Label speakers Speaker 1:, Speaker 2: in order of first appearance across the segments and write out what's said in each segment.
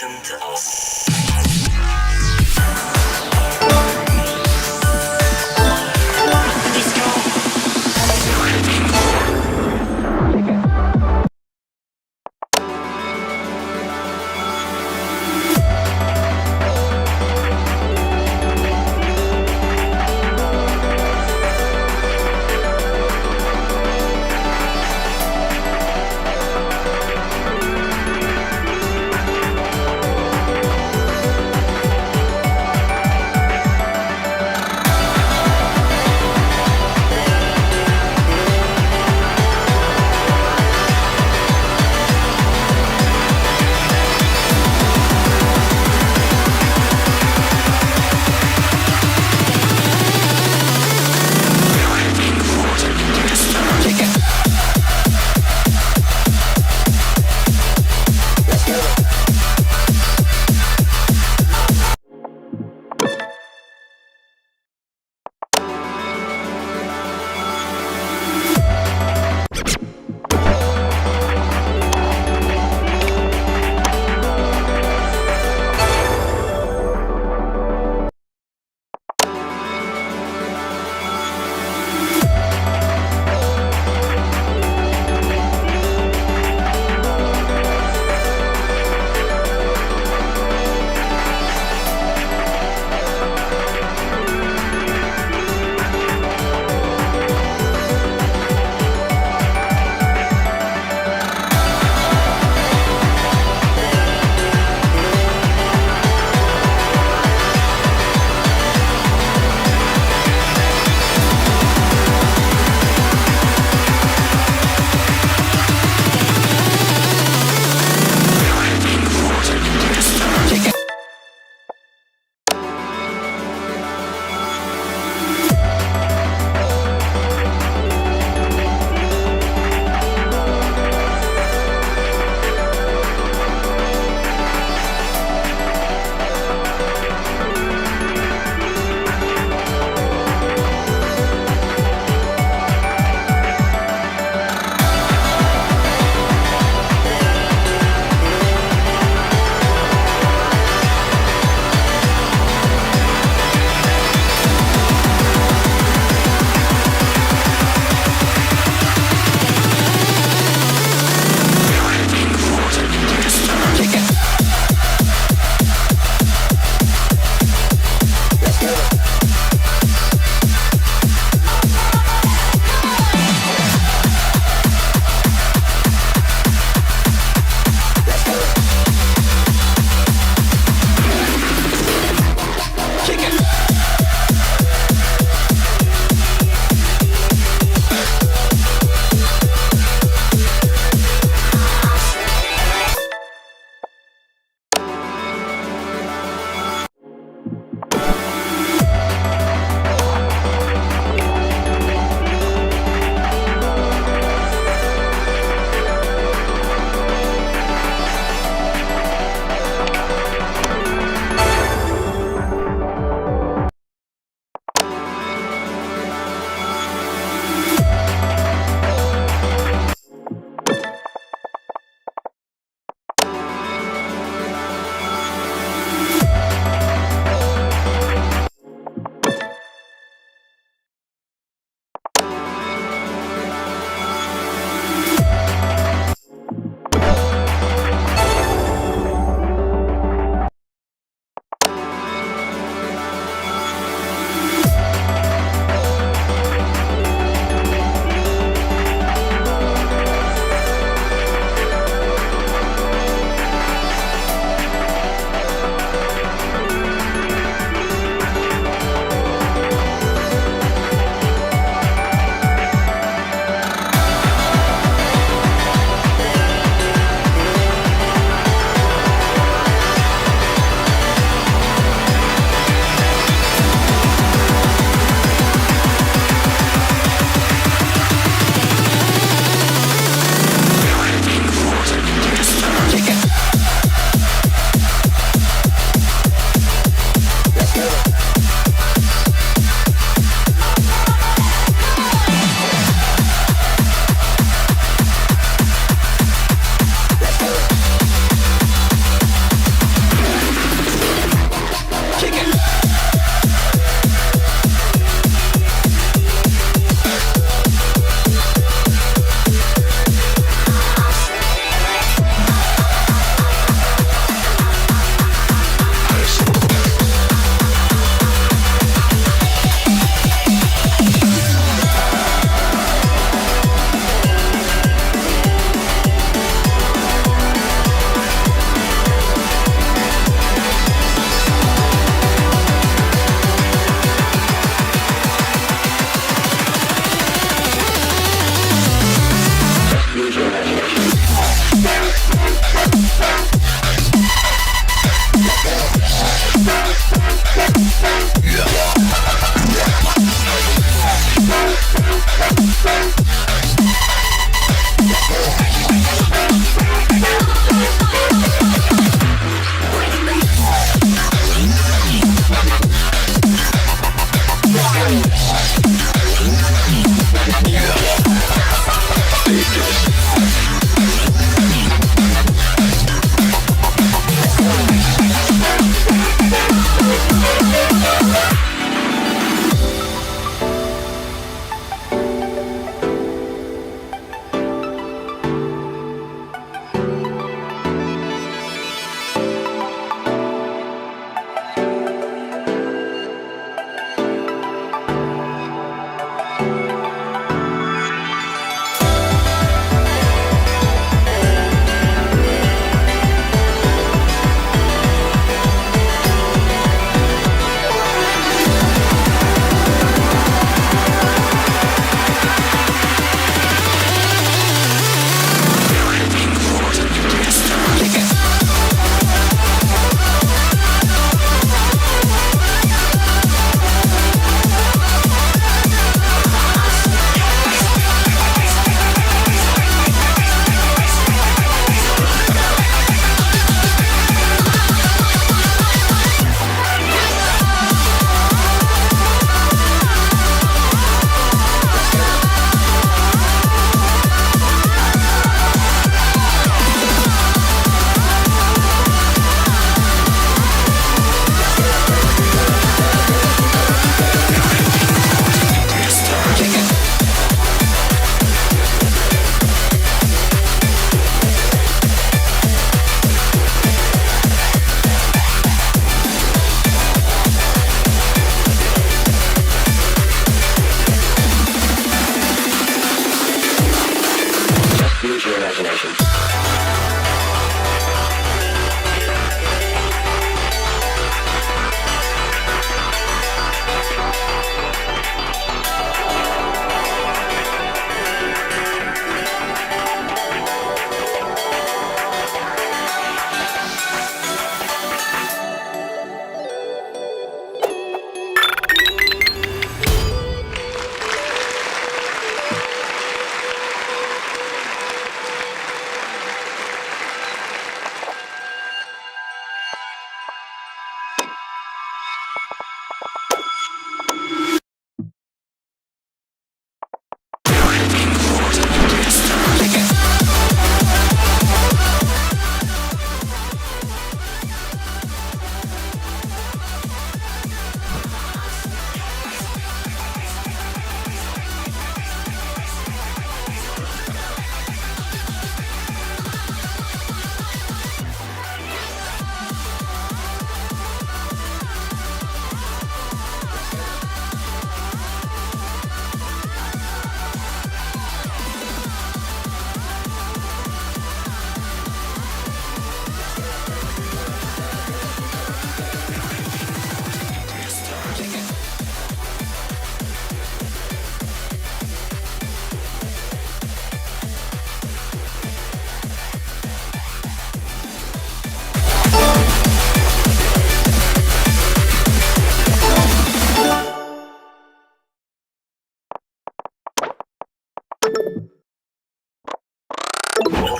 Speaker 1: sıkıntı az.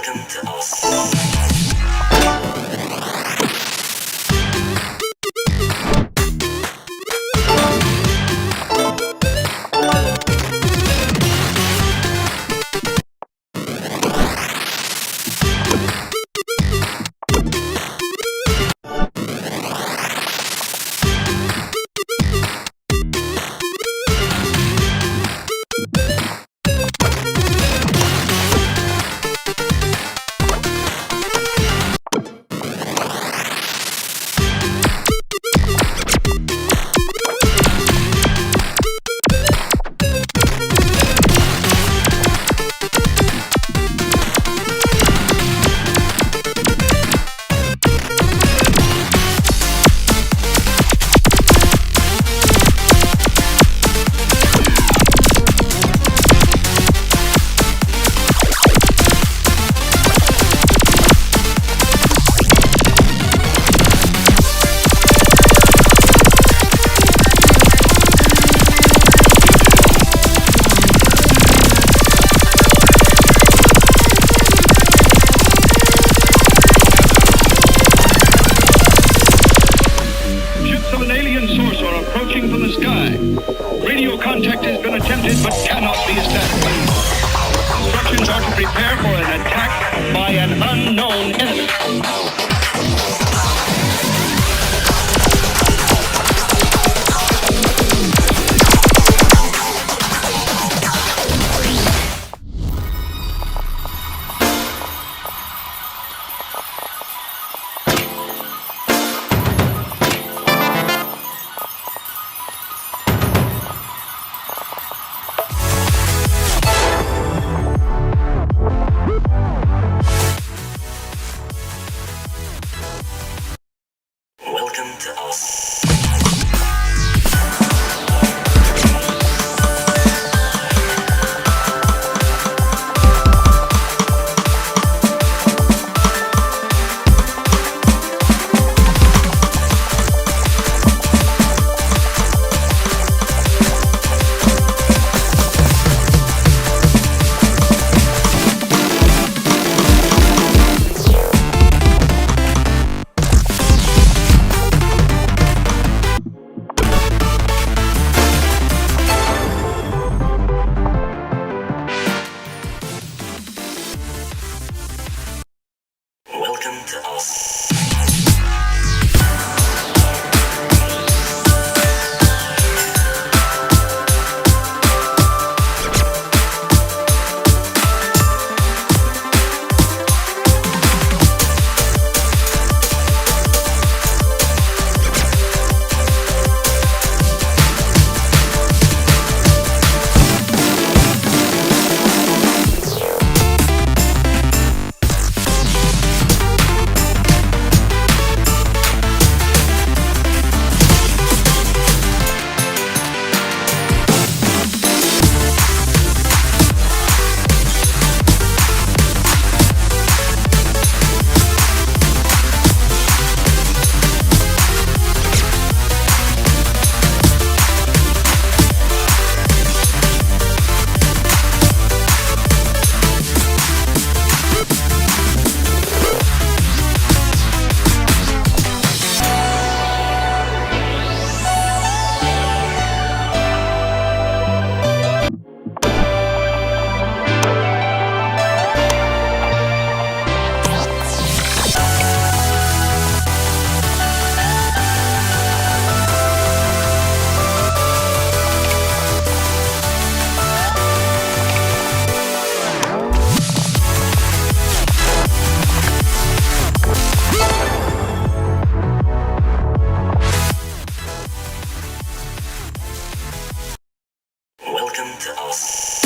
Speaker 1: Welcome to us.
Speaker 2: Radio contact has been attempted but cannot be established. Instructions are to prepare for an attack by an unknown enemy.
Speaker 1: Welcome to us. Welcome to us. Welcome to us.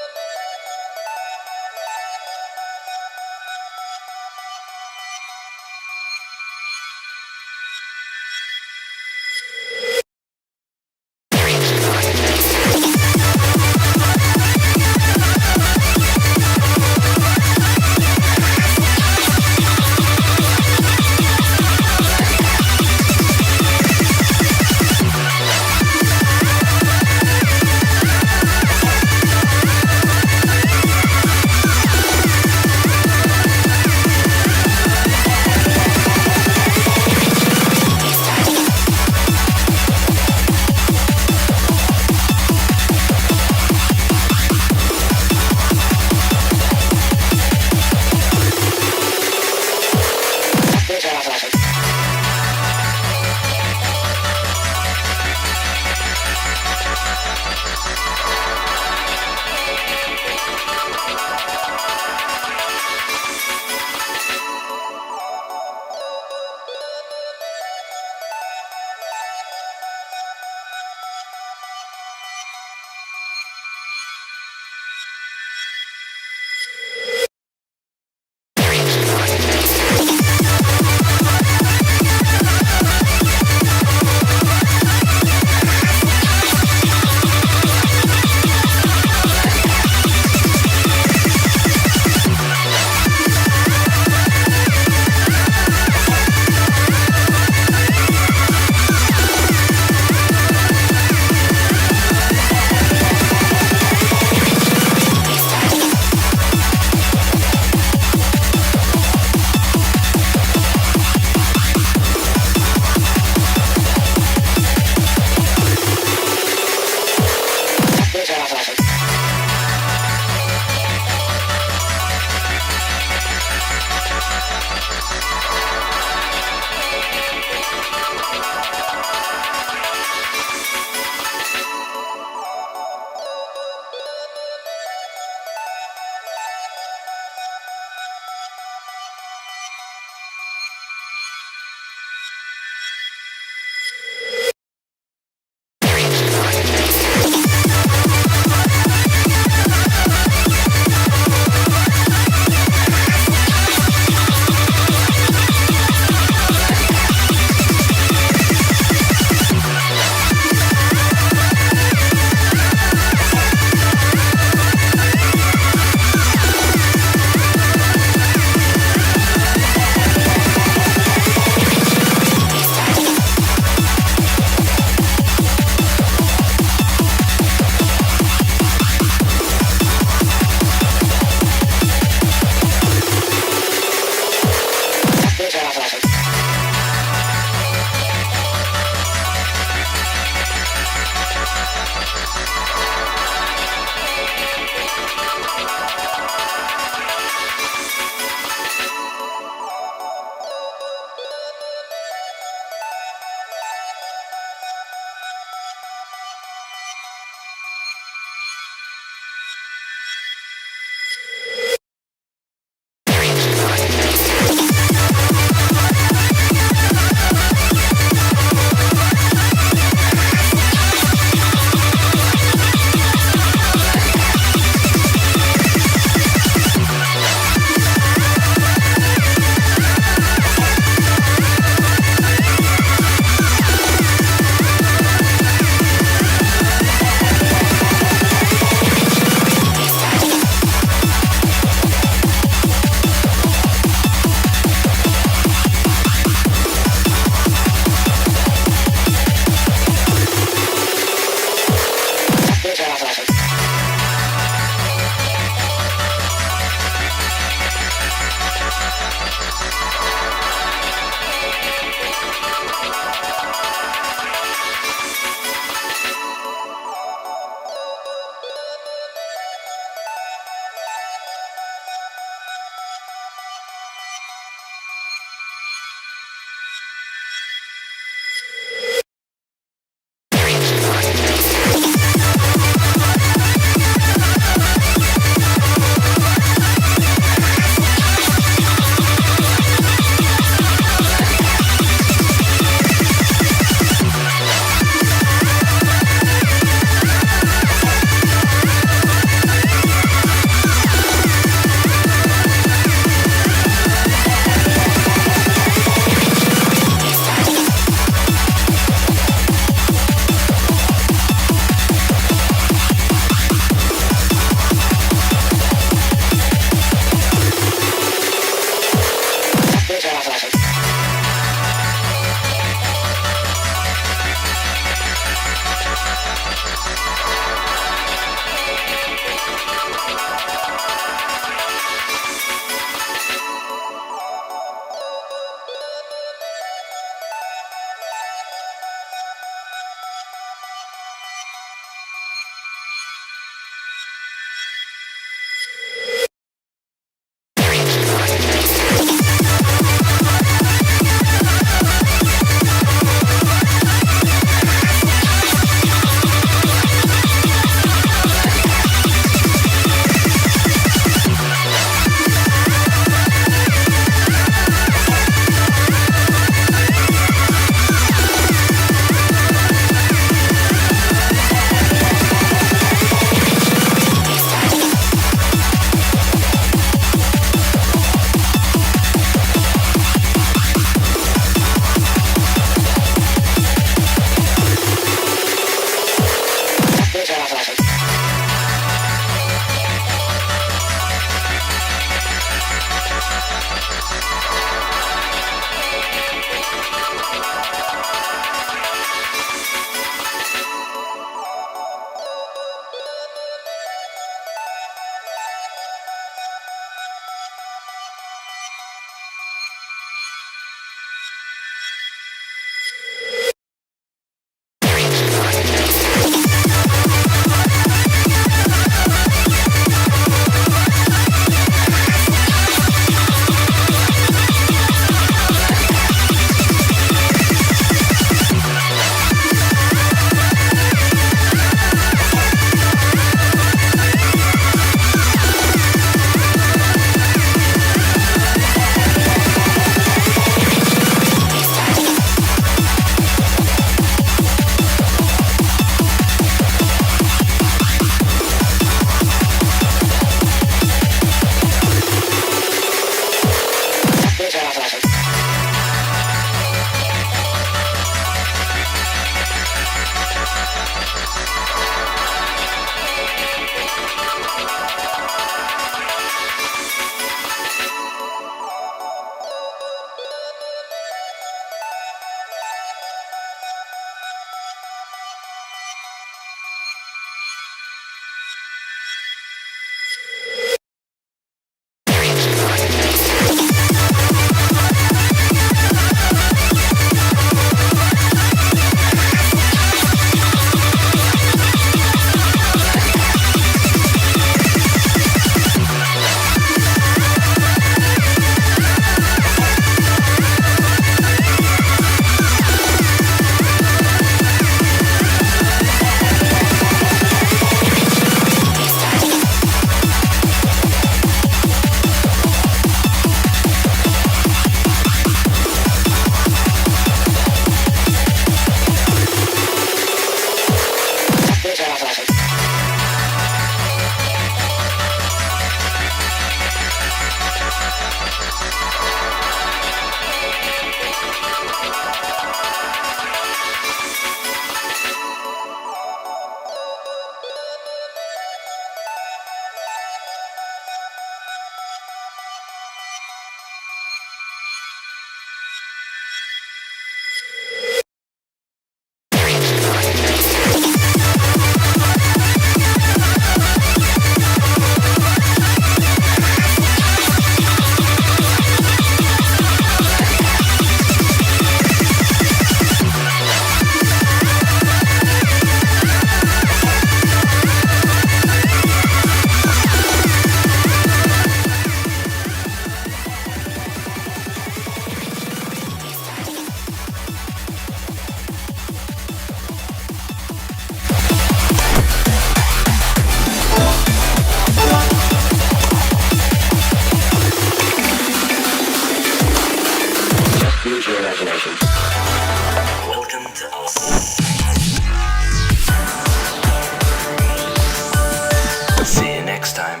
Speaker 1: next time.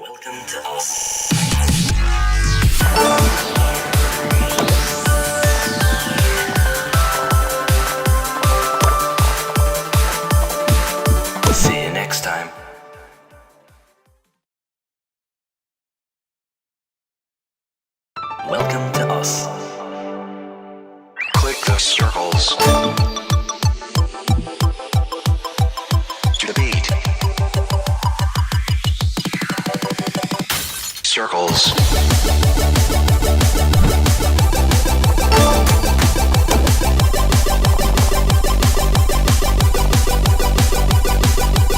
Speaker 1: Welcome to us. See you next time. Welcome to us.
Speaker 3: Click the circles to the beat. Circles.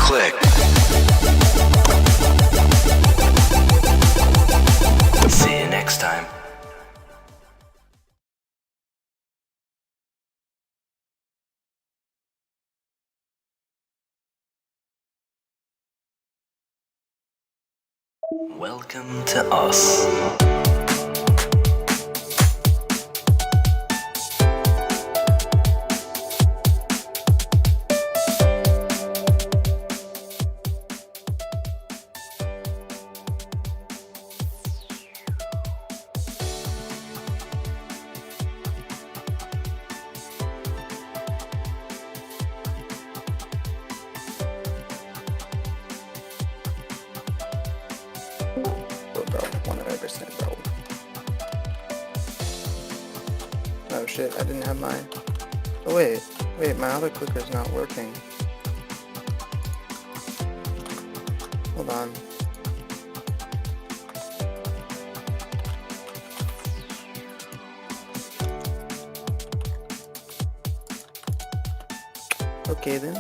Speaker 3: Click.
Speaker 1: See you next time. Welcome to us.
Speaker 4: Bro, 100%, bro. Oh shit, I didn't have mine. Oh wait, my other clicker's not working. Hold on. Okay then.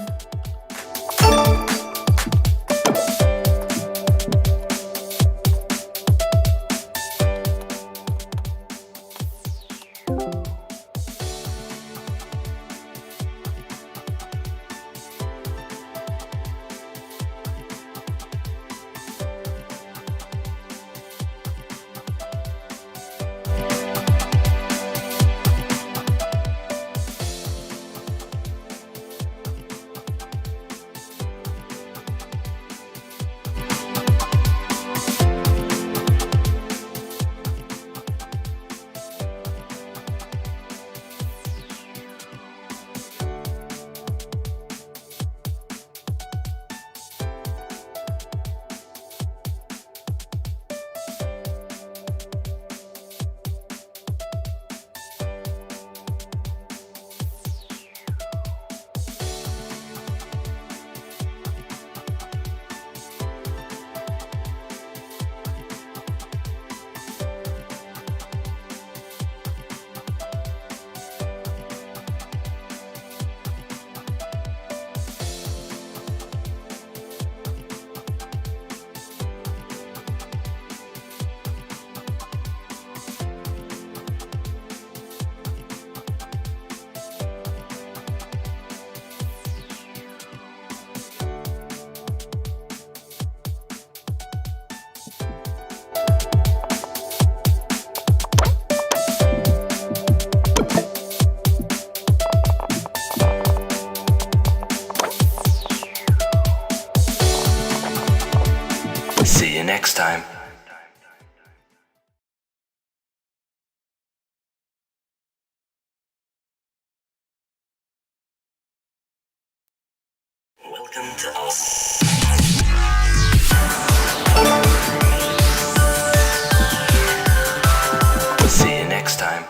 Speaker 1: See you next time. Welcome to us. See you next time.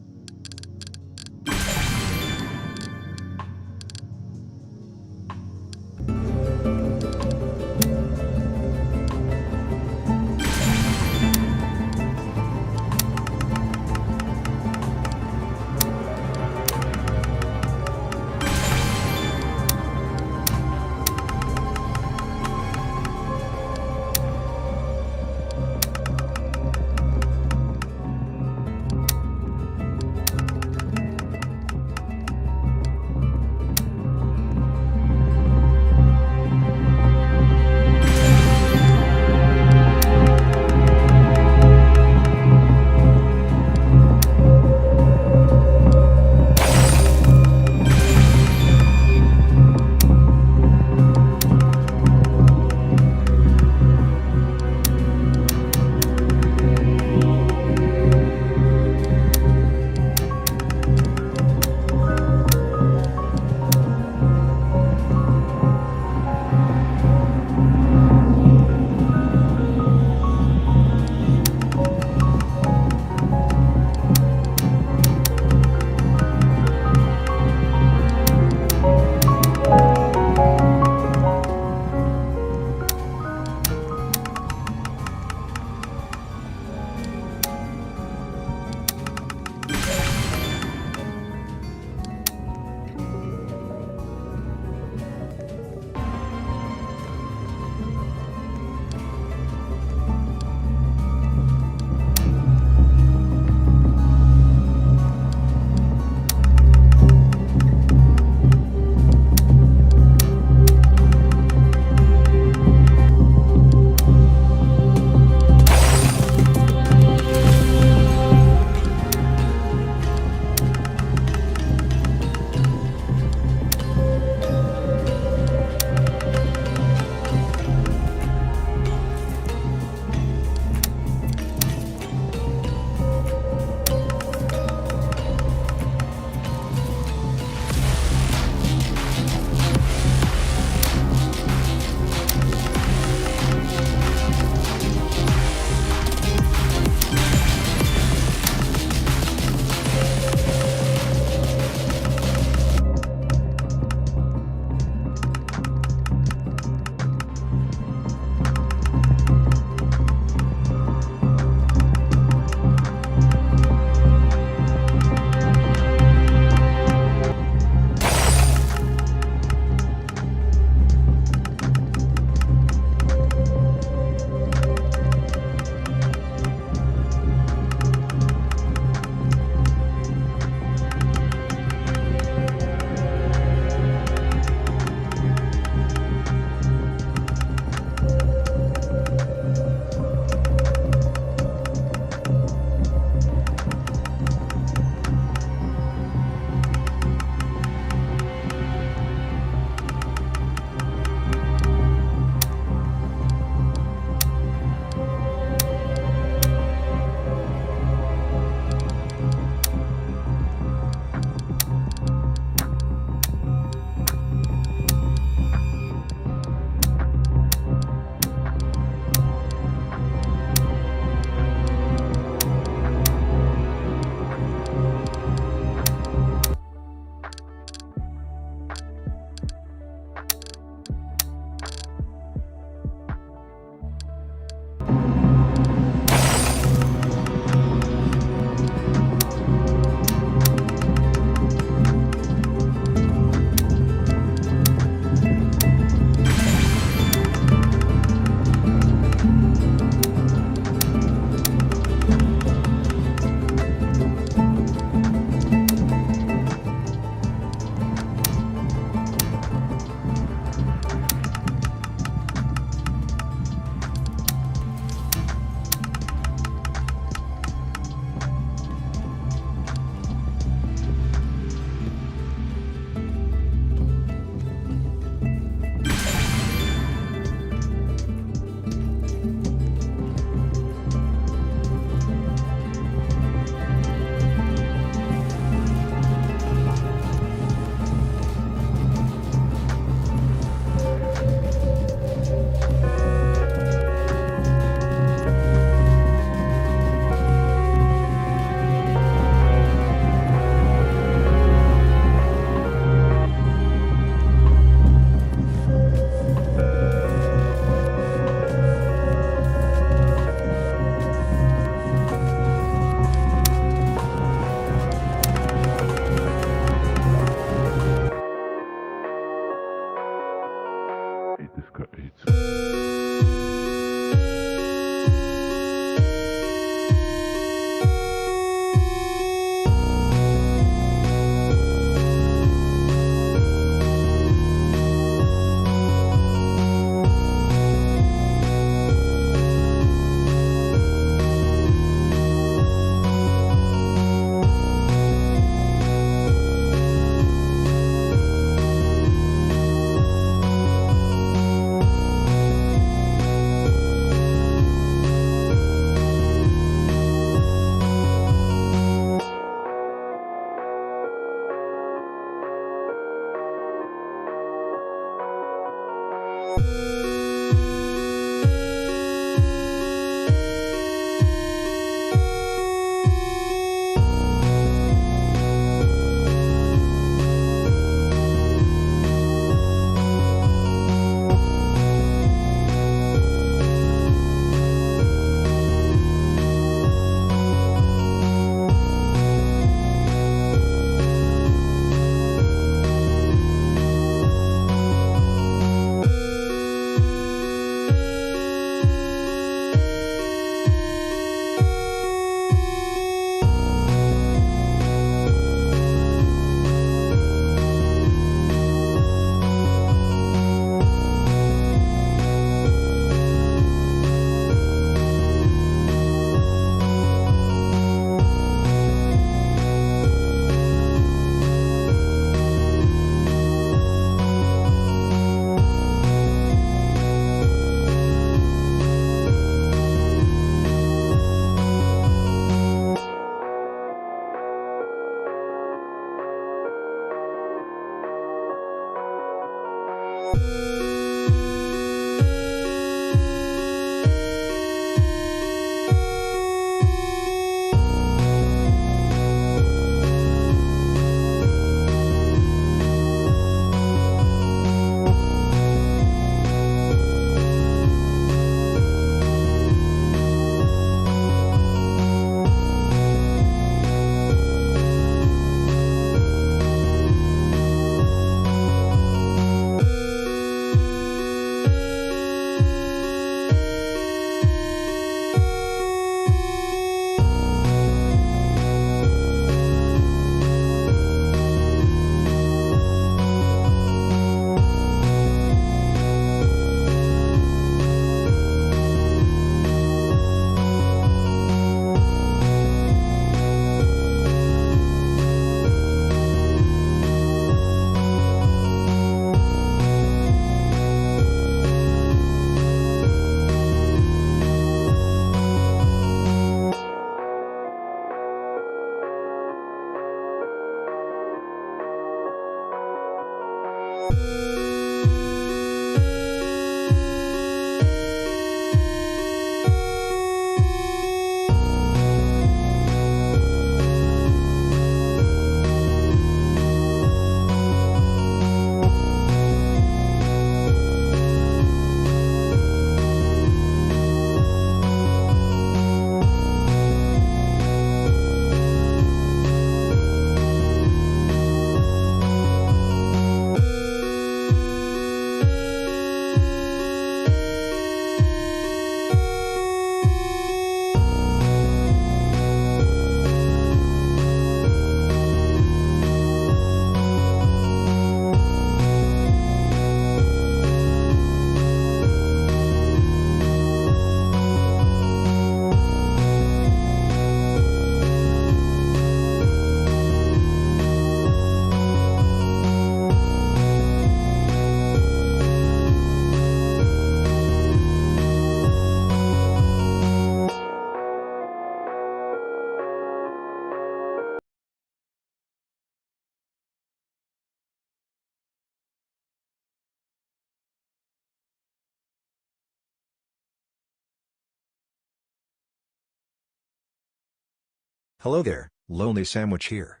Speaker 5: Hello there, Lonely Sandwich here.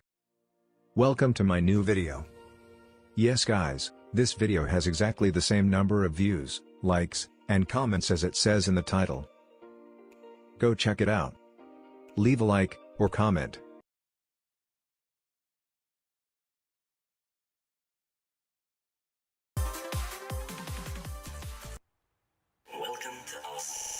Speaker 5: Welcome to my new video. Yes guys, this video has exactly the same number of views, likes, and comments as it says in the title. Go check it out. Leave a like, or comment.
Speaker 1: Welcome to us.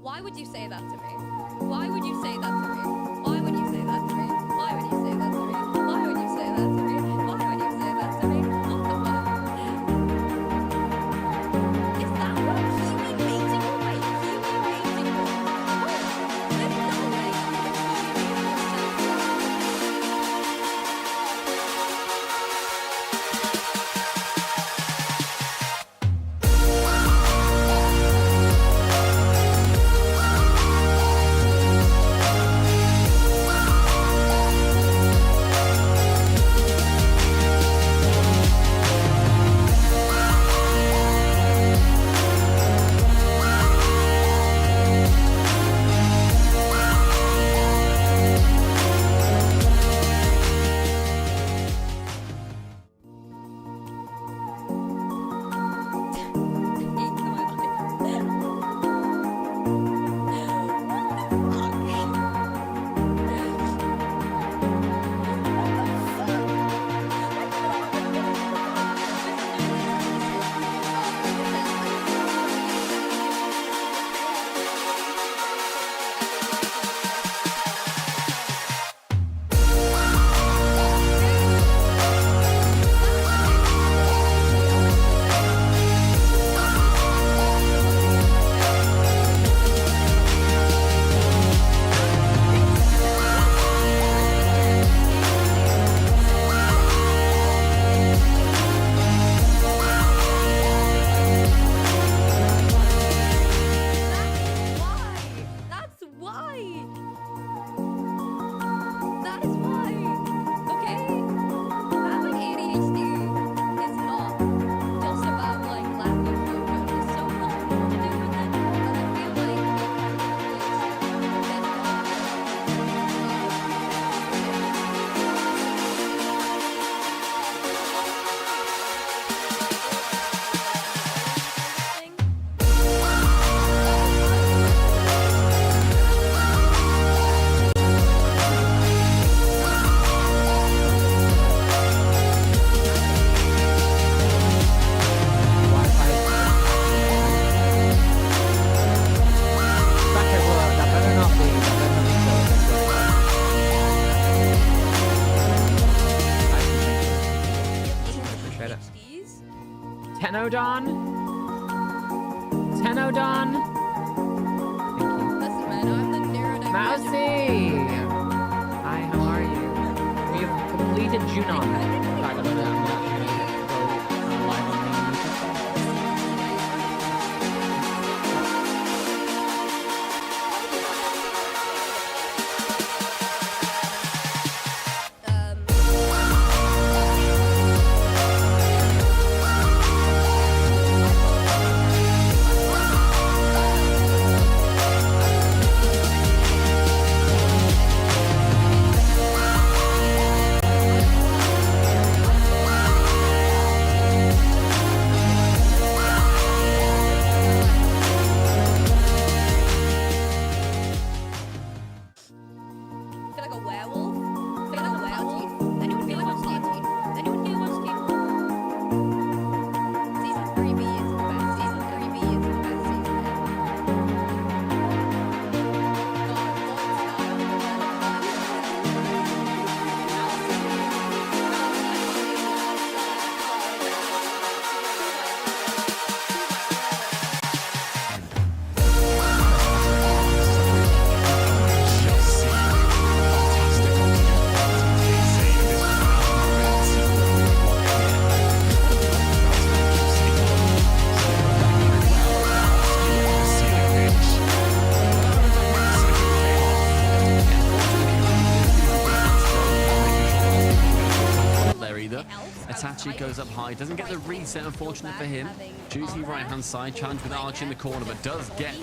Speaker 6: Why would you say that to me? Why would you say that to me? Why would you say that to me? Why would you say that to me? Why would you say that to me? Why would you say that to me? What the fuck? Is that what Kiwi mating or wait, Kiwi mating or what? There's no way that the Kiwi mating yourself.
Speaker 7: Tenodon? Tenodon?
Speaker 6: Listen, man, I'm the neurodivergent.
Speaker 7: Mousy! Hi, how are you? We have completed Junon. In fact, I'm gonna actually go live on the YouTube channel.
Speaker 8: Itachi goes up high, doesn't get the reset, unfortunate for him. Juicy right-hand side, challenge with Archie in the corner, but does get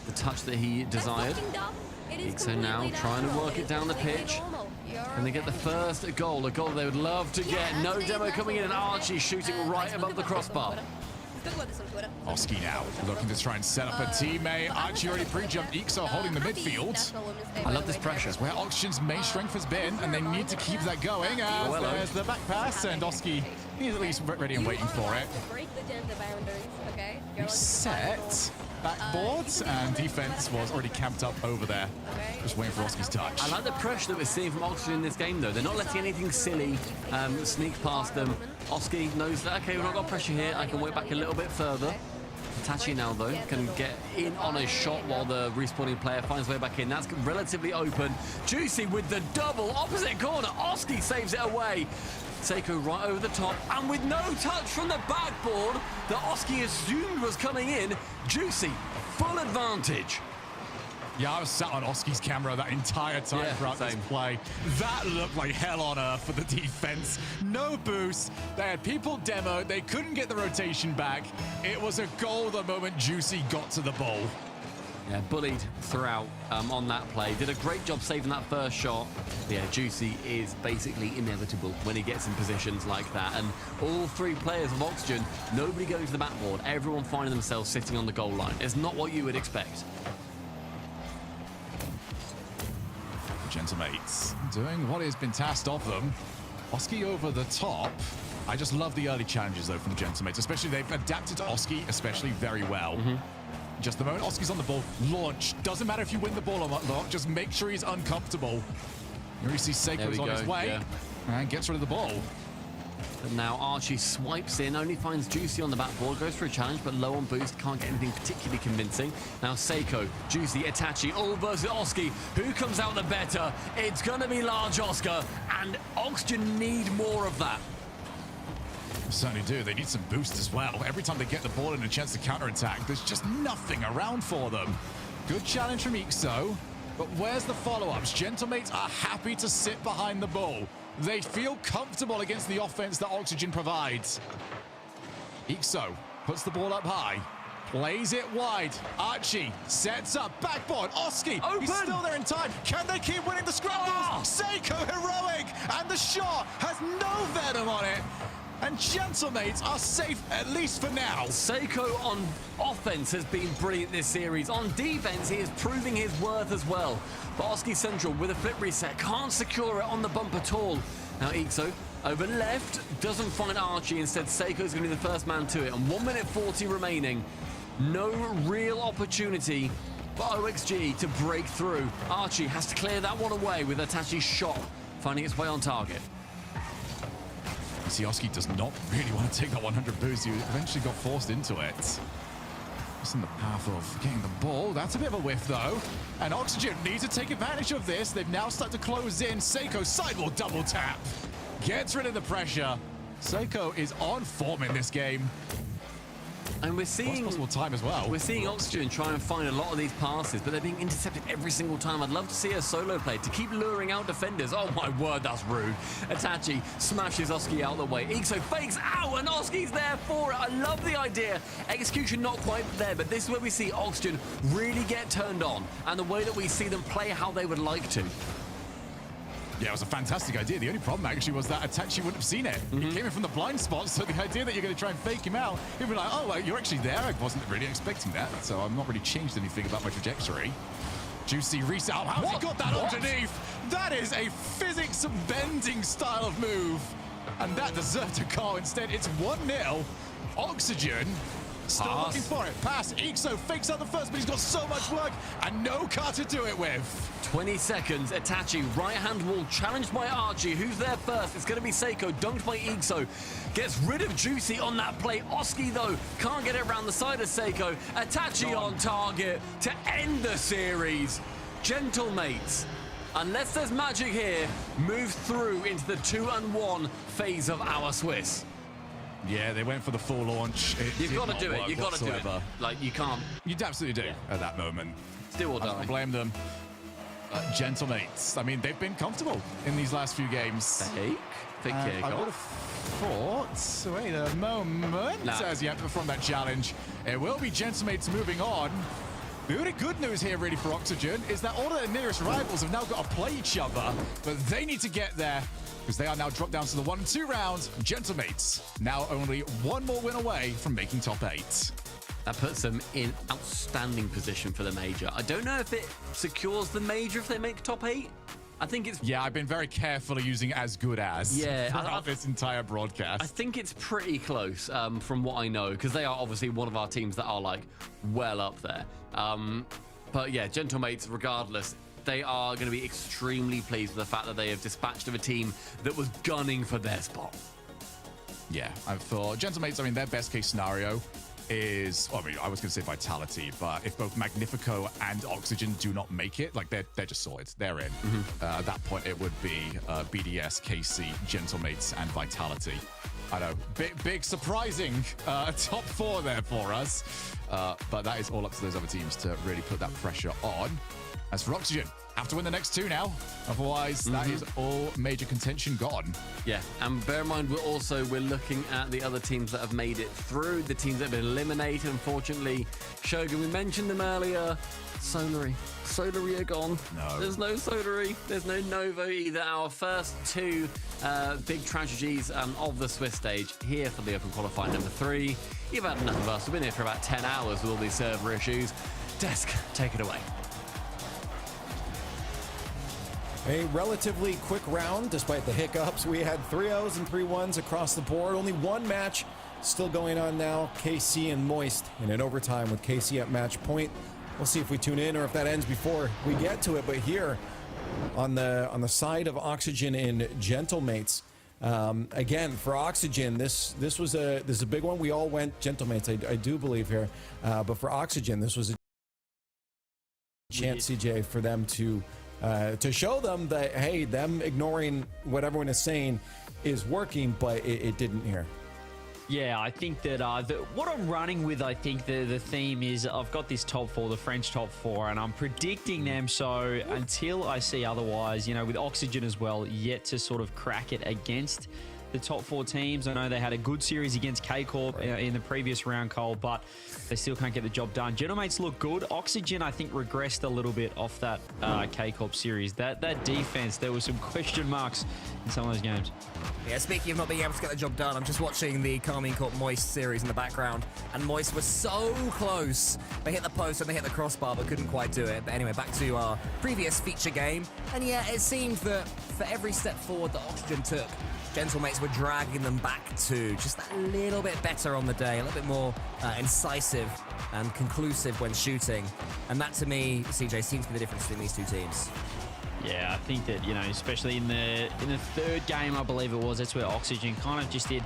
Speaker 8: the touch that he desired. Ixo now trying to work it down the pitch. And they get the first goal, a goal they would love to get. No demo coming in, and Archie shooting right above the crossbar.
Speaker 9: Oski now looking to try and set up a teammate. Archie already pre-jumped. Ixo holding the midfield.
Speaker 8: I love this pressure.
Speaker 9: Where Oxygen's main strength has been, and they need to keep that going. As there's the back pass, and Oski, he's at least ready and waiting for it.
Speaker 6: Break the gender boundaries, okay?
Speaker 9: Set backboards, and defense was already camped up over there, just waiting for Oski's touch.
Speaker 8: I like the pressure that we're seeing from Oxygen in this game, though. They're not letting anything silly sneak past them. Oski knows that, okay, we've not got pressure here. I can work back a little bit further. Itachi now, though, can get in on a shot while the respawning player finds way back in. That's relatively open. Juicy with the double opposite corner. Oski saves it away. Seiko right over the top, and with no touch from the backboard that Oski assumed was coming in, Juicy, full advantage.
Speaker 9: Yeah, I was sat on Oski's camera that entire time throughout this play. That looked like hell on earth for the defense. No boost. They had people demoed. They couldn't get the rotation back. It was a goal the moment Juicy got to the ball.
Speaker 8: Yeah, bullied throughout on that play. Did a great job saving that first shot. Yeah, Juicy is basically inevitable when he gets in positions like that. And all three players of Oxygen, nobody going to the backboard. Everyone finding themselves sitting on the goal line. It's not what you would expect.
Speaker 9: Gentlemates doing what has been tasked of them. Oski over the top. I just love the early challenges, though, from the Gentlemates. Especially, they've adapted to Oski, especially very well. Just the moment Oski's on the ball, launch. Doesn't matter if you win the ball or not, just make sure he's uncomfortable. Here we see Seiko's on his way and gets rid of the ball.
Speaker 8: But now Archie swipes in, only finds Juicy on the backboard, goes for a challenge, but low on boost, can't get anything particularly convincing. Now Seiko, Juicy, Itachi, all versus Oski. Who comes out the better? It's going to be Large Oscar, and Oxygen need more of that.
Speaker 9: They certainly do. They need some boost as well. Every time they get the ball and a chance to counterattack, there's just nothing around for them. Good challenge from Ixo, but where's the follow-ups? Gentlemates are happy to sit behind the ball. They feel comfortable against the offense that Oxygen provides. Ixo puts the ball up high, plays it wide. Archie sets up, backboard. Oski, he's still there in time. Can they keep winning the scrambles? Seiko heroic, and the shot has no venom on it. And Gentlemates are safe, at least for now.
Speaker 8: Seiko on offense has been brilliant this series. On defense, he is proving his worth as well. But Oski Central with a flip reset can't secure it on the bump at all. Now Ixo over left, doesn't find Archie. Instead, Seiko's going to be the first man to it. And 1 minute 40 remaining. No real opportunity for OXG to break through. Archie has to clear that one away with Itachi's shot finding its way on target.
Speaker 9: Oski does not really want to take that 100 boost. He eventually got forced into it. Just in the path of getting the ball. That's a bit of a whiff, though. And Oxygen needs to take advantage of this. They've now started to close in. Seiko sidewall double tap. Gets rid of the pressure. Seiko is on form in this game.
Speaker 8: And we're seeing
Speaker 9: possible time as well.
Speaker 8: We're seeing Oxygen try and find a lot of these passes, but they're being intercepted every single time. I'd love to see a solo play to keep luring out defenders. Oh my word, that's rude. Itachi smashes Oski out the way. Ixo fakes out, and Oski's there for it. I love the idea. Execution not quite there, but this is where we see Oxygen really get turned on, and the way that we see them play how they would like to.
Speaker 9: Yeah, it was a fantastic idea. The only problem actually was that Itachi wouldn't have seen it. He came in from the blind spot, so the idea that you're going to try and fake him out, he'd be like, oh, well, you're actually there. I wasn't really expecting that, so I'm not really changed anything about my trajectory. Juicy reset. How's he got that underneath? That is a physics-bending style of move, and that deserved a call. Instead, it's 1-0. Oxygen still looking for it. Pass. Ixo fakes out the first, but he's got so much work and no car to do it with.
Speaker 8: 20 seconds. Itachi, right-hand wall, challenged by Archie. Who's there first? It's going to be Seiko, dunked by Ixo. Gets rid of Juicy on that play. Oski, though, can't get it around the side of Seiko. Itachi on target to end the series. Gentlemates, unless there's magic here, move through into the 2-1 phase of our Swiss.
Speaker 9: Yeah, they went for the full launch.
Speaker 8: You've got to do it. You've got to do it. Like, you can't.
Speaker 9: You'd absolutely do at that moment.
Speaker 8: Still or die.
Speaker 9: I don't blame them. Gentlemates. I mean, they've been comfortable in these last few games.
Speaker 8: Fake kick
Speaker 9: I would
Speaker 8: off.
Speaker 9: have thought, wait a moment,
Speaker 8: Nah.
Speaker 9: as yet from that challenge. It will be Gentlemates moving on. The only good news here really for Oxygen is that all of their nearest rivals have now got to play each other, but they need to get there because they are now dropped down to the 1 and 2 rounds. Gentlemates now only one more win away from making top 8.
Speaker 8: That puts them in outstanding position for the major. I don't know if it secures the major if they make top 8. I think it's...
Speaker 9: Yeah, I've been very careful using as good as throughout this entire broadcast.
Speaker 8: I think it's pretty close from what I know, because they are obviously one of our teams that are like well up there. But yeah, Gentlemates, regardless, they are going to be extremely pleased with the fact that they have dispatched of a team that was gunning for their spot.
Speaker 9: Yeah, for Gentlemates, I mean, their best case scenario is, well, I mean, I was going to say Vitality, but if both Magnifico and Oxygen do not make it, like, they're just sorted. They're in. At that point, it would be BDS, KC, Gentlemates, and Vitality. I know, big surprising top 4 there for us. But that is all up to those other teams to really put that pressure on. As for Oxygen, have to win the next 2 now. Otherwise, that is all major contention gone.
Speaker 8: Yeah, and bear in mind, we're looking at the other teams that have made it through, the teams that have been eliminated, unfortunately. Shogun, we mentioned them earlier. Solary are gone.
Speaker 9: No.
Speaker 8: There's no Solary. There's no Novo either. Our first 2 big tragedies of the Swiss stage here for the Open Qualifying number 3. You've had enough of us. We've been here for about 10 hours with all these server issues. Desk, take it away.
Speaker 10: A relatively quick round, despite the hiccups. We had 3-0s and 3-1s across the board. Only one match still going on now. KC and Moist in an overtime with KC at match point. We'll see if we tune in or if that ends before we get to it. But here on the side of Oxygen and Gentlemates, again for Oxygen, this is a big one. We all went Gentlemates, I do believe here, but for Oxygen, this was a chance, CJ, for them to show them that, hey, them ignoring what everyone is saying is working, but it didn't here.
Speaker 11: Yeah, I think that what I'm running with, I think the theme is I've got this top 4, the French top 4, and I'm predicting them. So until I see otherwise, you know, with Oxygen as well, yet to sort of crack it against the top 4 teams. I know they had a good series against K-Corp in the previous round, Cole, but they still can't get the job done. Gentlemates look good. Oxygen, I think, regressed a little bit off that K-Corp series. That defense, there were some question marks in some of those games.
Speaker 12: Yeah, speaking of not being able to get the job done, I'm just watching the Carmine Corp Moist series in the background, and Moist was so close. They hit the post and they hit the crossbar, but couldn't quite do it. But anyway, back to our previous feature game. And yeah, it seemed that for every step forward that Oxygen took, Gentlemates were dragging them back to just that little bit better on the day, a little bit more incisive and conclusive when shooting. And that, to me, CJ, seems to be the difference between these 2 teams.
Speaker 11: Yeah, I think that, you know, especially in the 3rd game, I believe it was, that's where Oxygen kind of just did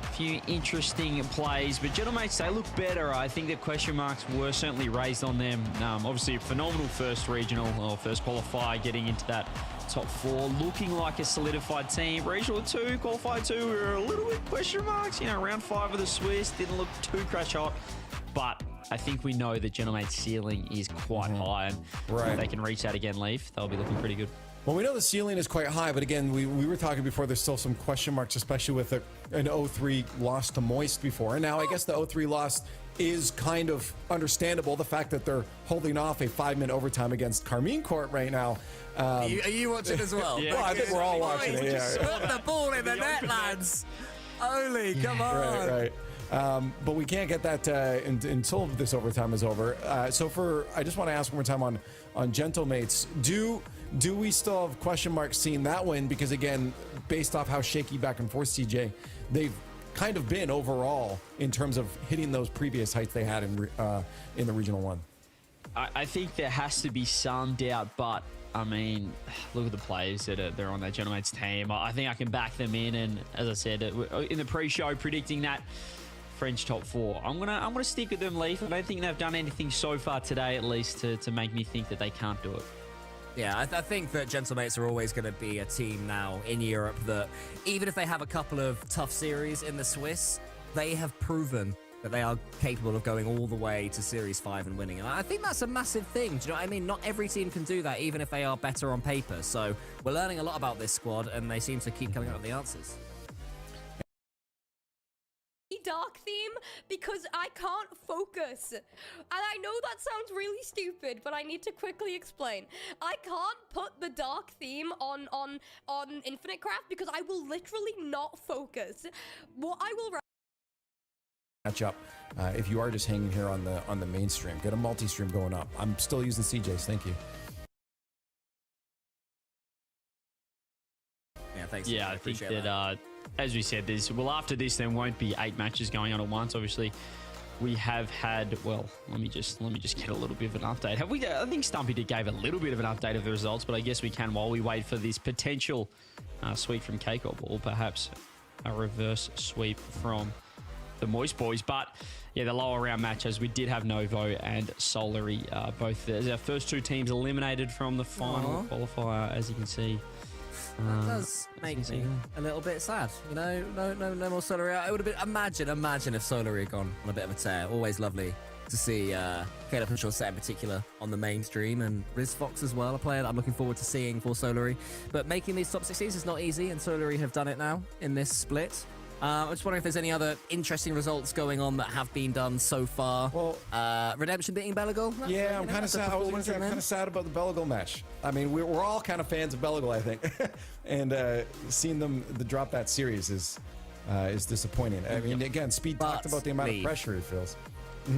Speaker 11: a few interesting plays. But Gentlemates, they look better. I think the question marks were certainly raised on them. Obviously, a phenomenal first regional or first qualifier, getting into that top 4, looking like a solidified team. Regional 2, qualified 2, we were a little bit question marks. You know, round 5 of the Swiss didn't look too crash hot, but I think we know that Gentlemates' ceiling is quite high, and if they can reach that again, Leaf, they'll be looking pretty good.
Speaker 10: Well, we know the ceiling is quite high, but again, we were talking before, there's still some question marks, especially with an 0-3 loss to Moist before. And now I guess the 0-3 loss is kind of understandable, the fact that they're holding off a 5-minute overtime against Carmine Corp right now.
Speaker 12: Are you watching as well?
Speaker 10: Yeah. Well, I think we're all watching it, yeah.
Speaker 12: Put the ball in the net, lads. Oli, come on.
Speaker 10: Right. But we can't get that until this overtime is over. So I just want to ask one more time on Gentlemates. Do we still have question marks seeing that win? Because again, based off how shaky back and forth, CJ, they've kind of been overall in terms of hitting those previous heights they had in the Regional 1.
Speaker 11: I think there has to be some doubt, but I mean, look at the players that they're on that Gentlemates team. I think I can back them in, and as I said in the pre-show, predicting that French top 4. I'm gonna stick with them, Leaf. I don't think they've done anything so far today, at least, to make me think that they can't do it.
Speaker 12: Yeah, I think that Gentlemates are always going to be a team now in Europe that, even if they have a couple of tough series in the Swiss, they have proven that they are capable of going all the way to Series 5 and winning. And I think that's a massive thing. Do you know what I mean? Not every team can do that, even if they are better on paper. So we're learning a lot about this squad, and they seem to keep coming up with the answers.
Speaker 6: Dark theme because I can't focus. And I know that sounds really stupid, but I need to quickly explain. I can't put the dark theme on Infinite Craft because I will literally not focus. What I will
Speaker 10: match up if you are just hanging here on the mainstream. Get a multi-stream going up. I'm still using CJ's. Thank you.
Speaker 12: Yeah, thanks.
Speaker 11: Yeah, I think that as we said, after this there won't be 8 matches going on at once. Obviously, we have had, well, let me just get a little bit of an update. Have we? I think Stumpy gave a little bit of an update of the results, but I guess we can while we wait for this potential sweep from K-Corp, or perhaps a reverse sweep from the Moist Boys. But yeah, the lower round matches, we did have Novo and Solary, both as our first 2 teams eliminated from the final qualifier, as you can see.
Speaker 12: That does make me a little bit sad. You know, no more Solary. I would have been, imagine if Solary had gone on a bit of a tear. Always lovely to see Caleb and Shaw set in particular on the mainstream, and Riz Fox as well, a player that I'm looking forward to seeing for Solary. But making these top 16s is not easy, and Solary have done it now in this split. I'm just wondering if there's any other interesting results going on that have been done so far. Well, Redemption beating Bellegal?
Speaker 10: Yeah, I'm kind of sad. I'm kind of sad about the Bellegal match. I mean, we're all kind of fans of Bellegal, I think, and seeing them drop that series is disappointing. I mean, again, Speed talked about the amount of pressure he feels.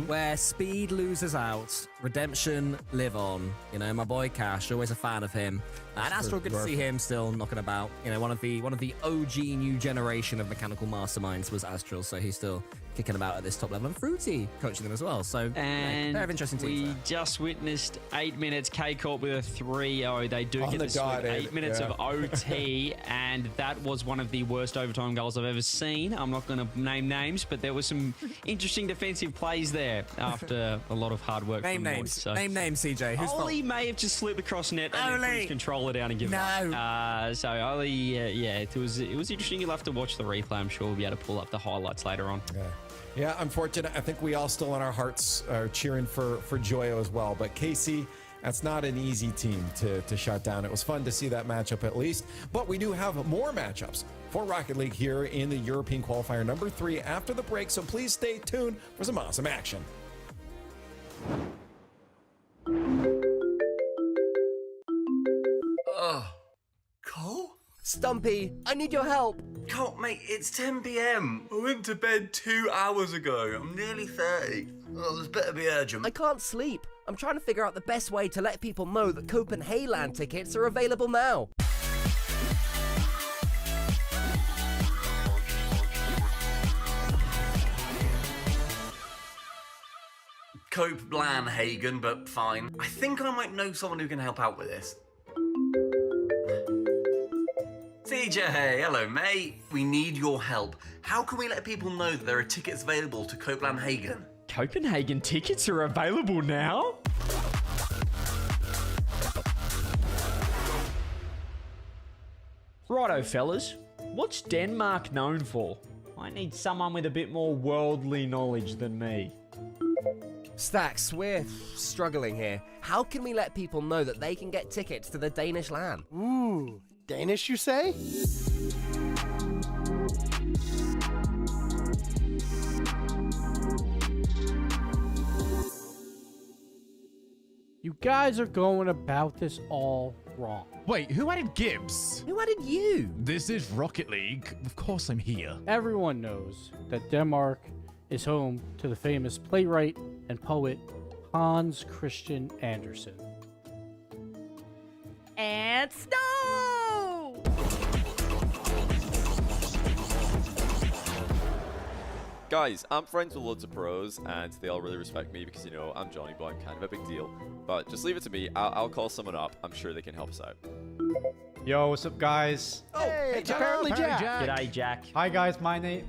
Speaker 12: Where Speed loses out, Redemption live on. You know, my boy Cash, always a fan of him. And Astral, good to see him still knocking about. You know, one of the OG new generation of mechanical masterminds was Astral, so he's still kicking about at this top level. And Fruity coaching them as well. So,
Speaker 11: and
Speaker 12: they're interesting teams.
Speaker 11: We just witnessed 8 minutes. K-Corp with a 3-0. They do get the
Speaker 10: dot,
Speaker 11: 8 minutes of OT, and that was one of the worst overtime goals I've ever seen. I'm not going to name names, but there was some interesting defensive plays there after a lot of hard work.
Speaker 12: Name names. So. Name names, CJ. Who's
Speaker 11: Oli may have just slipped across net and then controller down and give up. So Oli, yeah, it was interesting. You'll have to watch the replay. I'm sure we'll be able to pull up the highlights later on.
Speaker 10: Yeah, unfortunate. I think we all still in our hearts are cheering for Joyo as well. But KC, that's not an easy team to shut down. It was fun to see that matchup at least. But we do have more matchups for Rocket League here in the European Qualifier number 3 after the break. So please stay tuned for some awesome action.
Speaker 13: Cole?
Speaker 14: Stumpy, I need your help.
Speaker 13: Cole, mate, it's 10 p.m. I went to bed 2 hours ago. I'm nearly 30. Oh, this better be urgent.
Speaker 14: I can't sleep. I'm trying to figure out the best way to let people know that Copenhagen tickets are available now.
Speaker 13: Copenhagen, but fine. I think I might know someone who can help out with this. CJ, hello mate. We need your help. How can we let people know that there are tickets available to Copenhagen?
Speaker 11: Copenhagen tickets are available now? Righto, fellas. What's Denmark known for? I need someone with a bit more worldly knowledge than me.
Speaker 14: Stacks, we're struggling here. How can we let people know that they can get tickets to the Danish LAN?
Speaker 15: Ooh, Danish, you say?
Speaker 16: You guys are going about this all wrong.
Speaker 9: Wait, who added Gibbs?
Speaker 14: Who added you?
Speaker 9: This is Rocket League. Of course I'm here.
Speaker 16: Everyone knows that Denmark is home to the famous playwright and poet Hans Christian Andersen.
Speaker 6: And Snow!
Speaker 17: Guys, I'm friends with loads of pros, and they all really respect me because, you know, I'm Johnny Boy, I'm kind of a big deal. But just leave it to me, I'll call someone up, I'm sure they can help us out.
Speaker 18: Yo, what's up, guys?
Speaker 15: Oh, hey, apparently Jack.
Speaker 11: G'day, Jack.
Speaker 18: Hi, guys, my name...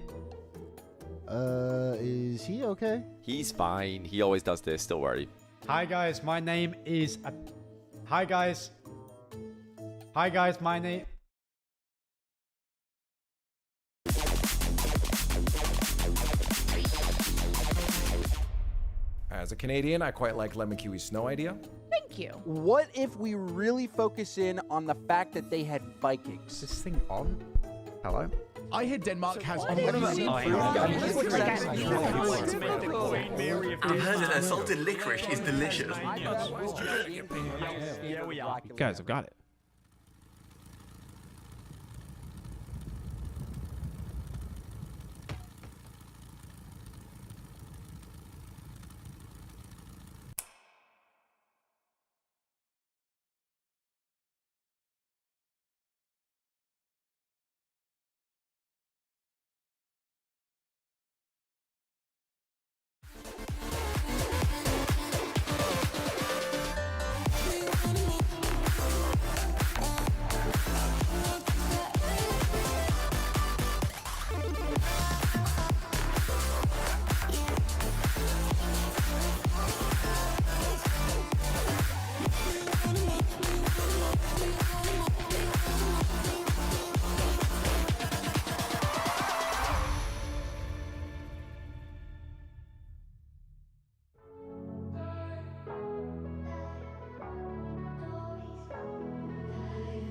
Speaker 18: is he okay?
Speaker 17: He's fine, he always does this, don't worry.
Speaker 18: Hi, guys, my name is... Hi, guys. Hi, guys, my name...
Speaker 10: As a Canadian, I quite like Lemon Kiwi's snow idea.
Speaker 19: Thank you.
Speaker 15: What if we really focus in on the fact that they had Vikings?
Speaker 18: This thing on? Hello?
Speaker 9: I hear Denmark has
Speaker 13: I've heard that their salted licorice is delicious.
Speaker 18: Guys, I've got it.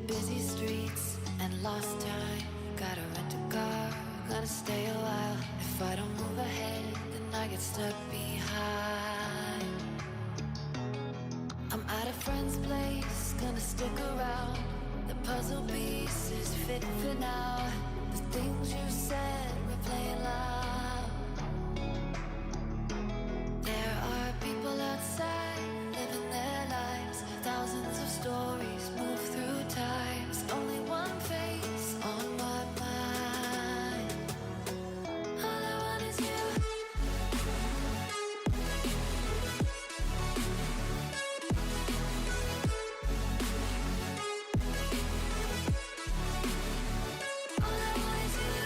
Speaker 20: Busy streets and lost time. Gotta rent a car, gonna stay a while. If I don't move ahead, then I get stuck behind. I'm at a friend's place, gonna stick around. The puzzle pieces fit for now. The things you said were playing loud. There are people outside living their lives. Thousands of stories move through times. Only one face on my mind. All I want is you. All I want is you.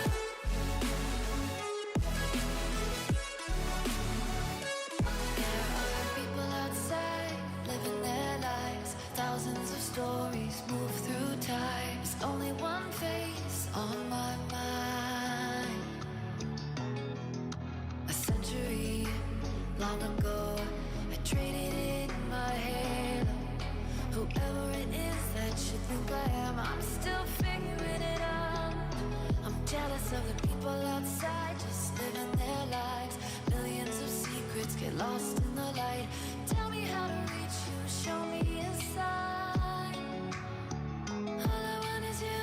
Speaker 20: There are people outside living their lives. Thousands of stories move through times. Only one face on my mind. A century long ago, I traded in my halo. Whoever it is that you think I am, I'm still figuring it out. I'm jealous of the people outside, just living their lives. Millions of secrets get lost in the light. Tell me how to reach you, show me a sign. All I want is you.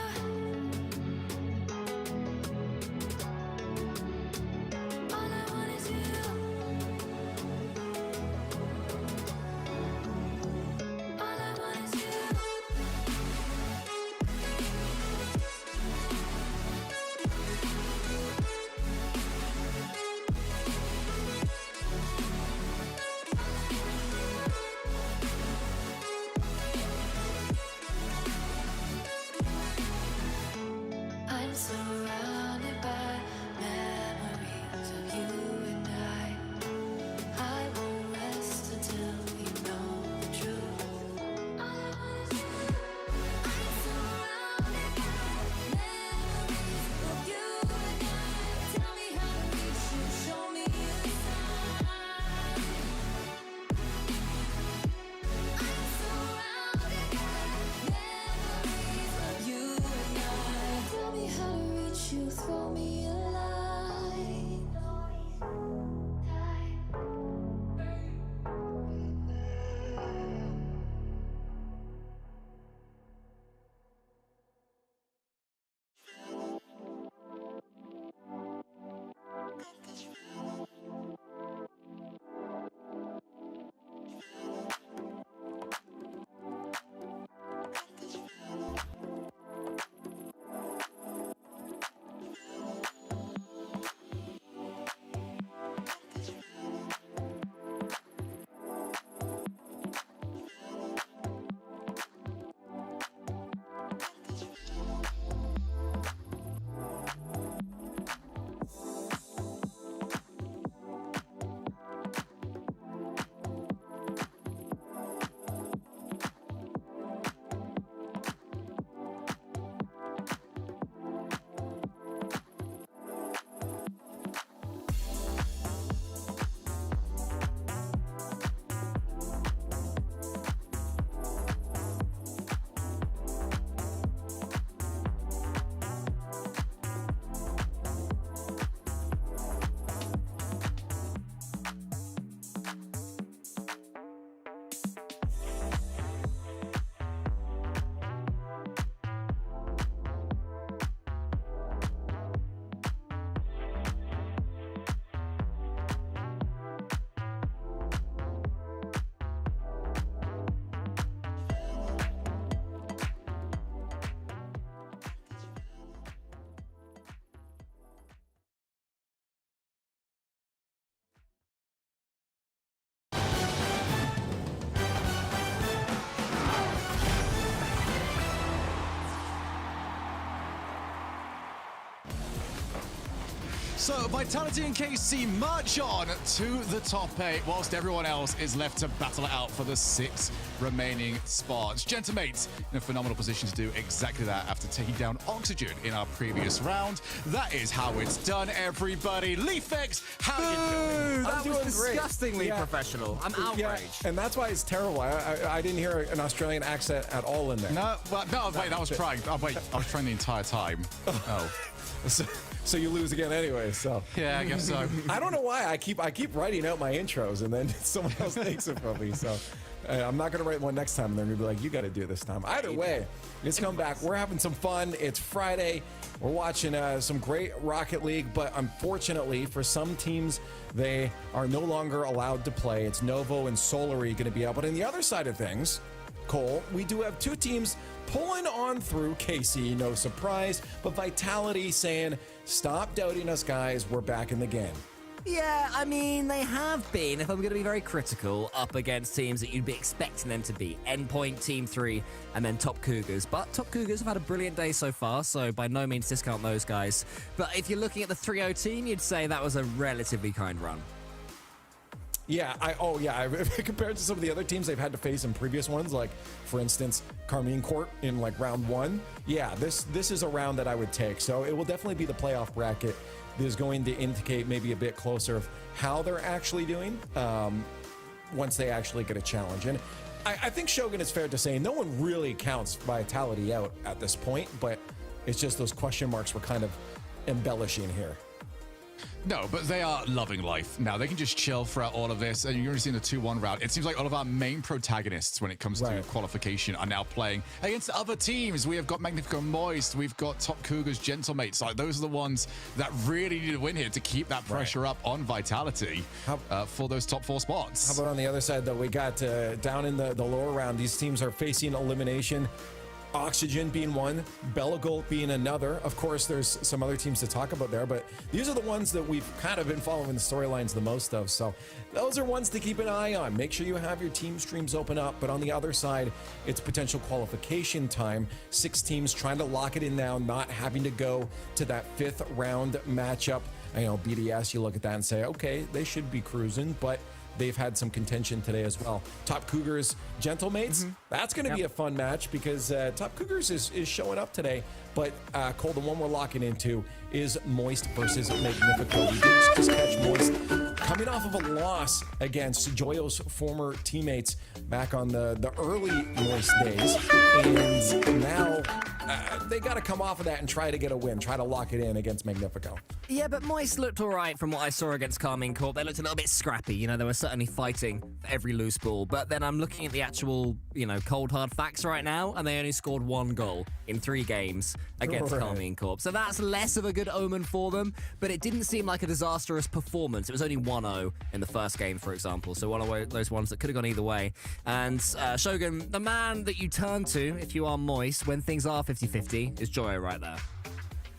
Speaker 20: All I want is you. All I want is you. I'm surrounded by memories of you and I won't rest until you know the truth. All I want is you. I'm surrounded by memories of you and I. Tell me how to reach you, show me a sign. I'm surrounded by memories of you and I. Tell me how to reach you, throw me a line.
Speaker 9: So Vitality and KC march on to the top 8, whilst everyone else is left to battle it out for the 6 remaining spots. Gentlemates in a phenomenal position to do exactly that after taking down Oxygen in our previous round. That is how it's done, everybody. Leafex, how you doing?
Speaker 12: That was disgustingly professional. I'm outraged.
Speaker 10: Yeah, and that's why it's terrible. I didn't hear an Australian accent at all in there.
Speaker 9: No, wait, I was trying. Oh, wait, I was trying the entire time. Oh.
Speaker 10: So you lose again anyway, so.
Speaker 9: Yeah, I guess so.
Speaker 10: I don't know why. I keep writing out my intros and then someone else takes it from me, so. I'm not going to write one next time and they're going to be like, you got to do it this time. Either way, let's come back. We're having some fun. It's Friday. We're watching some great Rocket League, but unfortunately for some teams, they are no longer allowed to play. It's Novo and Solary going to be out. But on the other side of things, Cole, we do have 2 teams pulling on through. KC, no surprise, but Vitality saying, stop doubting us, guys. We're back in the game.
Speaker 12: Yeah, I mean, they have been, if I'm going to be very critical, up against teams that you'd be expecting them to be. Endpoint, Team3, and then Top Cougars. But Top Cougars have had a brilliant day so far, so by no means discount those guys. But if you're looking at the 3-0 team, you'd say that was a relatively kind run.
Speaker 10: Yeah, compared to some of the other teams they've had to face in previous ones, like, for instance, Carmine Court in, like, round 1, yeah, this is a round that I would take. So it will definitely be the playoff bracket that is going to indicate maybe a bit closer of how they're actually doing once they actually get a challenge. And I think, Shogun, it's fair to say no one really counts Vitality out at this point, but it's just those question marks we're kind of embellishing here.
Speaker 9: No, but they are loving life. Now, they can just chill throughout all of this, and you're only seeing the 2-1 round. It seems like all of our main protagonists when it comes to qualification are now playing against other teams. We have got Magnifico Moist, we've got Top Cougars, Gentlemates. Like, those are the ones that really need to win here to keep that pressure up on Vitality for those top 4 spots.
Speaker 10: How about on the other side, though? We got down in the lower round, these teams are facing elimination. Oxygen being one, Bellegolt being another. Of course, there's some other teams to talk about there, but these are the ones that we've kind of been following the storylines the most of. So those are ones to keep an eye on. Make sure you have your team streams open up. But on the other side, it's potential qualification time. 6 teams trying to lock it in now, not having to go to that 5th round matchup. You know, BDS, you look at that and say, okay, they should be cruising, but they've had some contention today as well. Top Cougars, Gentlemates, that's going to be a fun match because Top Cougars is showing up today. But Cole, the one we're locking into is Moist versus Magnifico. We did just catch Moist coming off of a loss against Joyo's former teammates back on the early Moist days. And now they got to come off of that and try to get a win, try to lock it in against Magnifico.
Speaker 12: Yeah, but Moist looked all right from what I saw against Carmine Court. They looked a little bit scrappy. You know, they were certainly fighting for every loose ball. But then I'm looking at the actual, you know, cold, hard facts right now, and they only scored 1 goal in 3 games against Carmine Corp. So that's less of a good omen for them, but it didn't seem like a disastrous performance. It was only 1-0 in the first game, for example. So one of those ones that could have gone either way. And Shogun, the man that you turn to if you are Moist when things are 50-50 is Joyo right there.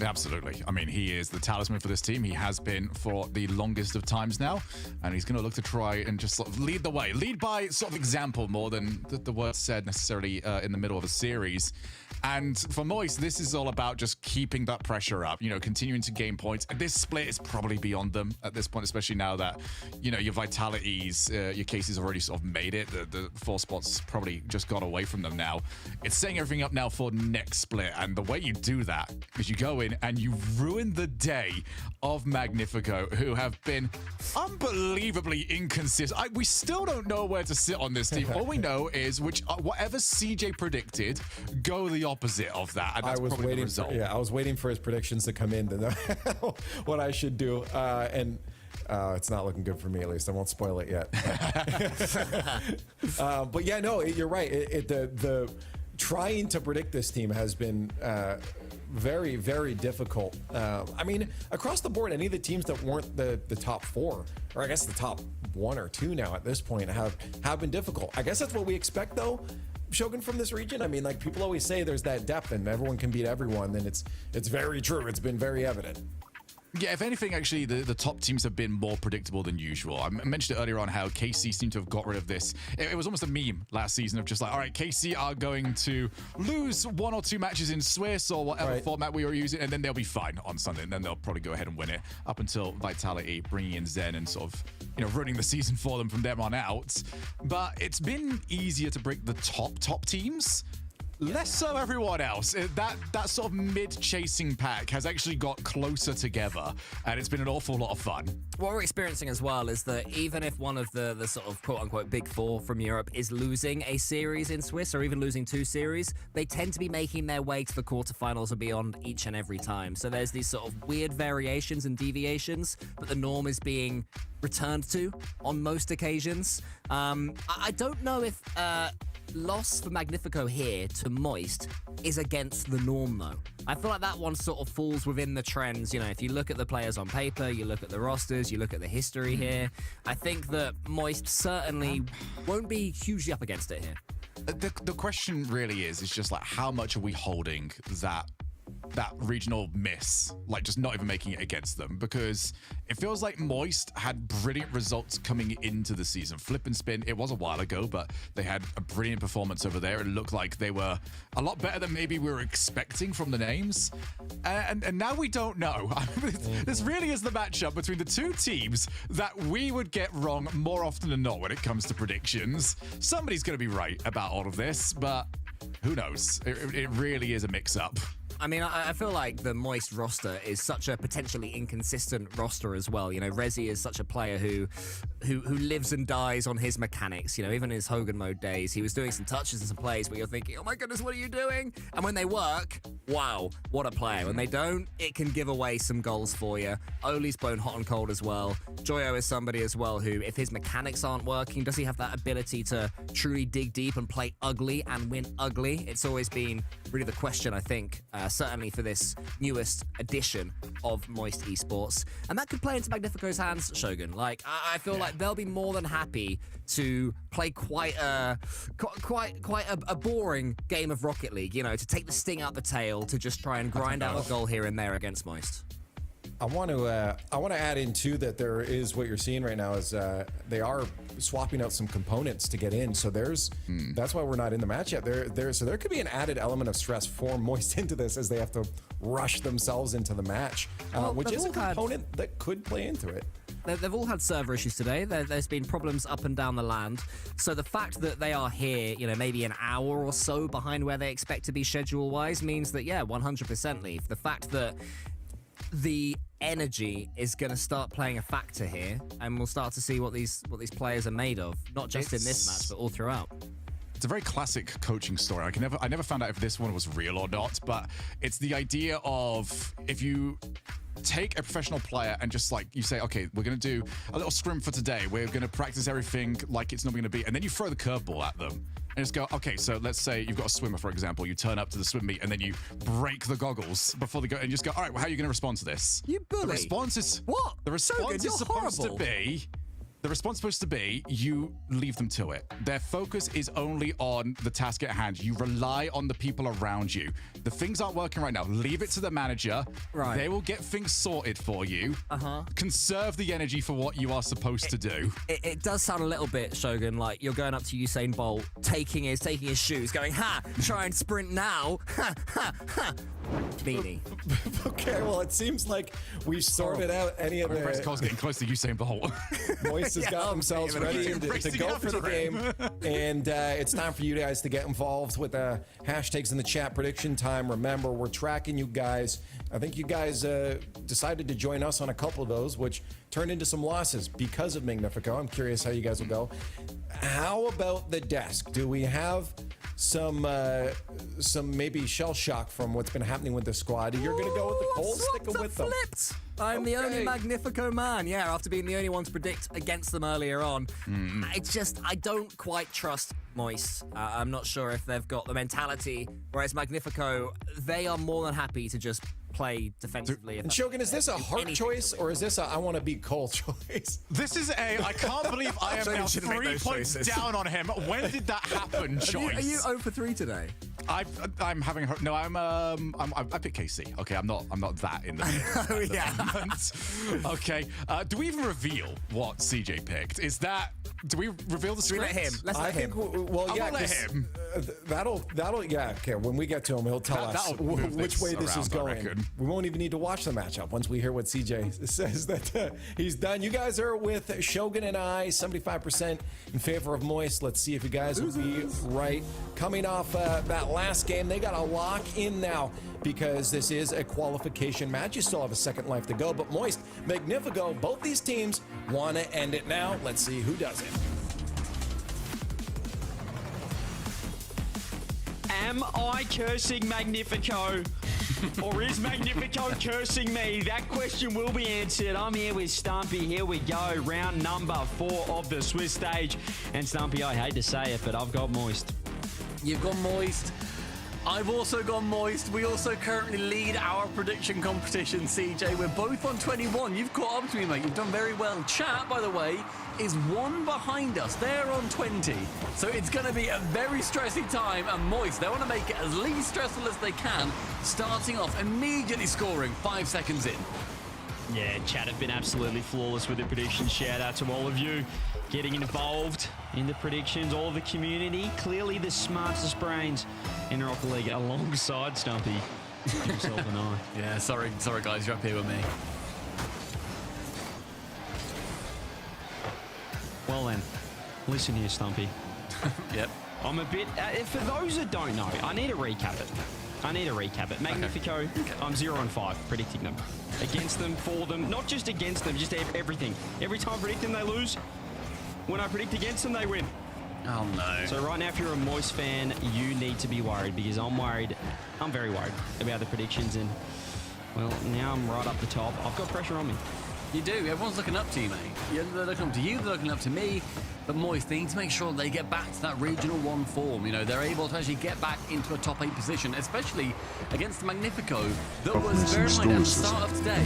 Speaker 9: Absolutely. I mean, he is the talisman for this team. He has been for the longest of times now, and he's going to look to try and just sort of lead the way. Lead by sort of example more than the word said necessarily in the middle of a series. And for Moist, this is all about just keeping that pressure up, you know, continuing to gain points. This split is probably beyond them at this point, especially now that, you know, your Vitalities, your cases already sort of made it. The 4 spots probably just got away from them now. It's setting everything up now for next split. And the way you do that is you go in and you ruin the day of Magnifico, who have been unbelievably inconsistent. We still don't know where to sit on this team. All we know is whatever CJ predicted, go the opposite of that, and that's probably the result.
Speaker 10: I was waiting for his predictions to come in to know what I should do, and it's not looking good for me, at least. I won't spoil it yet. But yeah, no, you're right. The trying to predict this team has been very, very difficult. I mean, across the board, any of the teams that weren't the top 4, or I guess the top 1 or 2 now at this point, have been difficult. I guess that's what we expect, though, Shogun, from this region. I mean, like, people always say there's that depth and everyone can beat everyone, and it's very true. It's been very evident.
Speaker 9: Yeah, if anything, actually, the top teams have been more predictable than usual. I mentioned it earlier on how KC seemed to have got rid of this. It was almost a meme last season of just like, all right, KC are going to lose 1 or 2 matches in Swiss or whatever format we were using, and then they'll be fine on Sunday, and then they'll probably go ahead and win it up until Vitality bringing in Zen and sort of, ruining the season for them from there on out. But it's been easier to break the top teams. Less so everyone else. That sort of mid-chasing pack has actually got closer together, and it's been an awful lot of fun.
Speaker 12: What we're experiencing as well is that even if one of the sort of quote-unquote big 4 from Europe is losing a series in Swiss, or even losing 2 series, they tend to be making their way to the quarterfinals and beyond each and every time. So there's these sort of weird variations and deviations, but the norm is being returned to on most occasions. I don't know if loss for Magnifico here to Moist is against the norm, though. I feel like that one sort of falls within the trends. If you look at the players on paper, you look at the rosters, you look at the history here, I think that Moist certainly won't be hugely up against it here.
Speaker 9: The question really is just like, how much are we holding that regional miss, like just not even making it against them? Because it feels like Moist had brilliant results coming into the season. Flip and Spin, it was a while ago, but they had a brilliant performance over there. It looked like they were a lot better than maybe we were expecting from the names. And now we don't know. This really is the matchup between the 2 teams that we would get wrong more often than not when it comes to predictions. Somebody's going to be right about all of this, but who knows? It really is a mix-up.
Speaker 12: I mean, I feel like the Moist roster is such a potentially inconsistent roster as well. Rezi is such a player who lives and dies on his mechanics. Even in his Hogan mode days, he was doing some touches and some plays where you're thinking, oh my goodness, what are you doing? And when they work, wow, what a player. When they don't, it can give away some goals for you. Oli's bone hot and cold as well. Joyo is somebody as well who, if his mechanics aren't working, does he have that ability to truly dig deep and play ugly and win ugly? It's always been really the question, I think, certainly for this newest edition of Moist Esports. And that could play into Magnifico's hands, Shogun. Like, I feel like they'll be more than happy to play quite a boring game of Rocket League, to take the sting out the tail, to just try and grind out a goal here and there against Moist.
Speaker 10: I want to add in too that there is what you're seeing right now is they are swapping out some components to get in. So that's why we're not in the match yet. So there could be an added element of stress for Moist into this as they have to rush themselves into the match, which is a component that could play into it.
Speaker 12: They've all had server issues today. There's been problems up and down the land. So the fact that they are here, maybe an hour or so behind where they expect to be schedule-wise means that, 100% Leaf. The fact that the energy is going to start playing a factor here, and we'll start to see what these players are made of, not just in this match, but all throughout.
Speaker 9: It's a very classic coaching story. I never found out if this one was real or not, but it's the idea of if you take a professional player and just like you say, okay, we're going to do a little scrim for today. We're going to practice everything like it's not going to be. And then you throw the curveball at them and just go, okay, so let's say you've got a swimmer, for example. You turn up to the swim meet and then you break the goggles before they go and you just go, all right, well, how are you going to respond to this?
Speaker 12: You bully.
Speaker 9: The response is...
Speaker 12: What?
Speaker 9: The response
Speaker 12: Shogun,
Speaker 9: is supposed
Speaker 12: horrible.
Speaker 9: to be... The response is supposed to be you leave them to it. Their focus is only on the task at hand. You rely on the people around you. The things aren't working right now. Leave it to the manager.
Speaker 12: Right.
Speaker 9: They will get things sorted for you. Conserve the energy for what you are supposed to do.
Speaker 12: It does sound a little bit, Shogun, like you're going up to Usain Bolt, taking his shoes, going, ha, try and sprint now. Ha, ha, ha. Beanie.
Speaker 10: Okay, well, it seems like we've sorted out any of the...
Speaker 9: Press Cole's getting close to Usain Bolt.
Speaker 10: Moist has got themselves ready to go for the game. And it's time for you guys to get involved with hashtags in the chat. Prediction time. Remember, we're tracking you guys. I think you guys decided to join us on a couple of those, which turned into some losses because of Magnifico. I'm curious how you guys will go. How about the desk? Do we have some maybe shell shock from what's been happening with the squad? You're going to go with the Cold, sticking with them.
Speaker 12: Flipped. I'm the only Magnifico man. Yeah, after being the only one to predict against them earlier on. It's just, I don't quite trust Moist. I'm not sure if they've got the mentality, whereas Magnifico, they are more than happy to just play defensively.
Speaker 10: And Shogun, is this a heart choice or is this a I want to beat Cole choice?
Speaker 9: This is I can't believe I am now 3 points down on him. When did that happen, choice?
Speaker 12: Are you 0 for 3 today?
Speaker 9: I'm having no. I picked KC. Okay, I'm not that in the
Speaker 12: Oh yeah.
Speaker 9: Okay. Do we even reveal what CJ picked? Is that? Do we reveal the script?
Speaker 12: We let him. Let's let him.
Speaker 10: Well, yeah,
Speaker 9: let him.
Speaker 10: That'll yeah. Okay, when we get to him, he'll tell us which way this is going. We won't even need to watch the matchup once we hear what CJ says that he's done. You guys are with Shogun and I, 75% in favor of Moist. Let's see if you guys will be right. Coming off that last game, they got to lock in now because this is a qualification match. You still have a second life to go, but Moist, Magnifico, both these teams want to end it now. Let's see who does it.
Speaker 11: Am I cursing Magnifico? Or is Magnifico cursing me? That question will be answered. I'm here with Stumpy. Here we go. Round number 4 of the Swiss stage. And Stumpy, I hate to say it, but I've got Moist.
Speaker 8: You've got Moist. I've also got Moist. We also currently lead our prediction competition, CJ. We're both on 21. You've caught up to me, mate. You've done very well. Chat, by the way, is 1 behind us. They're on 20. So it's going to be a very stressy time. And Moist, they want to make it as least stressful as they can, starting off immediately scoring 5 seconds in.
Speaker 11: Yeah, chat have been absolutely flawless with the predictions. Shout out to all of you getting involved in the predictions, all of the community. Clearly the smartest brains in Rocket League alongside Stumpy, himself and I.
Speaker 8: Yeah, sorry guys, you're up here with me.
Speaker 11: Well then, listen here, Stumpy.
Speaker 8: Yep.
Speaker 11: I'm a bit, for those that don't know, I need to recap it. Magnifico, I'm 0 and 5 predicting them. Against them, for them, not just against them, just everything. Every time I predict them, they lose. When I predict against them, they win.
Speaker 8: Oh no.
Speaker 11: So right now, if you're a Moist fan, you need to be worried because I'm worried. I'm very worried about the predictions and, well, now I'm right up the top. I've got pressure on me.
Speaker 8: You do. Everyone's looking up to you, mate. They're looking up to you, they're looking up to me. But Moist, they need to make sure they get back to that Regional 1 form. You know, they're able to actually get back into a top 8 position, especially against the Magnifico that was, very mind, at the start of today,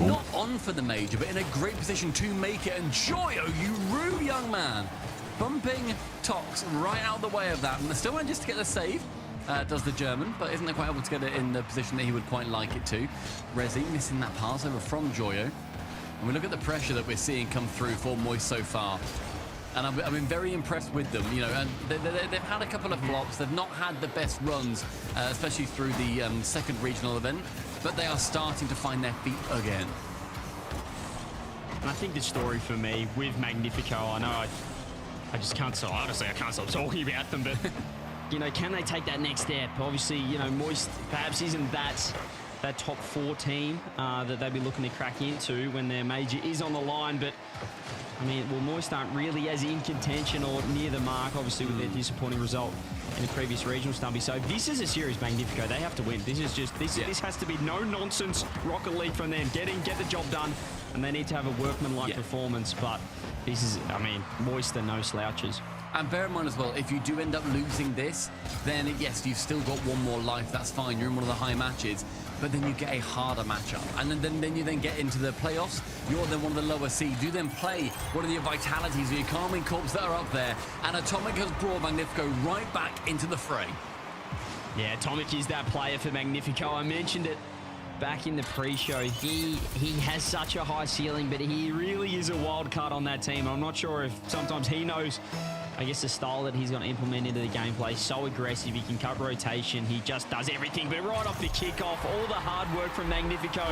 Speaker 8: not on for the major, but in a great position to make it. And Joyo, you rude young man, bumping Tox right out of the way of that. And they still manages to get the save. Does the German, but isn't quite able to get it in the position that he would quite like it to. Rezi missing that pass over from Joyo. And we look at the pressure that we're seeing come through for Moist so far. And I've been very impressed with them, you know, and they've had a couple of flops. They've not had the best runs, especially through the second regional event, but they are starting to find their feet again.
Speaker 11: And I think the story for me with Magnifico, I know I just can't stop, honestly, I can't stop talking about them, but, you know, can they take that next step? Obviously, you know, Moist perhaps isn't that top 4 team that they'd be looking to crack into when their major is on the line, but I mean, well, Moist aren't really as in contention or near the mark, obviously, with their disappointing result in the previous regional, Stumpy. So this is a series Magnifico. They have to win. This is just, this has to be no-nonsense Rocket League from them. Get the job done, and they need to have a workman-like performance. But this is, I mean, Moist are no slouches.
Speaker 8: And bear in mind as well, if you do end up losing this, then yes, you've still got 1 more life. That's fine. You're in one of the high matches. But then you get a harder matchup. And then you get into the playoffs. You're then one of the lower seeds. You then play one of your Vitalities or your Carmine Corps that are up there. And Atomic has brought Magnifico right back into the fray.
Speaker 11: Yeah, Atomic is that player for Magnifico. I mentioned it back in the pre-show. He has such a high ceiling, but he really is a wild card on that team. I'm not sure if sometimes he knows, I guess, the style that he's going to implement into the gameplay. So aggressive, he can cut rotation, he just does everything. But right off the kickoff, all the hard work from Magnifico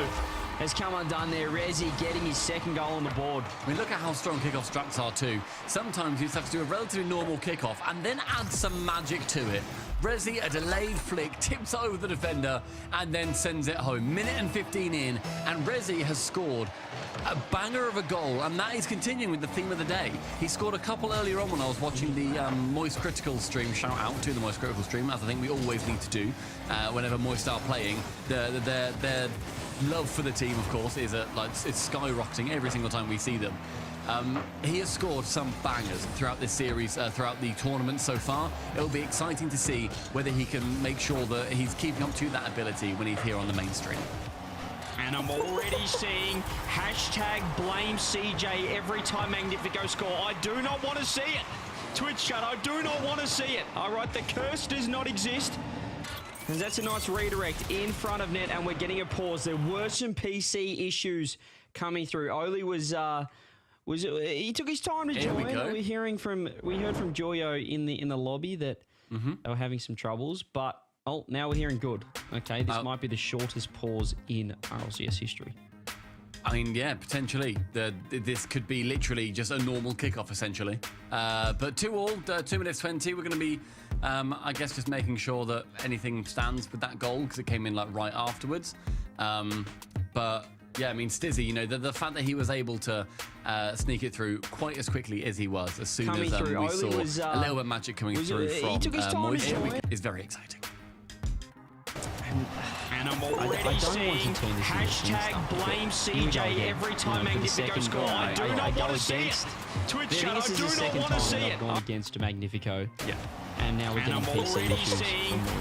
Speaker 11: has come undone there. Rezi getting his 2nd goal on the board.
Speaker 8: I mean, look at how strong kickoff strats are too. Sometimes you just have to do a relatively normal kickoff and then add some magic to it. Rezi, a delayed flick, tips over the defender and then sends it home. Minute and 15 in, and Rezi has scored a banger of a goal, and that is continuing with the theme of the day. He scored a couple earlier on when I was watching the Moist Critical stream. Shout out to the Moist Critical stream, as I think we always need to do whenever Moist are playing. Their love for the team, of course, is it's skyrocketing every single time we see them. He has scored some bangers throughout this series, throughout the tournament so far. It'll be exciting to see whether he can make sure that he's keeping up to that ability when he's here on the main stream.
Speaker 11: And I'm already seeing hashtag blame CJ every time Magnifico score. I do not want to see it. Twitch chat, I do not want to see it. All right, the curse does not exist. And that's a nice redirect in front of net, and we're getting a pause. There were some PC issues coming through. Oli was he took his time to join. We heard from Joyo in the lobby that they were having some troubles, but now we're hearing good. Okay, this might be the shortest pause in RLCS history.
Speaker 8: I mean, yeah, potentially. This could be literally just a normal kickoff, essentially. But 2-2, 2 minutes 20. We're going to be, I guess, just making sure that anything stands with that goal because it came in like right afterwards. But yeah, I mean, Stizzy, you know, the fact that he was able to sneak it through quite as quickly as he was, as soon as we saw a little bit of magic coming through from Moist, is very exciting.
Speaker 11: And I'm already seeing hashtag blame CJ every time Magnifico score. I do not want to see it. Twitch chat, I do not want to see it.
Speaker 7: Going against Magnifico.
Speaker 11: Yeah.
Speaker 7: And now we're getting PC issues.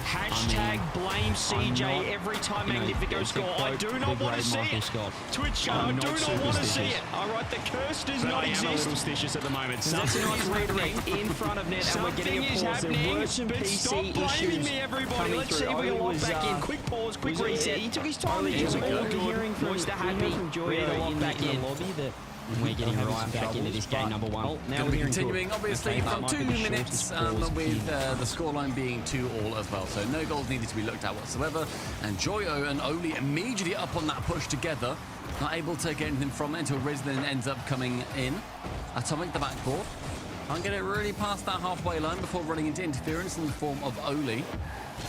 Speaker 11: Hashtag blame CJ every time Magnifico score. I do not want to see it. Twitch chat, I do not want to see it. All right, the curse does not exist. I am a little stitious at the moment.
Speaker 7: That's a nice redirect in front of net, and we're getting a pause. There were some PC issues coming through.
Speaker 11: See if we can lock back in. Quick pause, quick reset.
Speaker 7: He took his time. He's hearing from Joyo in the lobby that we're getting right back into this game number one.
Speaker 8: Now we're continuing, obviously, from 2 minutes with the scoreline being 2-2 as well. So no goals needed to be looked at whatsoever. And Joyo and Oli immediately up on that push together. Not able to get anything from it until Riz then ends up coming in. Atomic, the backboard. Can't get it really past that halfway line before running into interference in the form of Oli.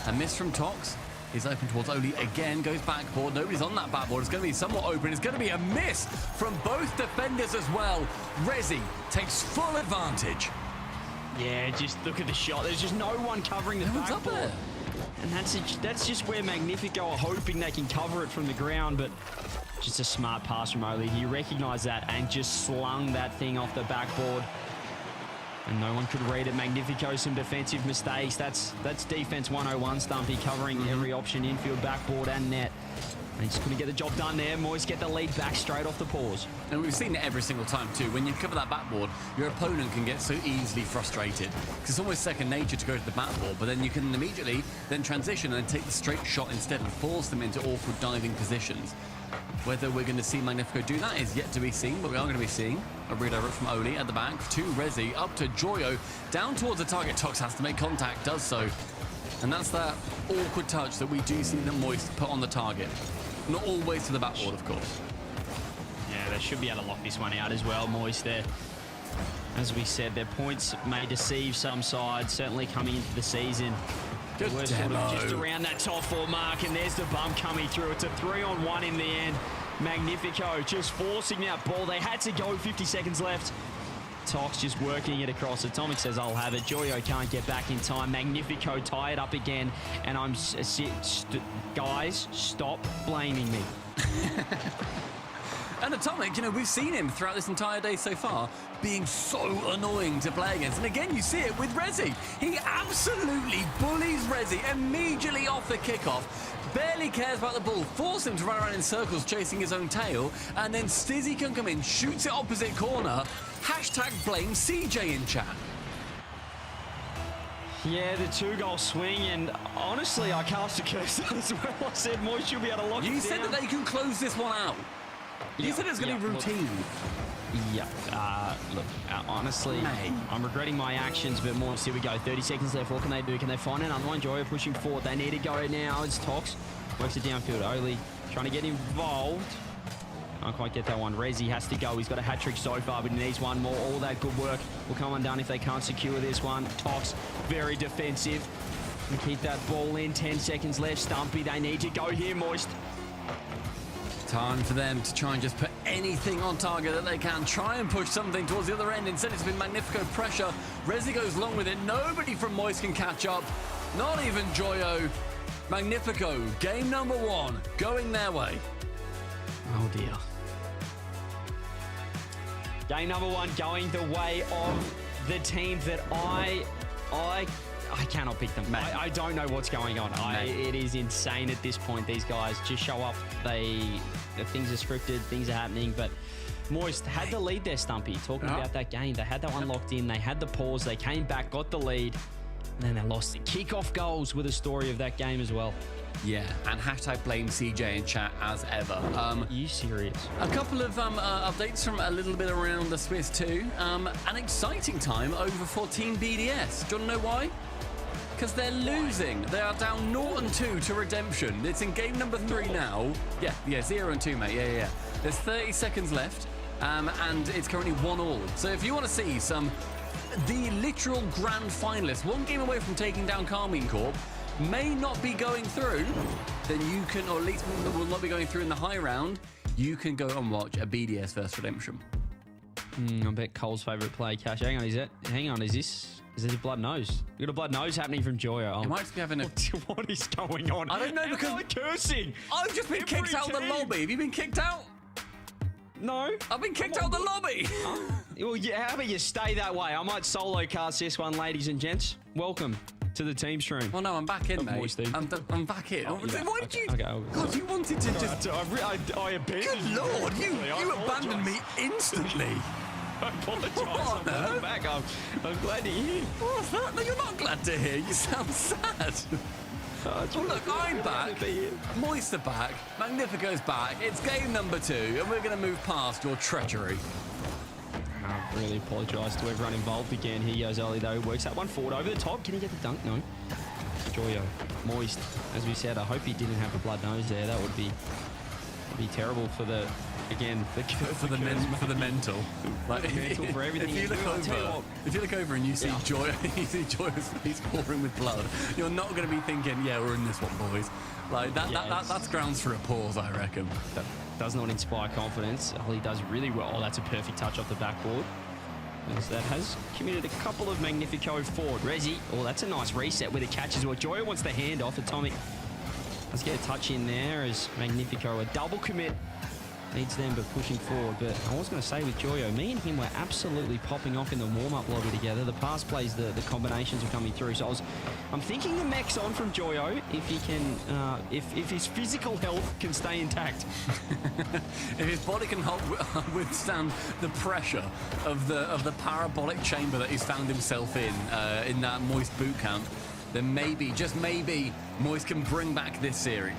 Speaker 8: A miss from Tox. Is open towards Oli again, goes backboard. Nobody's on that backboard. It's going to be somewhat open. It's going to be a miss from both defenders as well. Rezi takes full advantage.
Speaker 11: Yeah, just look at the shot. There's just no one covering the backboard.
Speaker 7: And that's just where Magnifico are hoping they can cover it from the ground, but just a smart pass from Oli. He recognised that and just slung that thing off the backboard. And no one could read it. Magnifico, some defensive mistakes. That's defense 101, Stumpy, covering every option, infield, backboard, and net. And he just couldn't get the job done there. Moist get the lead back straight off the pause.
Speaker 8: And we've seen it every single time too. When you cover that backboard, your opponent can get so easily frustrated. Because it's almost second nature to go to the backboard, but then you can immediately then transition and take the straight shot instead and force them into awkward diving positions. Whether we're going to see Magnifico do that is yet to be seen, but we are going to be seeing a redirect from Oli at the back to Rezi, up to Joyo, down towards the target. Tox has to make contact, does so. And that's that awkward touch that we do see the Moist put on the target. Not always to the backboard, of course.
Speaker 7: Yeah, they should be able to lock this one out as well, Moist. There, as we said, their points may deceive some sides, certainly coming into the season. We're sort of just around that top 4 mark, and there's the bump coming through. It's a 3-on-1 in the end. Magnifico just forcing that ball. They had to go, 50 seconds left. Tox just working it across. Atomic says, I'll have it. Joyo can't get back in time. Magnifico tie it up again. And guys, stop blaming me.
Speaker 8: And Atomic, you know, we've seen him throughout this entire day so far being so annoying to play against. And again, you see it with Rezi. He absolutely bullies Rezi immediately off the kickoff. Barely cares about the ball, force him to run around in circles chasing his own tail, and then Stizzy can come in, shoots it opposite corner. Hashtag blame CJ in chat.
Speaker 7: Yeah, the 2-goal swing, and honestly, I cast a curse as well. I said Moist should be able to lock it down.
Speaker 8: You said that they can close this one out. You said it was going to be routine.
Speaker 7: Look, honestly, I'm regretting my actions, but Moist, here we go. 30 seconds left. What can they do? Can they find another one? Joyo pushing forward. They need to go now. It's Tox. Works it downfield. Oli trying to get involved. Can't quite get that one. Rezi has to go. He's got a hat-trick so far, but he needs one more. All that good work will come undone if they can't secure this one. Tox, very defensive. And keep that ball in. 10 seconds left. Stumpy, they need to go here, Moist.
Speaker 8: Time for them to try and just put anything on target that they can. Try and push something towards the other end. Instead, it's been Magnifico pressure. Rezi goes long with it. Nobody from Moist can catch up. Not even Joyo. Magnifico, game number 1, going their way.
Speaker 7: Oh, dear. Game number 1 going the way of the team that I cannot pick them. I don't know what's going on. It is insane at this point. These guys just show up. They
Speaker 11: things are scripted, things are happening, but Moist had the lead there, Stumpy. Talking about that game, they had that one locked in. They had the pause. They came back, got the lead, and then they lost. Kick-off goals were the story of that game as well.
Speaker 8: Yeah, and hashtag blame CJ in chat as ever.
Speaker 11: Are you serious?
Speaker 8: A couple of updates from a little bit around the Swiss too. An exciting time over for Team BDS. Do you want to know why? Because they're losing. They are down 0-2 to Redemption. It's in game number 3 now. Yeah, 0-2, mate. Yeah. There's 30 seconds left, and it's currently 1-1. So if you want to see the literal grand finalists, one game away from taking down Carmine Corp, may not be going through, then you can, or at least will not be going through in the high round, you can go and watch a BDS versus Redemption.
Speaker 11: I bet Cole's favourite play, Cash. Hang on, is this a blood nose? We got a blood nose happening from Joyo.
Speaker 8: You might be having a...
Speaker 11: What is going on?
Speaker 8: I don't know, because...
Speaker 11: I'm cursing!
Speaker 8: I've just been kicked out of the lobby. Have you been kicked out?
Speaker 11: No.
Speaker 8: I've been kicked out of the lobby!
Speaker 11: Well, yeah, how about you stay that way? I might solo cast this one, ladies and gents. Welcome to the team stream.
Speaker 8: Well, no, I'm back in, mate. I'm back in. Why did you... God, you wanted to just...
Speaker 11: I abandoned you.
Speaker 8: Good Lord, you abandoned me instantly.
Speaker 11: I apologise. I'm back. I'm glad to hear.
Speaker 8: What's that? No, you're not glad to hear. You sound sad. Well, look, I'm back. Moist are back. Magnifico's back. It's game number 2, and we're going to move past your treachery.
Speaker 11: I really apologise to everyone involved again. Here goes Ollie, though. Works that one forward over the top. Can he get the dunk? No. Joyo. Moist. As we said, I hope he didn't have a blood nose there. That would be terrible for the... Again,
Speaker 8: for the mental, like
Speaker 11: mental for everything.
Speaker 8: If you look over and you see Joy, you see Joy's face pouring with blood, you're not going to be thinking, "Yeah, we're in this one, boys." Like that's grounds for a pause, I reckon.
Speaker 11: That does not inspire confidence. Ollie does really well. That's a perfect touch off the backboard. As that has committed a couple of Magnifico forward. Resi, that's a nice reset with a catch as well. Joy wants the hand off. Atomic. Let's get a touch in there as Magnifico, a double commit. Needs them, but pushing forward. But I was going to say with Joyo, me and him were absolutely popping off in the warm-up lobby together. The pass plays, the combinations are coming through. So I'm thinking the mech's on from Joyo if he can, if his physical health can stay intact.
Speaker 8: If his body can withstand the pressure of the parabolic chamber that he's found himself in that Moist boot camp, then maybe, just maybe, Moist can bring back this series.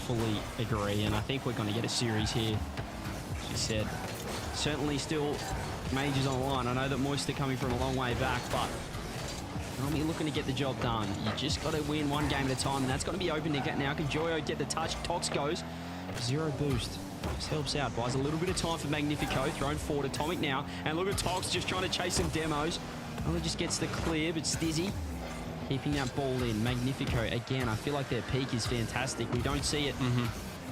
Speaker 11: Fully agree, and I think we're going to get a series here. She said, certainly still majors on the line. I know that Moist are coming from a long way back, but you're looking to get the job done. You just got to win one game at a time, and that's got to be open to get now. Can Joyo get the touch? Tox goes. 0 boost. Just helps out. Buys a little bit of time for Magnifico. Thrown forward. Atomic now. And look at Tox just trying to chase some demos. Only just gets the clear, but Stizzy keeping that ball in. Magnifico, again, I feel like their peak is fantastic. We don't see it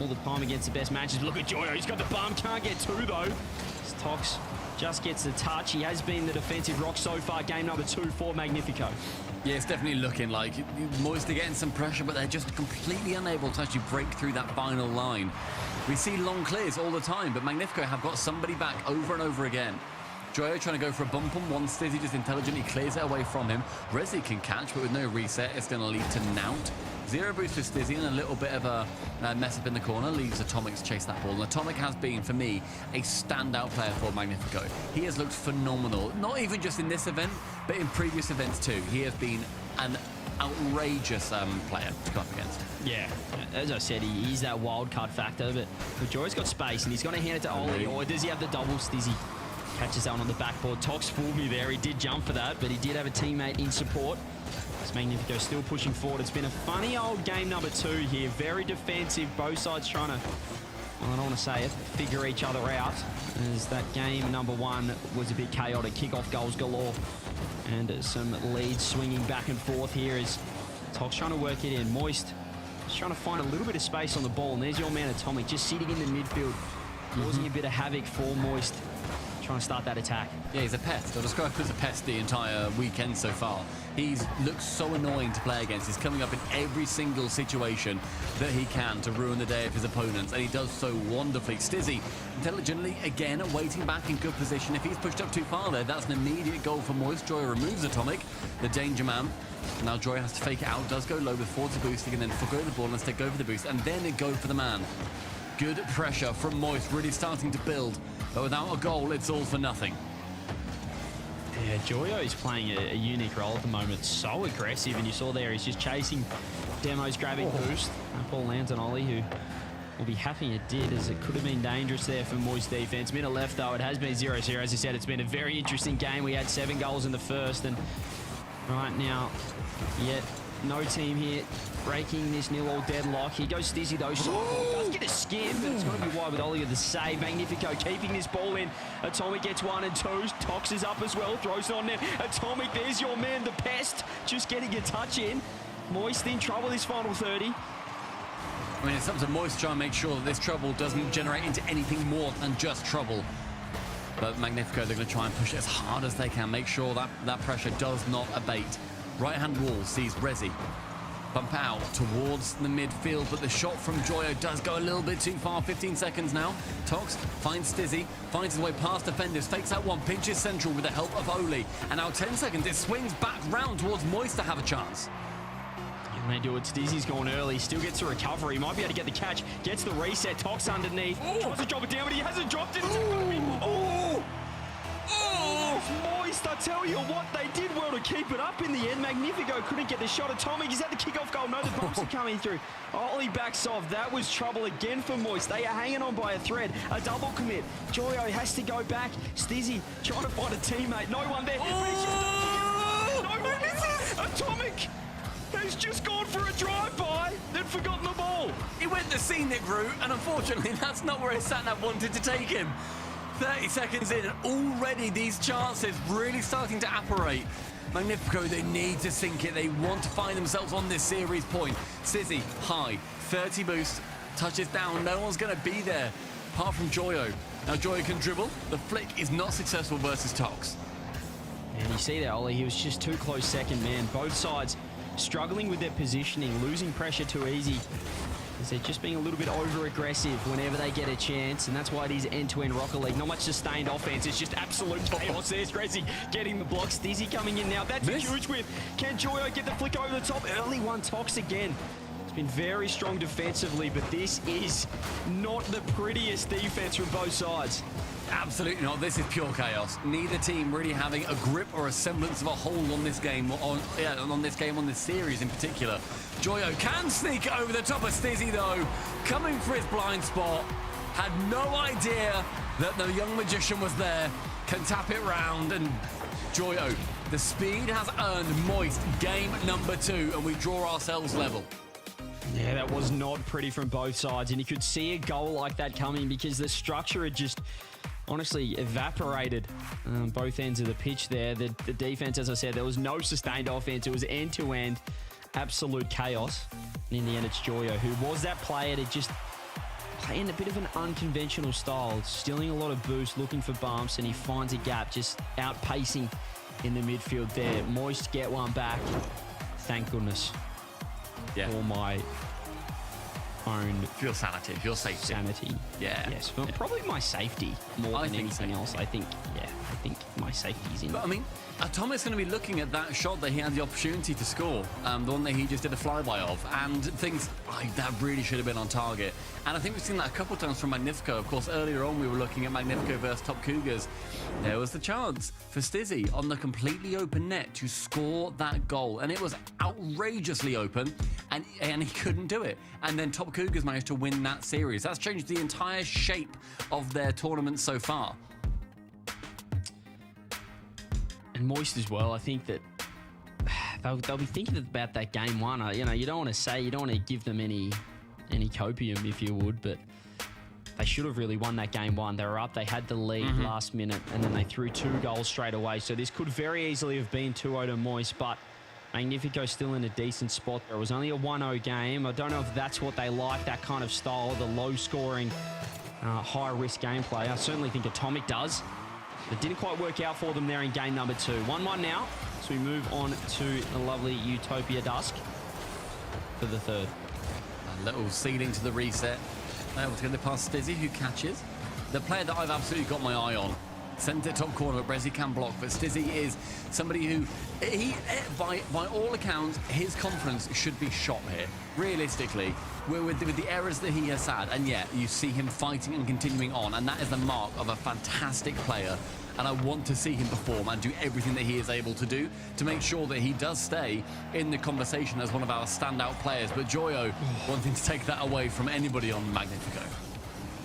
Speaker 11: all the time against the best matches. Look at Joyo, he's got the bum, can't get 2 though. Tox just gets the touch. He has been the defensive rock so far. Game number 2 for Magnifico.
Speaker 8: Yeah, it's definitely looking like Moist are getting some pressure, but they're just completely unable to actually break through that final line. We see long clears all the time, but Magnifico have got somebody back over and over again. Joyo trying to go for a bump on one. Stizzy just intelligently clears it away from him. Resi can catch, but with no reset, it's going to lead to Nout. 0 boost for Stizzy and a little bit of a mess up in the corner. Leaves Atomic to chase that ball. And Atomic has been, for me, a standout player for Magnifico. He has looked phenomenal. Not even just in this event, but in previous events too. He has been an outrageous player to come up against.
Speaker 11: Yeah, as I said, he's that wild card factor, but Joyo's got space and he's going to hand it to Ollie. Or does he have the double Stizzy? Catches that one on the backboard. Tox fooled me there. He did jump for that, but he did have a teammate in support. As Magnifico still pushing forward. It's been a funny old game number 2 here. Very defensive. Both sides trying to, well, I don't want to say it, figure each other out. As that game number 1 was a bit chaotic. Kickoff goals galore. And some leads swinging back and forth here as Tox trying to work it in. Moist just trying to find a little bit of space on the ball. And there's your man Atomic just sitting in the midfield, causing a bit of havoc for Moist. Trying to start that attack.
Speaker 8: Yeah, he's a pest. I'll describe him as a pest the entire weekend so far. He looks so annoying to play against. He's coming up in every single situation that he can to ruin the day of his opponents, and he does so wonderfully. Stizzy, intelligently, again, waiting back in good position. If he's pushed up too far there, that's an immediate goal for Moist. Joy removes Atomic, the danger man. Now Joy has to fake it out, does go low with 40 boosting, and then forgo the ball and instead go for the boost, and then they go for the man. Good pressure from Moist, really starting to build, but without a goal, it's all for nothing.
Speaker 11: Yeah, Joyo is playing a unique role at the moment. So aggressive, and you saw there, he's just chasing Demo's grabbing boost. And Paul lands on Ollie, who will be happy it did, as it could have been dangerous there for Moist defense. Minute left, though. It has been 0-0. As I said, it's been a very interesting game. We had 7 goals in the first, and right now, yet no team here breaking this nil-all deadlock. Here goes Stizzy, though. Does get a skip, but it's going to be wide with Ollie with the save. Magnifico keeping this ball in. Atomic gets 1 and 2. Tox is up as well. Throws it on net. Atomic, there's your man, the pest. Just getting a touch in. Moist in trouble this final 30.
Speaker 8: I mean, it's up to Moist to try and make sure that this trouble doesn't generate into anything more than just trouble. But Magnifico, they're going to try and push it as hard as they can. Make sure that pressure does not abate. Right-hand wall sees Rezi bump out towards the midfield, but the shot from Joyo does go a little bit too far. 15 seconds now. Tox finds Stizzy, finds his way past defenders, fakes that one, pinches central with the help of Oli. And now 10 seconds, it swings back round towards Moist to have a chance.
Speaker 11: And they do it. Stizzy's gone early, still gets a recovery. He might be able to get the catch, gets the reset. Tox underneath, tries to drop it down, but he hasn't dropped it. Moist, I tell you what, they did well to keep it up in the end. Magnifico couldn't get the shot. Atomic, is that the kickoff goal? No, the bumps are coming through. Ollie backs off. That was trouble again for Moist. They are hanging on by a thread. A double commit. Joyo has to go back. Stizzy trying to find a teammate. No one there. But he's just no one misses. Atomic has just gone for a drive-by, then forgotten the ball.
Speaker 8: He went the scenic route, and unfortunately, that's not where his sat-nav wanted to take him. 30 seconds in, and already these chances really starting to apparate. Magnifico, they need to sink it. They want to find themselves on this series point. Stizzy, high, 30 boost, touches down. No one's going to be there, apart from Joyo. Now Joyo can dribble. The flick is not successful versus Tox.
Speaker 11: And you see there, Ollie, he was just too close second man. Both sides struggling with their positioning, losing pressure too easy. As they're just being a little bit over-aggressive whenever they get a chance, and that's why it is end-to-end Rocket League. Not much sustained offense, it's just absolute chaos. There's Gracie getting the block. Stizzy coming in now. That's a huge whip. Can Joyo get the flick over the top? Early one, Tox again. It's been very strong defensively, but this is not the prettiest defense from both sides.
Speaker 8: Absolutely not. This is pure chaos. Neither team really having a grip or a semblance of a hold on this game, on this series in particular. Joyo can sneak it over the top of Stizzy, though. Coming for his blind spot. Had no idea that the young magician was there. Can tap it round, and Joyo, the speed has earned Moist game number 2, and we draw ourselves level.
Speaker 11: Yeah, that was not pretty from both sides, and you could see a goal like that coming because the structure had just honestly evaporated both ends of the pitch there. The defense, as I said, there was no sustained offense. It was end-to-end absolute chaos. And in the end, it's Joyo, who was that player to just play in a bit of an unconventional style, stealing a lot of boost, looking for bumps, and he finds a gap, just outpacing in the midfield there. Moist get one back. Thank goodness.
Speaker 8: Yeah.
Speaker 11: For my own...
Speaker 8: For your sanity, for your safety.
Speaker 11: Sanity.
Speaker 8: Yeah.
Speaker 11: Yes, but probably my safety more than anything else. I think my safety's in.
Speaker 8: But I mean, Atomic's going to be looking at that shot that he had the opportunity to score, the one that he just did a flyby of, and thinks, that really should have been on target. And I think we've seen that a couple of times from Magnifico. Of course, earlier on we were looking at Magnifico versus Top Cougars. There was the chance for Stizzy on the completely open net to score that goal, and it was outrageously open, and he couldn't do it. And then Top Cougars managed to win that series. That's changed the entire shape of their tournament so far.
Speaker 11: And Moist as well. I think that they'll be thinking about that game one. You don't want to give them any copium, if you would, but they should have really won that game one. They were up, they had the lead last minute, and then they threw 2 goals straight away. So this could very easily have been 2-0 to Moist, but Magnifico's still in a decent spot. It was only a 1-0 game. I don't know if that's what they like, that kind of style, the low-scoring, high-risk gameplay. I certainly think Atomic does. It didn't quite work out for them there in game number 2. 1-1 now, so we move on to the lovely Utopia Dusk for the third.
Speaker 8: A little ceiling to the reset. Able to get it past Stizzy, who catches. The player that I've absolutely got my eye on. Centre top corner, but Brezzy can block. But Stizzy is somebody who, by all accounts, his confidence should be shot here. Realistically, with the errors that he has had, and yet you see him fighting and continuing on, and that is the mark of a fantastic player. And I want to see him perform and do everything that he is able to do to make sure that he does stay in the conversation as one of our standout players. But Joyo wanting to take that away from anybody on Magnifico.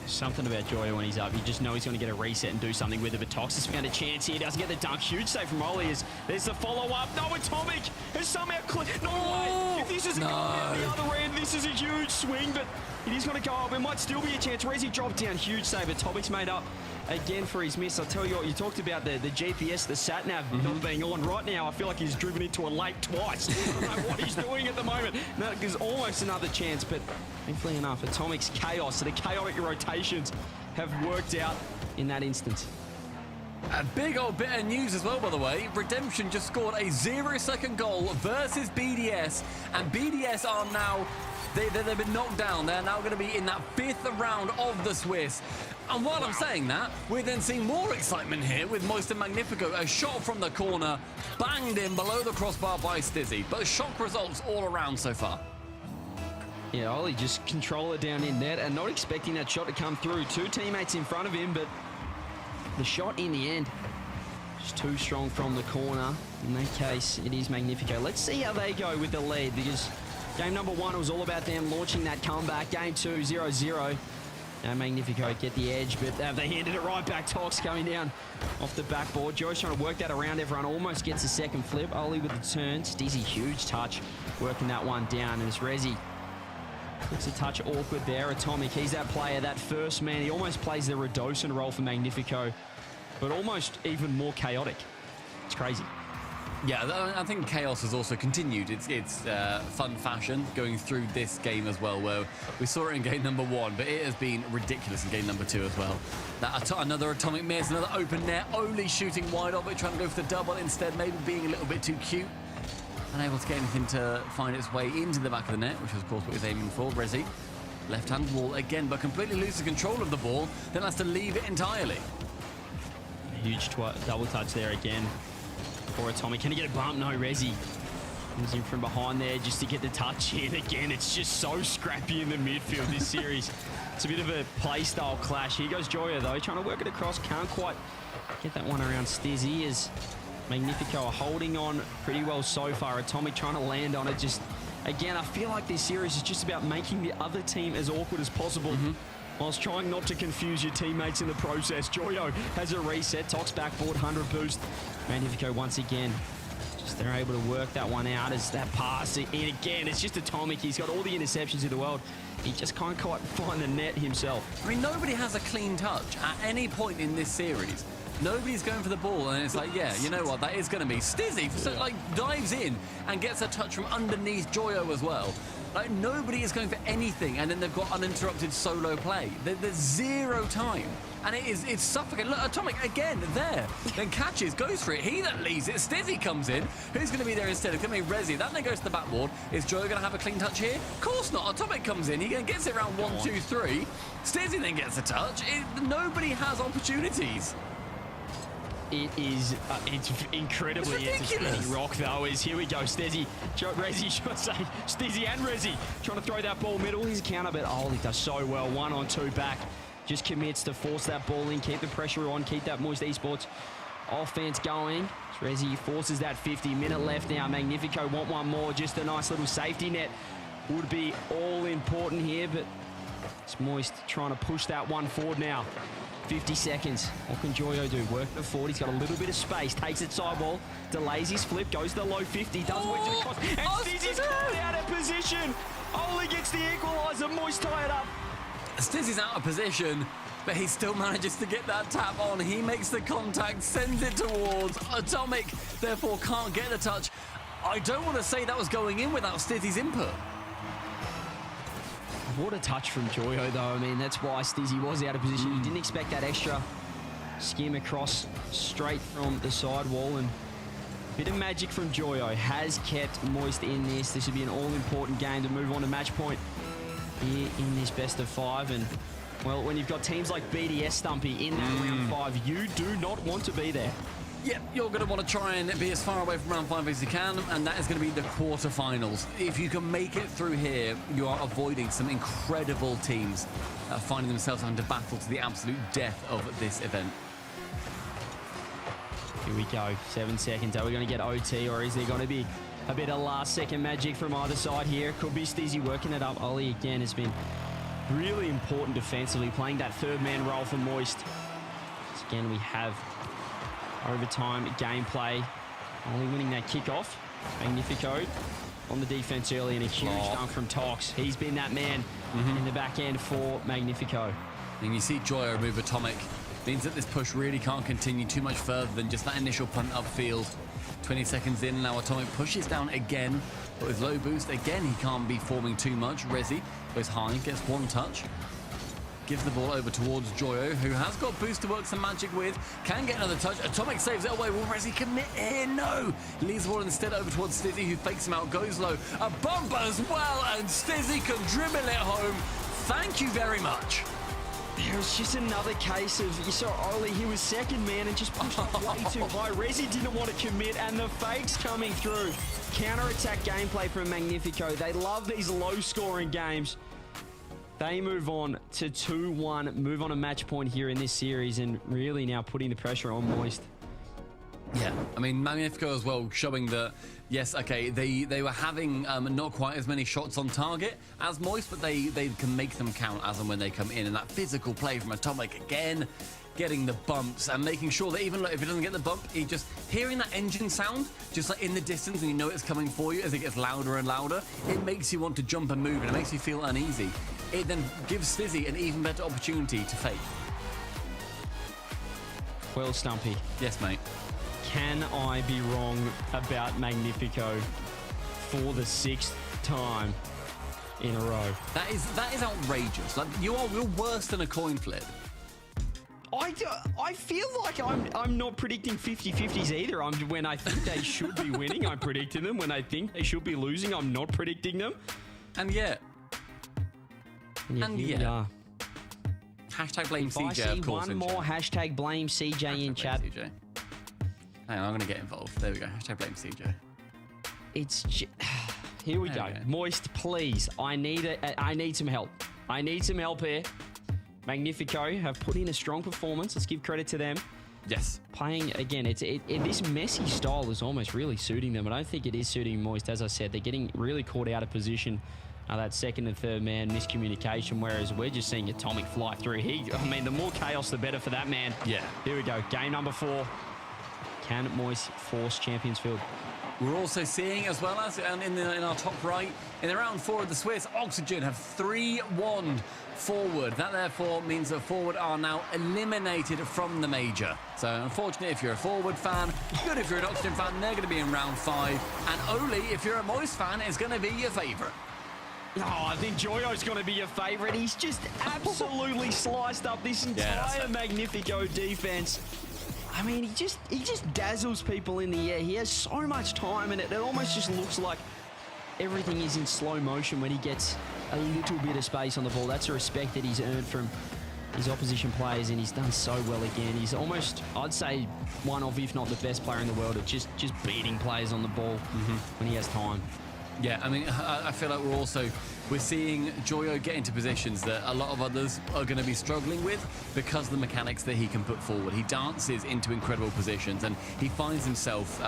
Speaker 11: Something about Joyo when he's up. You just know he's going to get a reset and do something with it. But Tox has found a chance here. Doesn't get the dunk. Huge save from Oli. There's the follow-up. No, Atomic has somehow... No way. If this is going down the other end, this is a huge swing. But it is going to go up. It might still be a chance. Rezi dropped down. Huge save. Atomic's made up again for his miss. I'll tell you what, you talked about the GPS, the sat-nav not being on. Right now, I feel like he's driven into a lake twice. I don't know what he's doing at the moment. No, there's almost another chance, but thankfully enough, Atomic's chaos, so the chaotic rotations have worked out in that instance.
Speaker 8: A big old bit of news as well, by the way. Redemption just scored a 0-second goal versus BDS, and BDS are now... They've been knocked down. They're now going to be in that 5th round of the Swiss. And while I'm saying that, we're then seeing more excitement here with Moist and Magnifico. A shot from the corner, banged in below the crossbar by Stizzy. But shock results all around so far.
Speaker 11: Yeah, Oli just control it down in net and not expecting that shot to come through. 2 teammates in front of him, but the shot in the end just too strong from the corner. In that case, it is Magnifico. Let's see how they go with the lead, because game number 1, it was all about them launching that comeback. Game 2, 0-0. Now Magnifico get the edge, but they handed it right back. Tox coming down off the backboard. Joe's trying to work that around everyone. Almost gets a second flip. Oli with the turn. Stizzy, huge touch, working that one down. And it's Rezi. Looks a touch awkward there. Atomic, he's that player, that first man. He almost plays the Redosan role for Magnifico, but almost even more chaotic. It's crazy.
Speaker 8: Yeah, I think chaos has also continued its fun fashion going through this game as well, where we saw it in game number 1, but it has been ridiculous in game number 2 as well. Another Atomic miss, another open net, only shooting wide of it, trying to go for the double instead, maybe being a little bit too cute. Unable to get anything to find its way into the back of the net, which is of course what he's aiming for. Rezi, left-hand wall again, but completely loses control of the ball, then has to leave it entirely.
Speaker 11: Huge double touch there again for Atomic. Can he get a bump? No, Rezi comes in from behind there just to get the touch in. Again, it's just so scrappy in the midfield this series. It's a bit of a play style clash. Here goes Joya though, trying to work it across. Can't quite get that one around Stizzy as Magnifico are holding on pretty well so far. Atomic trying to land on it. Just, again, I feel like this series is just about making the other team as awkward as possible, whilst trying not to confuse your teammates in the process. Joyo has a reset. Tox backboard, 100 boost. Magnifico once again. Just they're able to work that one out as that pass. And again, it's just Atomic. He's got all the interceptions in the world. He just can't quite find the net himself.
Speaker 8: I mean, nobody has a clean touch at any point in this series. Nobody's going for the ball, and it's like, yeah, you know what, that is going to be Stizzy. So, like, dives in and gets a touch from underneath Joyo as well. Like, nobody is going for anything, and then they've got uninterrupted solo play. There's zero time, and it's suffocating. Look, Atomic again there, then catches, goes for it. He then leaves it. Stizzy comes in. Who's going to be there instead? It's going to be Rezi. That then goes to the backboard. Is Joyo going to have a clean touch here? Of course not. Atomic comes in. He gets it around 1, 2, 3. Stizzy then gets a touch. Nobody has opportunities.
Speaker 11: It is, it's incredibly entertaining. Rock though is, here we go, Stizzy, Rezi, should I say, Stizzy and Rezi trying to throw that ball middle. His counter, but he does so well. 1-on-2 back, just commits to force that ball in, keep the pressure on, keep that Moist Esports offense going. Rezi forces that 50-minute left now. Magnifico want one more, just a nice little safety net would be all important here, but it's Moist trying to push that one forward now. 50 seconds. What can Joyo do? Work the forward. He's got a little bit of space. Takes it sidewall. Delays his flip. Goes to the low 50. Does wedge it across. And Stizzy's caught out of position. Oli gets the equaliser. Moist tie it up.
Speaker 8: Stizzy's out of position, but he still manages to get that tap on. He makes the contact, sends it towards Atomic, therefore can't get the touch. I don't want to say that was going in without Stizzy's input.
Speaker 11: What a touch from Joyo, though. I mean, that's why Stizzy was out of position. He didn't expect that extra skim across straight from the sidewall, and a bit of magic from Joyo has kept Moist in this. This would be an all-important game to move on to match point here in this best of 5. And, well, when you've got teams like BDS, Stumpy, in that round 5, you do not want to be there.
Speaker 8: Yep, you're going to want to try and be as far away from round 5 as you can, and that is going to be the quarterfinals. If you can make it through here, you are avoiding some incredible teams finding themselves having to battle to the absolute death of this event.
Speaker 11: Here we go, 7 seconds. Are we going to get OT, or is there going to be a bit of last-second magic from either side here? Could be Stizzy working it up. Ollie, again, has been really important defensively, playing that third-man role for Moist. So again, we have overtime gameplay. Only winning that kickoff. Magnifico on the defense early, and a huge dunk from Tox. He's been that man in the back end for Magnifico.
Speaker 8: And you see Joyo move Atomic. Means that this push really can't continue too much further than just that initial punt upfield. 20 seconds in, now Atomic pushes down again, but with low boost, again, he can't be forming too much. Rezi goes high, gets one touch. Gives the ball over towards Joyo, who has got boost to work some magic with. Can get another touch. Atomic saves it away. Will Rezi commit here? No. He leaves the ball instead over towards Stizzy, who fakes him out, goes low. A bump as well, and Stizzy can dribble it home. Thank you very much.
Speaker 11: It was just another case of, you saw Oli, he was second man and just pushed it way too high. Rezi didn't want to commit, and the fakes coming through. Counter-attack gameplay from Magnifico. They love these low-scoring games. They move on to 2-1, move on a match point here in this series, and really now putting the pressure on Moist.
Speaker 8: Yeah, I mean, Magnifico as well, showing that, yes, okay, they were having not quite as many shots on target as Moist, but they can make them count as and when they come in. And that physical play from Atomic, again, getting the bumps and making sure that even if he doesn't get the bump, he just hearing that engine sound, just like in the distance, and you know it's coming for you as it gets louder and louder, it makes you want to jump and move, and it makes you feel uneasy. It then gives Stizzy an even better opportunity to fake.
Speaker 11: Well, Stumpy.
Speaker 8: Yes, mate.
Speaker 11: Can I be wrong about Magnifico for the 6th time in a row?
Speaker 8: That is outrageous. Like, you're worse than a coin flip.
Speaker 11: I feel like I'm not predicting 50-50s either. When I think they should be winning, I'm predicting them. When I think they should be losing, I'm not predicting them.
Speaker 8: And yet.
Speaker 11: And yet.
Speaker 8: Hashtag blame
Speaker 11: if
Speaker 8: CJ,
Speaker 11: I see
Speaker 8: of course.
Speaker 11: one more hashtag blame CJ in chat.
Speaker 8: CJ. Hang on, I'm going to get involved. There we go. Hashtag blame CJ.
Speaker 11: It's here we go. Moist, please. I need some help. I need some help here. Magnifico have put in a strong performance. Let's give credit to them.
Speaker 8: Yes.
Speaker 11: Playing, again, this messy style is almost really suiting them. I don't think it is suiting Moist. As I said, they're getting really caught out of position. That second and third man miscommunication, whereas we're just seeing Atomic fly through. I mean, the more chaos, the better for that man.
Speaker 8: Yeah.
Speaker 11: Here we go. Game number 4. Can Moist force Champions Field?
Speaker 8: We're also seeing, as well as in our top right, in the round 4 of the Swiss, Oxygen have 3-1 forward. That therefore means that forward are now eliminated from the major. So unfortunately, if you're a forward fan, good if you're an Oxygen fan, they're going to be in round 5. And Oli, if you're a Moist fan, is going to be your favourite.
Speaker 11: Oh, I think Joyo's going to be your favourite. He's just absolutely sliced up this entire Magnifico defense. I mean, he just dazzles people in the air. He has so much time, and it almost just looks like everything is in slow motion when he gets a little bit of space on the ball. That's a respect that he's earned from his opposition players, and he's done so well again. He's almost, I'd say, one of, if not the best player in the world at just beating players on the ball when he has time.
Speaker 8: Yeah, I mean, I feel like we're seeing Joyo get into positions that a lot of others are going to be struggling with because of the mechanics that he can put forward. He dances into incredible positions, and he finds himself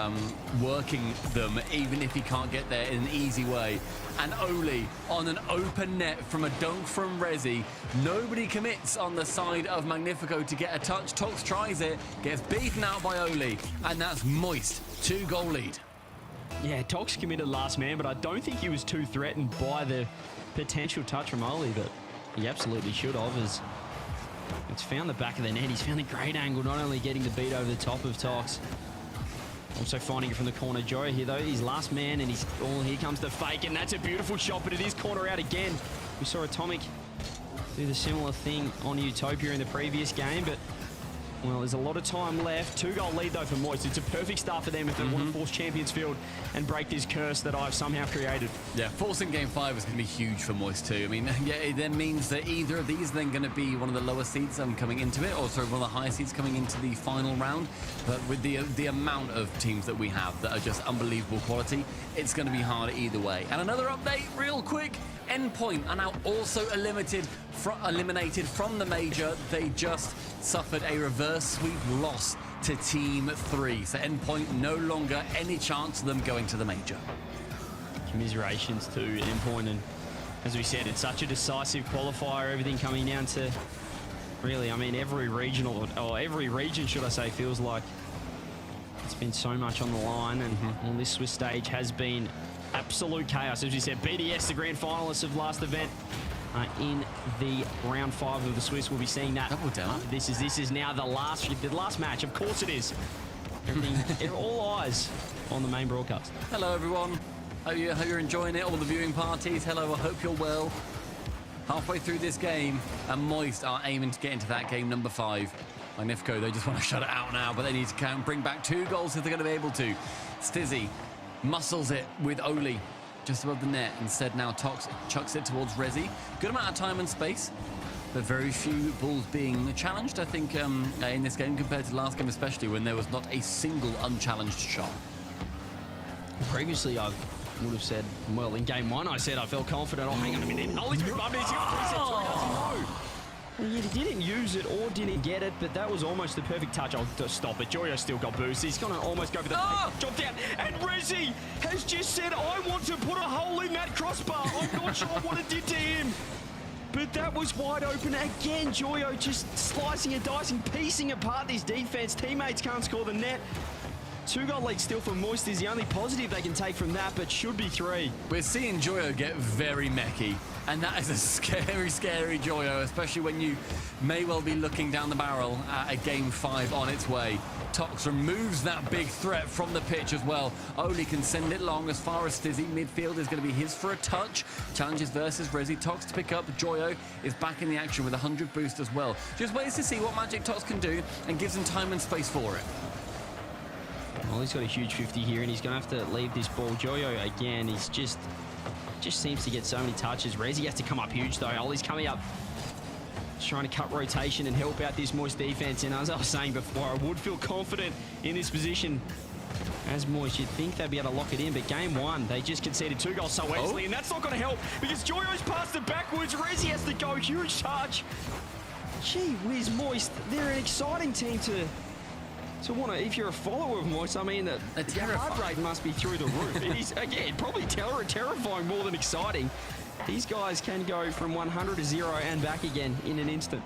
Speaker 8: working them even if he can't get there in an easy way. And Oli on an open net from a dunk from Rezi. Nobody commits on the side of Magnifico to get a touch. Tox tries it, gets beaten out by Oli, and that's Moist. 2-goal lead.
Speaker 11: Yeah, Tox committed last man, but I don't think he was too threatened by the potential touch from Oli, but he absolutely should have. As it's found the back of the net. He's found a great angle, not only getting the beat over the top of Tox, also finding it from the corner. Joyo here, though, he's last man, and here comes the fake, and that's a beautiful shot, but it is corner out again. We saw Atomic do the similar thing on Utopia in the previous game, but Well, there's a lot of time left. 2-goal lead, though, for Moist. It's a perfect start for them if they want to force Champions Field and break this curse that I've somehow created.
Speaker 8: Yeah, forcing Game 5 is going to be huge for Moist too. I mean, yeah, it then means that either of these are then going to be one of the lower seeds coming into it, or sorry, one of the higher seeds coming into the final round. But with the amount of teams that we have that are just unbelievable quality, it's going to be hard either way. And another update, real quick. Endpoint are now also eliminated from the major. They just suffered a reverse sweep loss to Team 3. So Endpoint no longer any chance of them going to the major.
Speaker 11: Commiserations to Endpoint, and as we said, it's such a decisive qualifier. Everything coming down to really, I mean, every regional, or every region, should I say, feels like it's been so much on the line, and this Swiss stage has been absolute chaos. As you said, BDS, the grand finalists of last event, in the round 5 of the Swiss. We'll be seeing that.
Speaker 8: Double down.
Speaker 11: This is now the last match. Of course it is. Everything, all eyes on the main broadcast.
Speaker 8: Hello everyone. Hope you're enjoying it. All the viewing parties. Hello. I hope you're well. Halfway through this game, and Moist are aiming to get into that game number 5. Magnifico, they just want to shut it out now, but they need to bring back 2 goals if they're going to be able to. Stizzy muscles it with Oli just above the net. Instead now Tox chucks it towards Rezi. Good amount of time and space, but very few balls being challenged, I think, in this game compared to last game, especially when there was not a single unchallenged shot.
Speaker 11: Previously, I would have said, well, in game 1, I said I felt confident. Oh, hang on a minute. Oli's been bumped. He's got 3 sets. He doesn't know. Well, he didn't use it or didn't get it, but that was almost the perfect touch. I'll just stop it. Joyo still got boost. He's going to almost go for the drop down. And Rezi has just said, I want to put a hole in that crossbar. I'm not sure what it did to him. But that was wide open again. Joyo just slicing and dicing, piecing apart this defense. Teammates can't score the net. 2-goal lead still for Moist is the only positive they can take from that, but should be 3.
Speaker 8: We're seeing Joyo get very mechie, and that is a scary, scary Joyo, especially when you may well be looking down the barrel at a Game 5 on its way. Tox removes that big threat from the pitch as well. Oli can send it long as far as Stizzy. Midfield is going to be his for a touch. Challenges versus Rezi. Tox to pick up. Joyo is back in the action with 100 boost as well. Just waits to see what magic Tox can do and gives him time and space for it.
Speaker 11: Well, he's got a huge 50 here, and he's going to have to leave this ball. Joyo, again, he's just seems to get so many touches. Rezi has to come up huge, though. Oli's coming up, trying to cut rotation and help out this Moist defense. And as I was saying before, I would feel confident in this position as Moist. You'd think they'd be able to lock it in, but game 1, they just conceded 2 goals so easily, and that's not going to help because Joyo's passed it backwards. Rezi has to go. Huge touch. Gee whiz, Moist. They're an exciting team to want to, if you're a follower of Moist, I mean, the heart rate must be through the roof. It is, again, probably terrifying more than exciting. These guys can go from 100 to 0 and back again in an instant.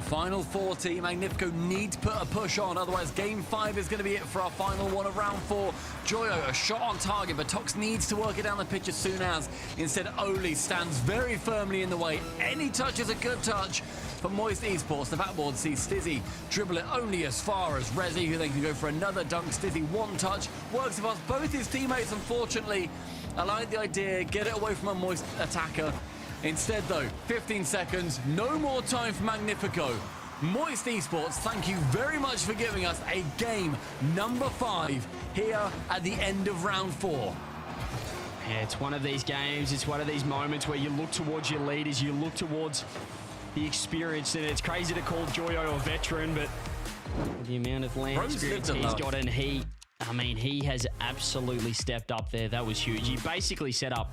Speaker 8: Final 40. Magnifico need to put a push on, otherwise Game 5 is going to be it for our final one of round 4. Joyo, a shot on target, but Tox needs to work it down the pitch as soon as. Instead, Oli stands very firmly in the way. Any touch is a good touch. For Moist Esports, the backboard sees Stizzy dribble it only as far as Rezi, who then can go for another dunk. Stizzy, one touch, works past both his teammates, unfortunately. I like the idea, get it away from a Moist attacker. Instead, though, 15 seconds, no more time for Magnifico. Moist Esports, thank you very much for giving us a game number 5 here at the end of round 4.
Speaker 11: Yeah, it's one of these games, it's one of these moments where you look towards your leaders, you look towards the experience, and it's crazy to call Joyo a veteran, but the amount of land experience he's got, and he has absolutely stepped up there. That was huge. He basically set up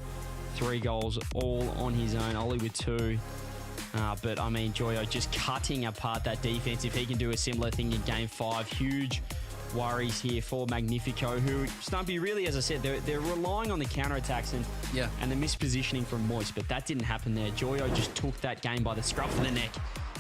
Speaker 11: 3 goals all on his own. Oli with 2. But, I mean, Joyo just cutting apart that defense. If he can do a similar thing in Game 5, huge worries here for Magnifico, who, Stumpy, really, as I said, they're relying on the counterattacks and the mispositioning from Moist, but that didn't happen there. Joyo just took that game by the scruff of the neck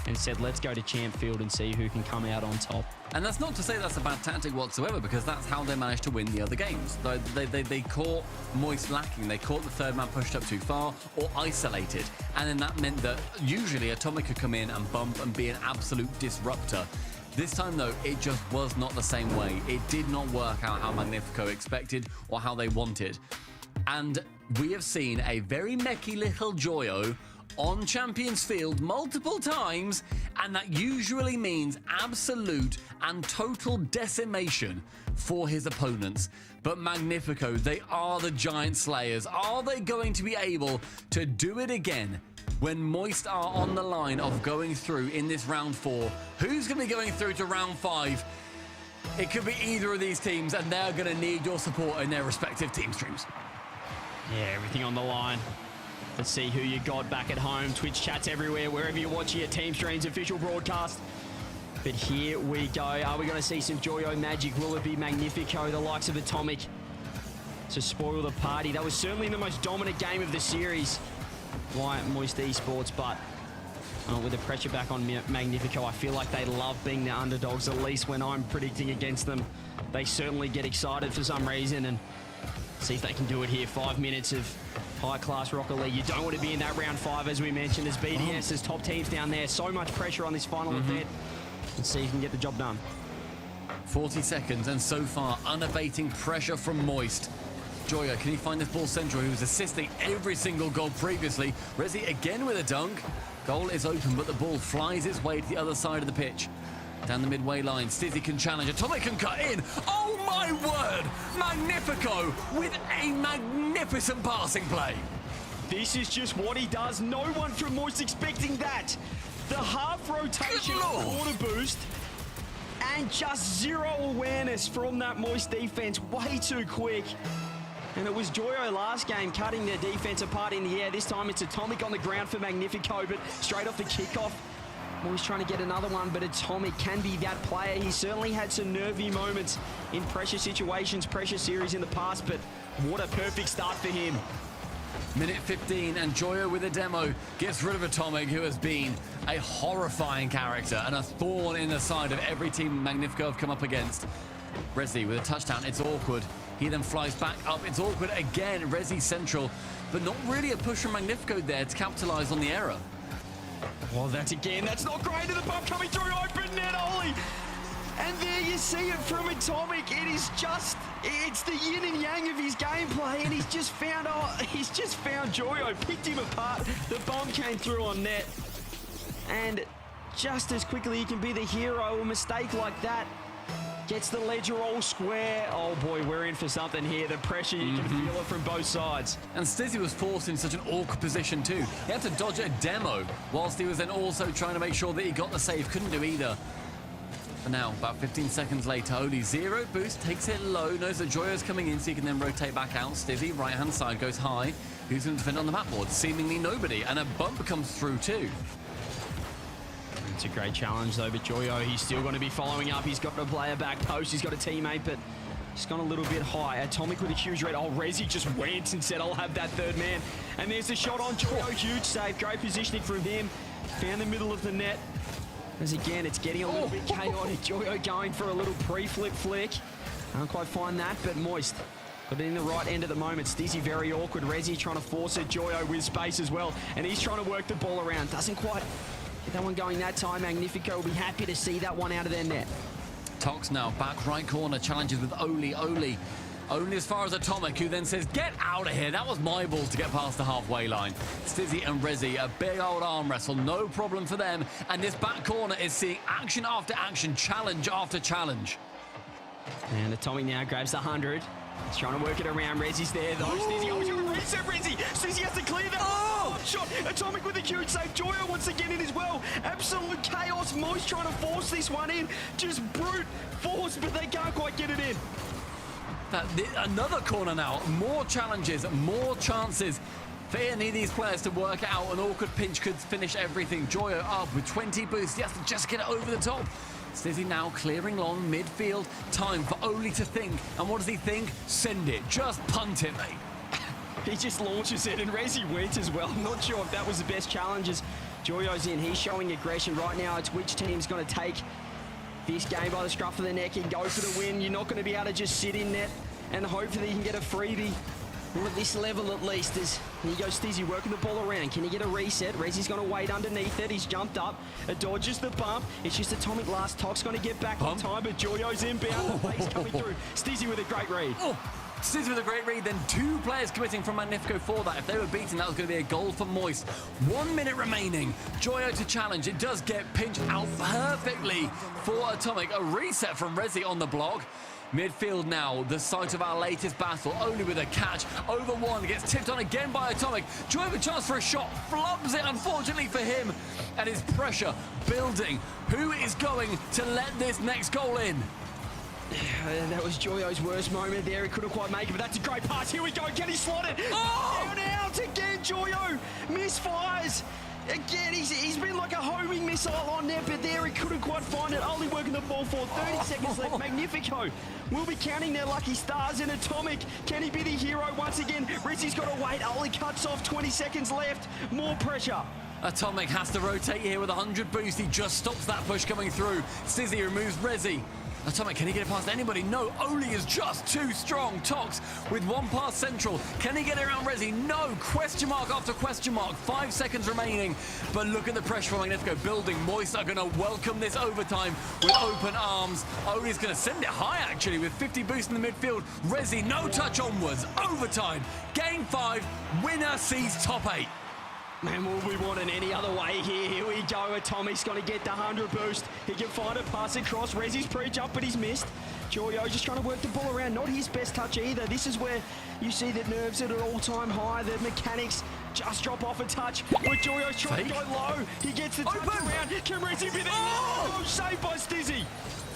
Speaker 11: and said, let's go to Champ Field and see who can come out on top.
Speaker 8: And that's not to say that's a bad tactic whatsoever, because that's how they managed to win the other games. They caught Moist lacking. They caught the third man pushed up too far or isolated. And then that meant that usually Atomic could come in and bump and be an absolute disruptor. This time, though, it just was not the same way. It did not work out how Magnifico expected or how they wanted. And we have seen a very mechie little Joyo on Champions Field multiple times, and that usually means absolute and total decimation for his opponents. But Magnifico, they are the Giant Slayers. Are they going to be able to do it again when Moist are on the line of going through in this round 4? Who's going to be going through to round 5? It could be either of these teams, and they're going to need your support in their respective team streams.
Speaker 7: Yeah, everything on the line. Let's see who you got back at home. Twitch chats everywhere, wherever you're watching your Team Stream's official broadcast. But here we go. Are we going to see some Joyo magic? Will it be Magnifico, the likes of Atomic, to spoil the party? That was certainly the most dominant game of the series by Moist Esports, but with the pressure back on Magnifico, I feel like they love being the underdogs, at least when I'm predicting against them. They certainly get excited for some reason, and see if they can do it here. 5 minutes of high-class Rocket League. You don't want to be in that round 5, as we mentioned, as BDS, as top teams down there. So much pressure on this final event. Let's see if you can get the job done.
Speaker 8: 40 seconds, and so far, unabating pressure from Moist. Joyo, can he find this ball central, who was assisting every single goal previously? Rezi again with a dunk. Goal is open, but the ball flies its way to the other side of the pitch. Down the midway line, Stizzy can challenge. Atomic can cut in. Oh my word! Magnifico with a magnificent passing play.
Speaker 7: This is just what he does. No one from Moist expecting that. The half rotation quarter boost, and just zero awareness from that Moist defense. Way too quick. And it was Joyo last game cutting their defense apart in the air. This time it's Atomic on the ground for Magnifico, but straight off the kickoff, Moist trying to get another one, but Atomic can be that player. He certainly had some nervy moments in pressure situations, pressure series in the past, but what a perfect start for him.
Speaker 8: Minute 15, and Joyo with a demo gets rid of Atomic, who has been a horrifying character and a thorn in the side of every team Magnifico have come up against. Rezi with a touchdown, it's awkward. He then flies back up, it's awkward again. Rezi central, but not really a push from Magnifico there to capitalize on the error.
Speaker 7: Well, that's not great. To the bump coming through, open net, Ollie. And there you see it from Atomic. It's the yin and yang of his gameplay, and he's just found Joyo, picked him apart. The bomb came through on net, and just as quickly he can be the hero. A mistake like that gets the ledger all square. Oh boy, we're in for something here. The pressure, you can feel it from both sides.
Speaker 8: And Stizzy was forced in such an awkward position too. He had to dodge a demo, whilst he was then also trying to make sure that he got the save. Couldn't do either. And now, about 15 seconds later, only zero boost, takes it low, knows that Joyo's coming in, so he can then rotate back out. Stizzy, right-hand side, goes high. Who's going to defend on the backboard? Seemingly nobody, and a bump comes through too.
Speaker 7: It's a great challenge though, but Joyo, he's still going to be following up. He's got a player back post, he's got a teammate, but just gone a little bit high. Atomic with a huge red. Oh, Rezi just went and said, I'll have that third man. And there's the shot on Joyo, huge save, great positioning from him. Found the middle of the net. As again, it's getting a little bit chaotic. Joyo going for a little pre-flip flick. Can't quite find that, but Moist got it in the right end at the moment. Stizzy very awkward. Rezi trying to force it. Joyo with space as well. And he's trying to work the ball around. Doesn't quite get that one going that time. Magnifico will be happy to see that one out of their net.
Speaker 8: Tox now, back right corner, challenges with Oli. Only as far as Atomic, who then says, get out of here. That was my balls to get past the halfway line. Stizzy and Rezi, a big old arm wrestle, no problem for them. And this back corner is seeing action after action, challenge after challenge.
Speaker 7: And Atomic now grabs the 100. He's trying to work it around. Rezi's there though. Stizzy, he's going to reset Rezi. Stizzy has to clear that. Oh, shot. Atomic with a huge save. Joyo once again in as well. Absolute chaos. Moist trying to force this one in. Just brute force, but they can't quite get it in.
Speaker 8: Another corner now. More challenges, more chances for any of these players to work out. An awkward pinch could finish everything. Joyo up with 20 boosts. He has to just get it over the top. Stizzy now clearing long midfield. Time for Oli to think. And what does he think? Send it. Just punt it, mate.
Speaker 7: He just launches it, and Rezi went as well. I'm not sure if that was the best challenges. Joyo's in. He's showing aggression right now. It's which team's going to take this game by the scruff of the neck and go for the win. You're not going to be able to just sit in net and hopefully you can get a freebie. Well, at this level at least, here goes Stizzy working the ball around. Can he get a reset? Rezi's going to wait underneath it. He's jumped up. It dodges the bump. It's just Atomic last. Tox going to get back on time, but Joyo's inbound. The face coming through. Stizzy with a great read.
Speaker 8: Stizzy with a great read, then 2 players committing from Magnifico for that. If they were beaten, that was going to be a goal for Moist. 1 minute remaining. Joyo to challenge. It does get pinched out perfectly for Atomic. A reset from Rezi on the block. Midfield now, the site of our latest battle, only with a catch. Over 1, gets tipped on again by Atomic. Joyo with a chance for a shot, flubs it unfortunately for him. And his pressure building. Who is going to let this next goal in?
Speaker 7: That was Joyo's worst moment there. He couldn't quite make it, but that's a great pass. Here we go. Can he slot it? Oh! Down out again, Joyo. Misfires. Again, he's been like a homing missile on net, but there he couldn't quite find it. Only working the ball for 30 seconds left. Magnifico will be counting their lucky stars in Atomic. Can he be the hero once again? Rizzy's got to wait. Only cuts off 20 seconds left. More pressure.
Speaker 8: Atomic has to rotate here with 100 boost. He just stops that push coming through. Stizzy removes Rezi. Atomic, can he get it past anybody? No, Oli is just too strong. Tox with 1 pass central. Can he get it around Rezi? No, question mark after question mark. 5 seconds remaining. But look at the pressure from Magnifico building. Moist are going to welcome this overtime with open arms. Oli's going to send it high, actually, with 50 boost in the midfield. Rezi, no touch onwards. Overtime. Game 5. Winner sees top 8.
Speaker 7: Man, will we want it any other way here? Here we go. Atomic's going to get the 100 boost. He can find a pass across. Rezi's pre-jump, but he's missed. Joyo just trying to work the ball around. Not his best touch either. This is where you see the nerves at an all-time high. The mechanics just drop off a touch. But Joyo's trying to go low. He gets the touch around. Can Rezi be there? Oh! Saved by Stizzy.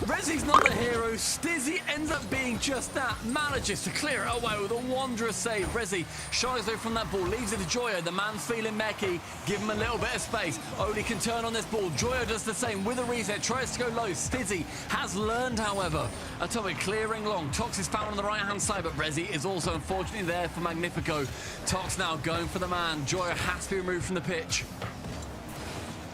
Speaker 8: Rezi's not the hero. Stizzy ends up being just that. Manages to clear it away with a wondrous save. Rezi shies though from that ball, leaves it to Joyo. The man's feeling mechy. Give him a little bit of space. Oli can turn on this ball. Joyo does the same with a reset. Tries to go low. Stizzy has learned, however. Atomic clearing long. Tox is found on the right-hand side, but Rezi is also unfortunately there for Magnifico. Tox now going for the man. Joyo has to be removed from the pitch.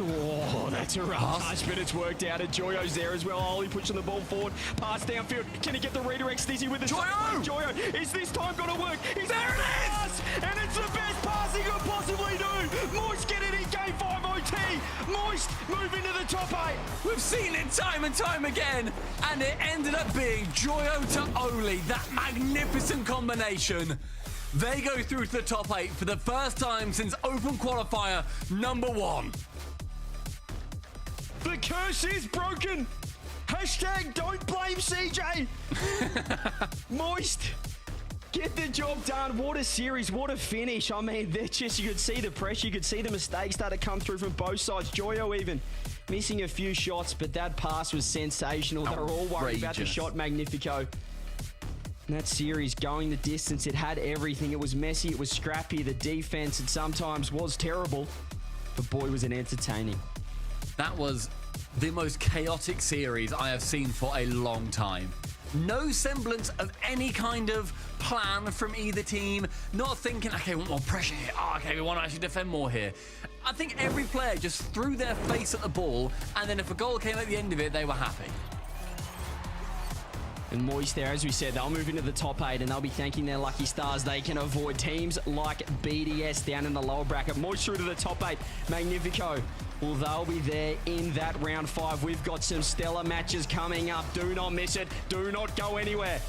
Speaker 7: Oh, that's a rough touch, but it's worked out. And Joyo's there as well. Oli pushing the ball forward. Pass downfield. Can he get the redirect? Stizzy with the
Speaker 8: Joyo!
Speaker 7: Joyo, is this time going to work? He's
Speaker 8: there it is!
Speaker 7: And it's the best pass he could possibly do. Moist get it in Game 5 OT. Moist moving to the top 8.
Speaker 8: We've seen it time and time again. And it ended up being Joyo to Oli. That magnificent combination. They go through to the top 8 for the first time since Open Qualifier #1.
Speaker 7: The curse is broken. Hashtag don't blame CJ. Moist. Get the job done. What a series. What a finish. I mean, they're just, you could see the pressure. You could see the mistakes start to come through from both sides. Joyo even missing a few shots, but that pass was sensational. They were all worried about the shot, Magnifico. And that series going the distance, it had everything. It was messy. It was scrappy. The defense, it sometimes was terrible. But boy, was it entertaining.
Speaker 8: That was the most chaotic series I have seen for a long time. No semblance of any kind of plan from either team. Not thinking, okay, we want more pressure here. Oh, okay, we want to actually defend more here. I think every player just threw their face at the ball, and then if a goal came at the end of it, they were happy.
Speaker 7: And Moist there, as we said, they'll move into the top 8 and they'll be thanking their lucky stars. They can avoid teams like BDS down in the lower bracket. Moist through to the top 8. Magnifico, well, they'll be there in that round 5. We've got some stellar matches coming up. Do not miss it. Do not go anywhere.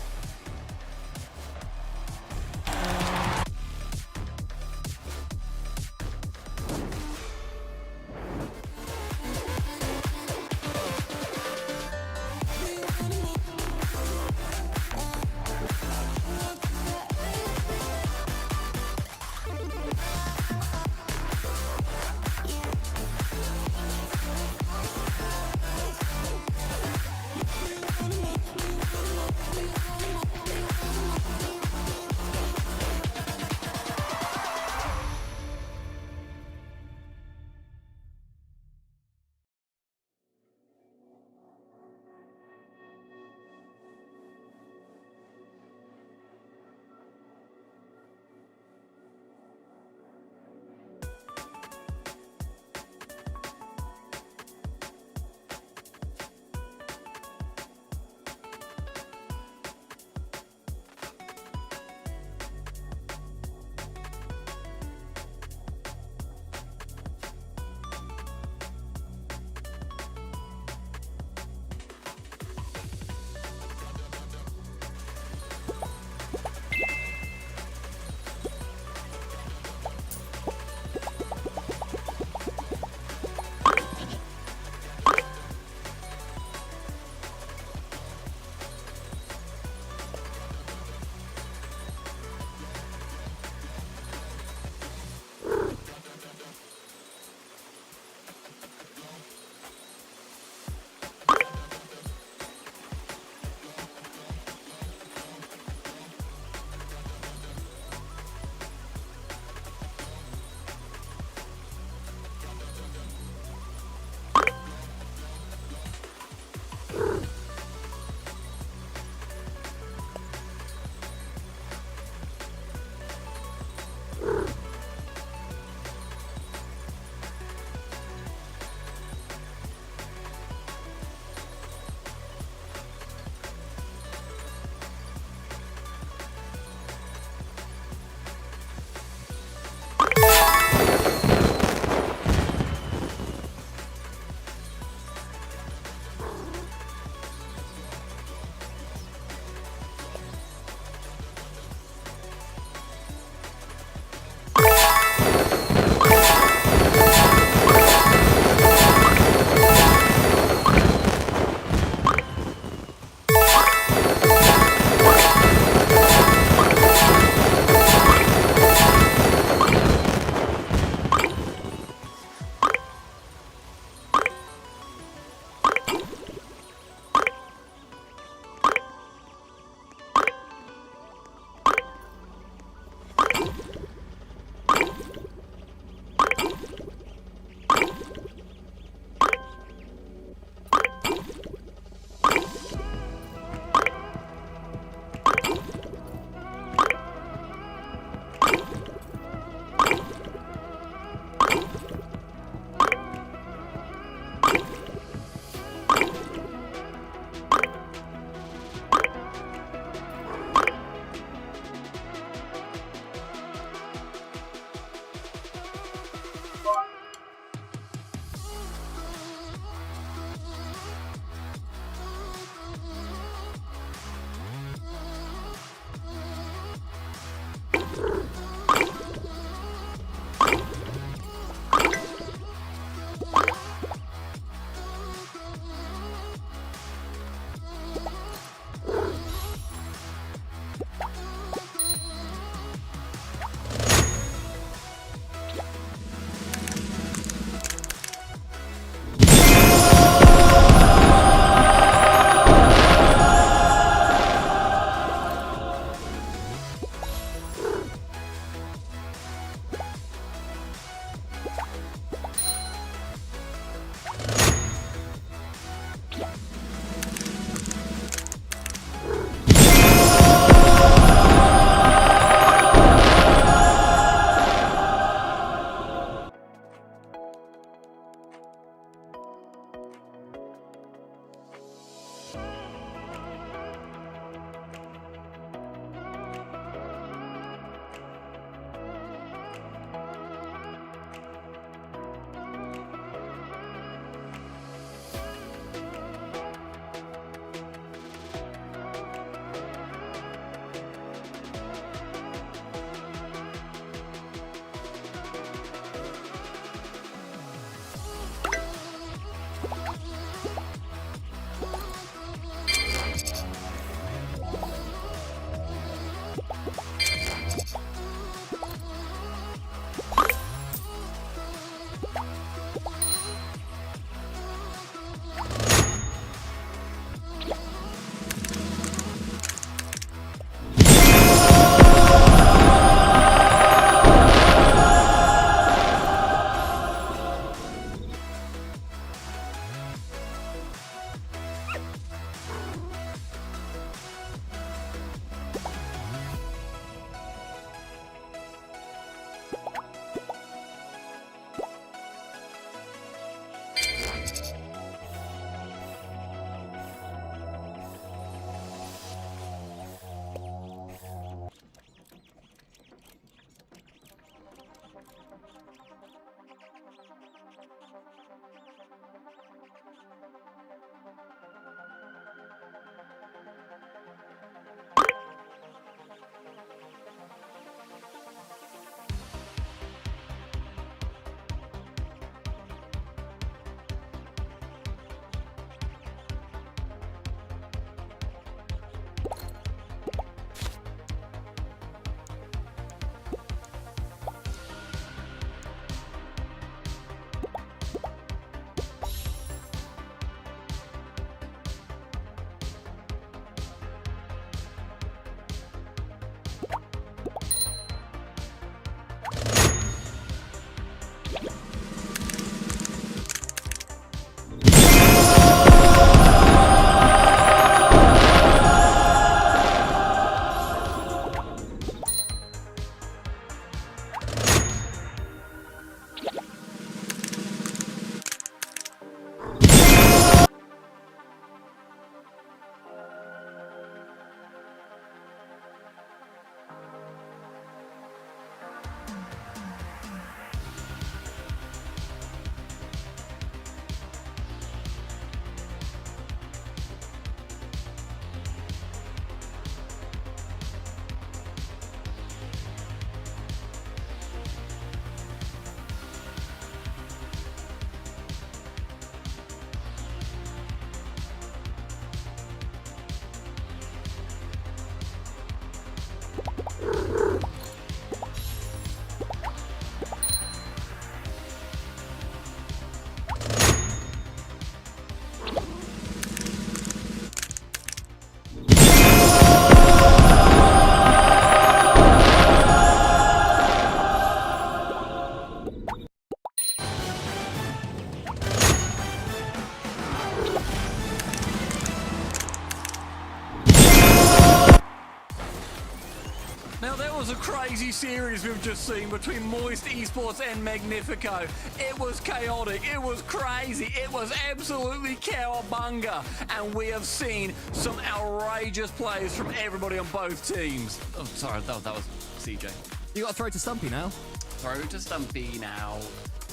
Speaker 8: crazy series we've just seen between Moist Esports and Magnifico. It was chaotic, it was crazy, it was absolutely cowabunga, and we have seen some outrageous plays from everybody on both teams. Oh, sorry, that was CJ.
Speaker 12: You got to throw to Stumpy now.
Speaker 8: Throw to Stumpy now.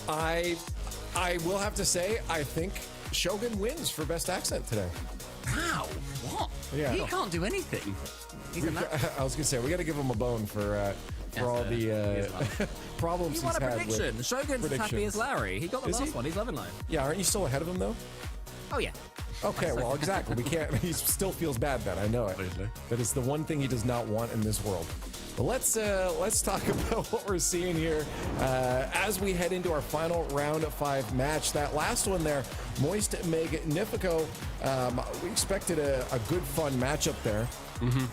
Speaker 10: I will have to say, I think Shogun wins for best accent today.
Speaker 8: Wow, what?
Speaker 10: Yeah.
Speaker 8: He can't do anything. He's in that.
Speaker 10: I was gonna say we got to give him a bone for all the problems
Speaker 12: He won a
Speaker 10: had
Speaker 12: prediction.
Speaker 10: with
Speaker 12: Shogun's as happy as Larry. He got the
Speaker 10: Is
Speaker 12: last
Speaker 10: he?
Speaker 12: one. He's loving life.
Speaker 10: Yeah, aren't you still ahead of him though?
Speaker 12: Oh, yeah.
Speaker 10: Okay, well, exactly. We can't. He still feels bad then. I know it. That is the one thing he does not want in this world. But let's talk about what we're seeing here as we head into our final round of 5 match. That last one there, Moist Magnifico. We expected a good, fun matchup there,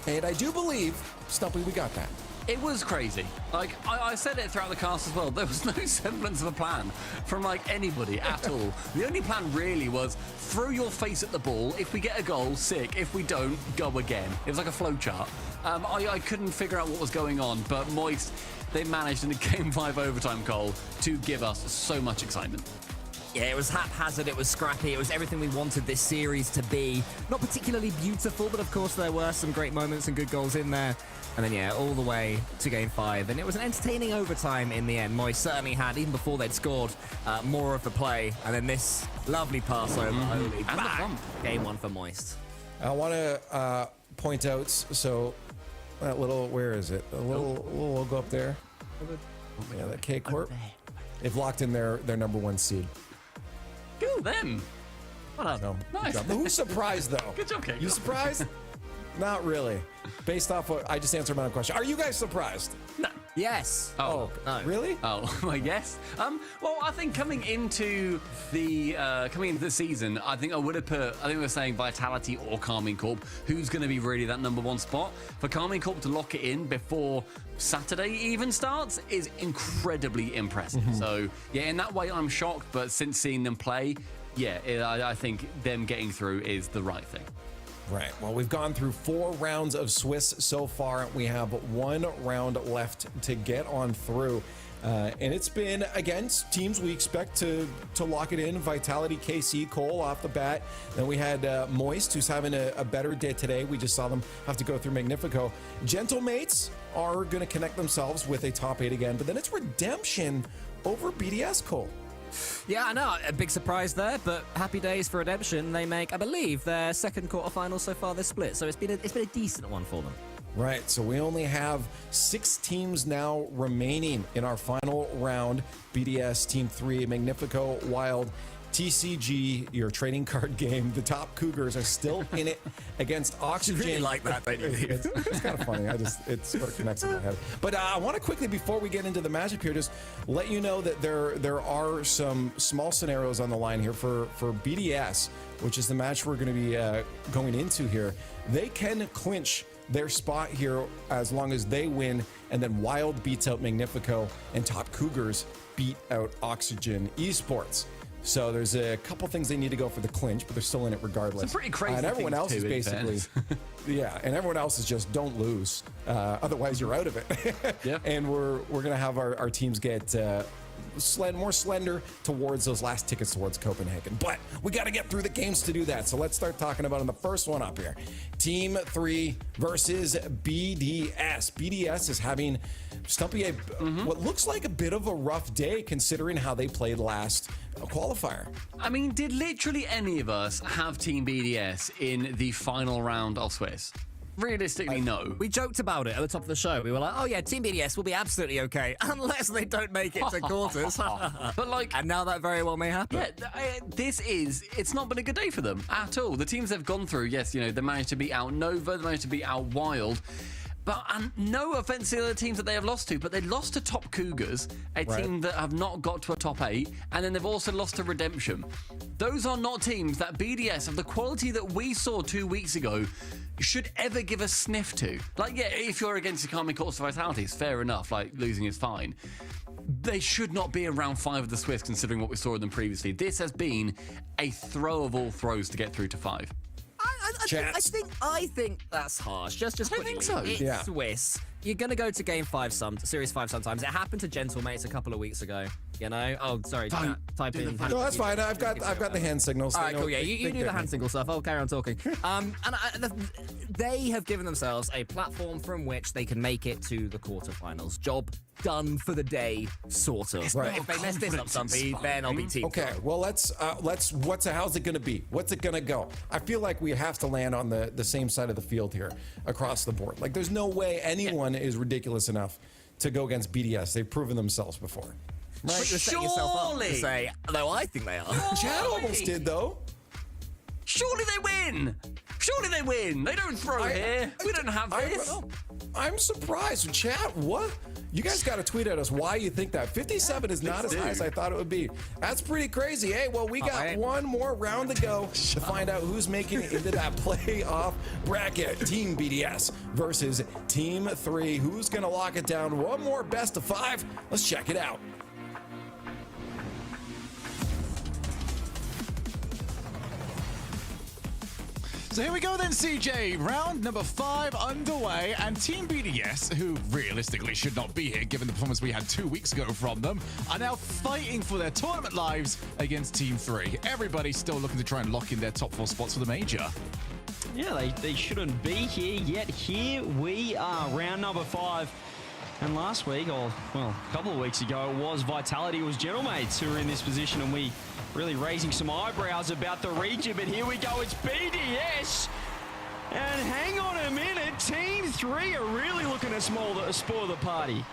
Speaker 10: and I do believe, Stumpy, we got that.
Speaker 8: It was crazy. Like, I said it throughout the cast as well. There was no semblance of a plan from, like, anybody at all. The only plan really was throw your face at the ball. If we get a goal, sick. If we don't, go again. It was like a flowchart. I couldn't figure out what was going on, but Moist, they managed in the Game 5 overtime goal to give us so much excitement.
Speaker 12: Yeah, it was haphazard, it was scrappy, it was everything we wanted this series to be. Not particularly beautiful, but of course there were some great moments and good goals in there. And then, yeah, all the way to Game 5. And it was an entertaining overtime in the end. Moist certainly had, even before they'd scored, more of the play. And then this lovely pass over Holy. Bang! Game 1 for Moist.
Speaker 10: I want to point out, so that little, where is it? A little logo up there. Yeah, that K Corp. They've locked in their number 1 seed.
Speaker 8: Go them. Well done. Nice.
Speaker 10: Good job. Who's surprised though?
Speaker 8: Good job, K.
Speaker 10: You surprised? Not really. Based off what I just answered my own question. Are you guys surprised?
Speaker 8: No.
Speaker 12: Yes.
Speaker 10: Oh,
Speaker 12: no.
Speaker 10: Really?
Speaker 8: Oh, well, yes. Well, I think coming into the season, I think I would have put. I think we were saying Vitality or Carmine Corp. Who's going to be really that number 1 spot for Carmine Corp to lock it in before Saturday even starts is incredibly impressive. So yeah, in that way, I'm shocked. But since seeing them play, yeah, I think them getting through is the right thing.
Speaker 10: Right. Well, we've gone through 4 rounds of Swiss so far. We have 1 round left to get on through. And it's been against teams we expect to lock it in. Vitality, KC, Cole off the bat. Then we had Moist, who's having a better day today. We just saw them have to go through Magnifico. Gentlemates are going to connect themselves with a top 8 again. But then it's Redemption over BDS, Cole.
Speaker 12: Yeah, I know. A big surprise there, but happy days for Redemption. They make, I believe, their second quarterfinal so far this split. So it's been a decent one for them.
Speaker 10: Right, so we only have 6 teams now remaining in our final round. BDS, Team 3, Magnifico, Wild, TCG, your trading card game. The top Cougars are still in it against Oxygen.
Speaker 12: You really like that, don't you?
Speaker 10: It's kind of funny. It sort of connects in my head. But I want to quickly, before we get into the matchup here, just let you know that there are some small scenarios on the line here for BDS, which is the match we're going to be going into here. They can clinch their spot here as long as they win, and then Wild beats out Magnifico, and top Cougars beat out Oxygen Esports. So there's a couple things they need to go for the clinch, but they're still in it regardless.
Speaker 8: Some pretty crazy
Speaker 10: and everyone
Speaker 8: things
Speaker 10: else
Speaker 8: too,
Speaker 10: is basically, yeah, and everyone else is just don't lose, otherwise you're out of it.
Speaker 8: Yep.
Speaker 10: And we're gonna have our teams get more slender towards those last tickets towards Copenhagen. But we got to get through the games to do that. So let's start talking about the first one up here. Team 3 versus BDS. BDS is having Stumpy what looks like a bit of a rough day considering how they played last qualifier.
Speaker 8: I mean, did literally any of us have Team BDS in the final round of Swiss? Realistically, no.
Speaker 12: We joked about it at the top of the show. We were like, oh yeah, Team BDS will be absolutely okay unless they don't make it to quarters.
Speaker 8: But like,
Speaker 12: and now that very well may happen.
Speaker 8: Yeah, it's not been a good day for them at all. The teams they've gone through, yes, they managed to beat out Nova, they managed to beat out Wild. But no offense to the other teams that they have lost to, but they lost to Top Cougars, a team that have not got to a top 8, and then they've also lost to Redemption. Those are not teams that BDS, of the quality that we saw 2 weeks ago, should ever give a sniff to. Like, yeah, if you're against the Carmine Corps of Vitality, it's fair enough, like, losing is fine. They should not be in round 5 of the Swiss, considering what we saw of them previously. This has been a throw of all throws to get through to 5.
Speaker 12: I think that's harsh. Just
Speaker 8: I think so.
Speaker 12: It's Swiss. you're going to go to Game 5 Series 5 sometimes. It happened to Gentlemates a couple of weeks ago, you know? Oh, sorry, chat, type in...
Speaker 10: No, that's fine. I've got the hand signals.
Speaker 12: All right, cool, yeah, you do the hand signal stuff. I'll carry on talking. They have given themselves a platform from which they can make it to the quarterfinals. Job done for the day, sort of.
Speaker 10: Right.
Speaker 12: If they mess this up, Stumpy, then I'll be Team
Speaker 10: Okay, well, how's it going to be? What's it going to go? I feel like we have to land on the same side of the field here across the board. Like, there's no way anyone is ridiculous enough to go against BDS. They've proven themselves before. Right?
Speaker 12: But you're setting yourself up to say, no, I think they are.
Speaker 10: Chad almost did, though.
Speaker 8: Surely they win. Surely they win. They don't throw here. We don't have this.
Speaker 10: I'm surprised. Chat, what? You guys got to tweet at us why you think that. 57 is not as high as I thought it would be. That's pretty crazy. Hey, well, we got one more round to go to find out who's making it into that playoff bracket. Team BDS versus Team 3. Who's going to lock it down? One more best of 5. Let's check it out.
Speaker 9: So here we go then, CJ. Round number 5 underway, and Team BDS, who realistically should not be here given the performance we had 2 weeks ago from them, are now fighting for their tournament lives against Team 3. Everybody's still looking to try and lock in their top 4 spots for the major.
Speaker 7: Yeah, they shouldn't be here, yet here we are, round number 5. And last week, or well, a couple of weeks ago, it was Vitality, it was Gentlemates who were in this position, and we really raising some eyebrows about the region. But here we go, it's BDS. And hang on a minute, Team 3 are really looking to spoil the party.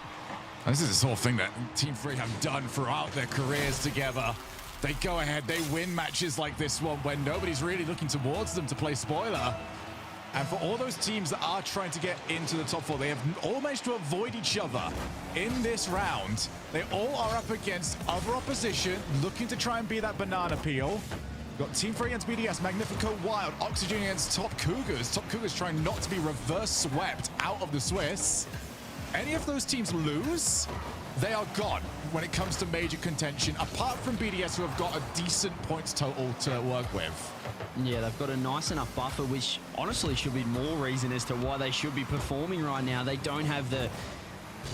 Speaker 9: This is this whole thing that Team 3 have done throughout their careers together. They go ahead, they win matches like this one when nobody's really looking towards them to play spoiler. And for all those teams that are trying to get into the top 4, they have all managed to avoid each other in this round. They all are up against other opposition, looking to try and be that banana peel. We've got Team 3 against BDS, Magnifico Wild, Oxygen against Top Cougars. Top Cougars trying not to be reverse swept out of the Swiss. Any of those teams lose, they are gone when it comes to major contention, apart from BDS, who have got a decent points total to work with.
Speaker 7: Yeah, they've got a nice enough buffer, which honestly should be more reason as to why they should be performing right now. They don't have the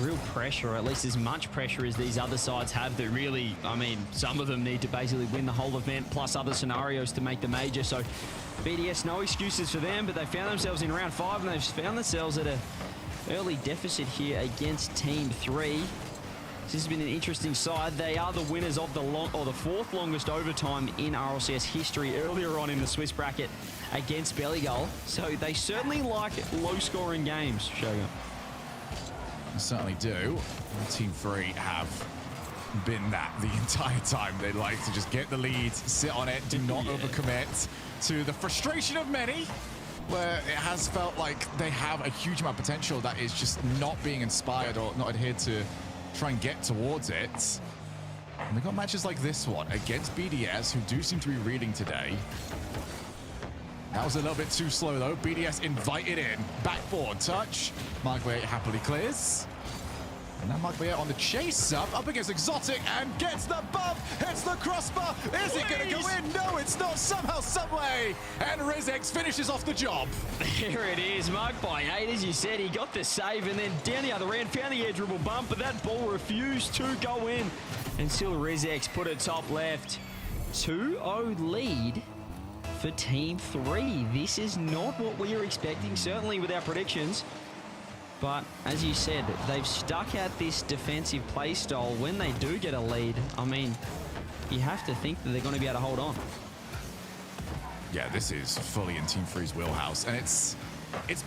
Speaker 7: real pressure, or at least as much pressure as these other sides have that really, I mean, some of them need to basically win the whole event plus other scenarios to make the major. So BDS, no excuses for them, but they found themselves in round 5 and they've found themselves at an early deficit here against Team 3. This has been an interesting side. They are the winners of the 4th longest overtime in RLCS history earlier on in the Swiss bracket against Bellygull. So they certainly like low-scoring games, Shogun.
Speaker 9: They certainly do. Team 3 have been that the entire time. They like to just get the lead, sit on it, do not overcommit, to the frustration of many, where it has felt like they have a huge amount of potential that is just not being inspired or not adhered to try and get towards it. And we got matches like this one against BDS, who do seem to be reading today. That was a little bit too slow though. BDS invited in. Backboard touch. Markway happily clears. And now Markway on the chase up against Exotic and gets the bump, hits the crossbar. Is it going to go in? No, it's not. Somehow, someway. And Rizex finishes off the job.
Speaker 7: Here it is, marked by 8. As you said, he got the save and then down the other end, found the edge dribble bump, but that ball refused to go in until Rizex put it top left. 2-0 lead for Team 3. This is not what we were expecting, certainly with our predictions. But as you said, they've stuck at this defensive play style. When they do get a lead, I mean, you have to think that they're going to be able to hold on.
Speaker 9: Yeah, this is fully in Team 3's wheelhouse, and it's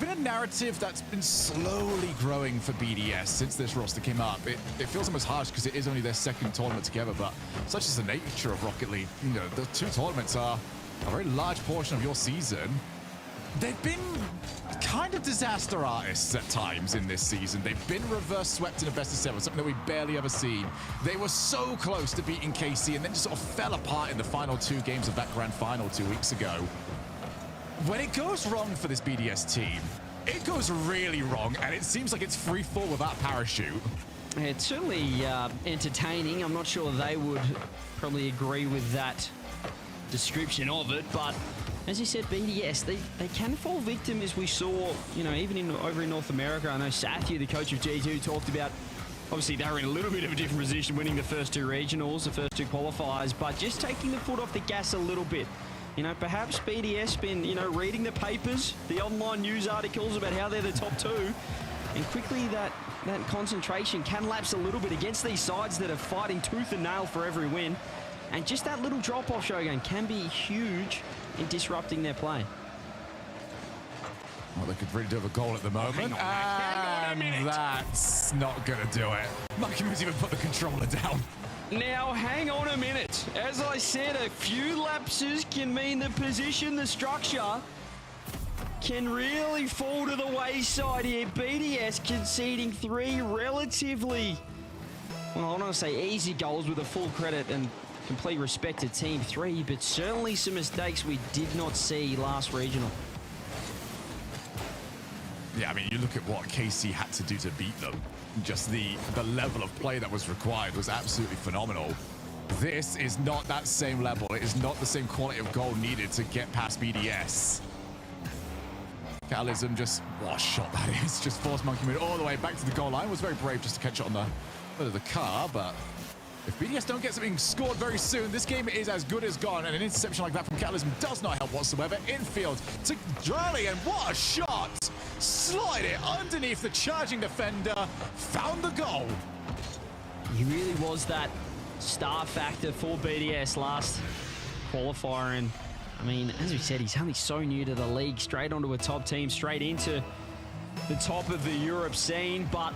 Speaker 9: been a narrative that's been slowly growing for BDS since this roster came up. It feels almost harsh because it is only their 2nd tournament together, but such is the nature of Rocket League. You know, the 2 tournaments are a very large portion of your season. They've been kind of disaster artists at times in this season. They've been reverse swept in a best of 7, something that we've barely ever seen. They were so close to beating KC and then just sort of fell apart in the final 2 games of that grand final 2 weeks ago. When it goes wrong for this BDS team, it goes really wrong, and it seems like it's free fall without parachute.
Speaker 7: It's certainly entertaining. I'm not sure they would probably agree with that
Speaker 11: description of it. But as you said, BDS, they can fall victim, as we saw, you know, even over in North America. I know Satya, the coach of G2, talked about, obviously they were in a little bit of a different position, winning the first 2 regionals, the first 2 qualifiers, but just taking the foot off the gas a little bit. You know, perhaps BDS been, you know, reading the papers, the online news articles about how they're the top 2, and quickly that concentration can lapse a little bit against these sides that are fighting tooth and nail for every win. And just that little drop-off, Shogun, can be huge in disrupting their play.
Speaker 9: Well, they could really do have a goal at the moment. And that's not going to do it. Makimu's even put the controller down.
Speaker 11: Now, hang on a minute. As I said, a few lapses can mean the position, the structure, can really fall to the wayside here. BDS conceding 3 relatively, well, I don't want to say easy goals, with a full credit and complete respect to Team 3, but certainly some mistakes we did not see last regional.
Speaker 9: Yeah, I mean, you look at what KC had to do to beat them. Just the level of play that was required was absolutely phenomenal. This is not that same level. It is not the same quality of goal needed to get past BDS. Catalysm just, what a shot that is. Just forced Monkey Moon all the way back to the goal line. Was very brave just to catch it on the hood of the car, but if BDS don't get something scored very soon, this game is as good as gone, and an interception like that from Catalysm does not help whatsoever. Infield to Drally, and what a shot! Slide it underneath the charging defender, found the goal.
Speaker 11: He really was that star factor for BDS last qualifier, and I mean, as we said, he's only so new to the league, straight onto a top team, straight into the top of the Europe scene, but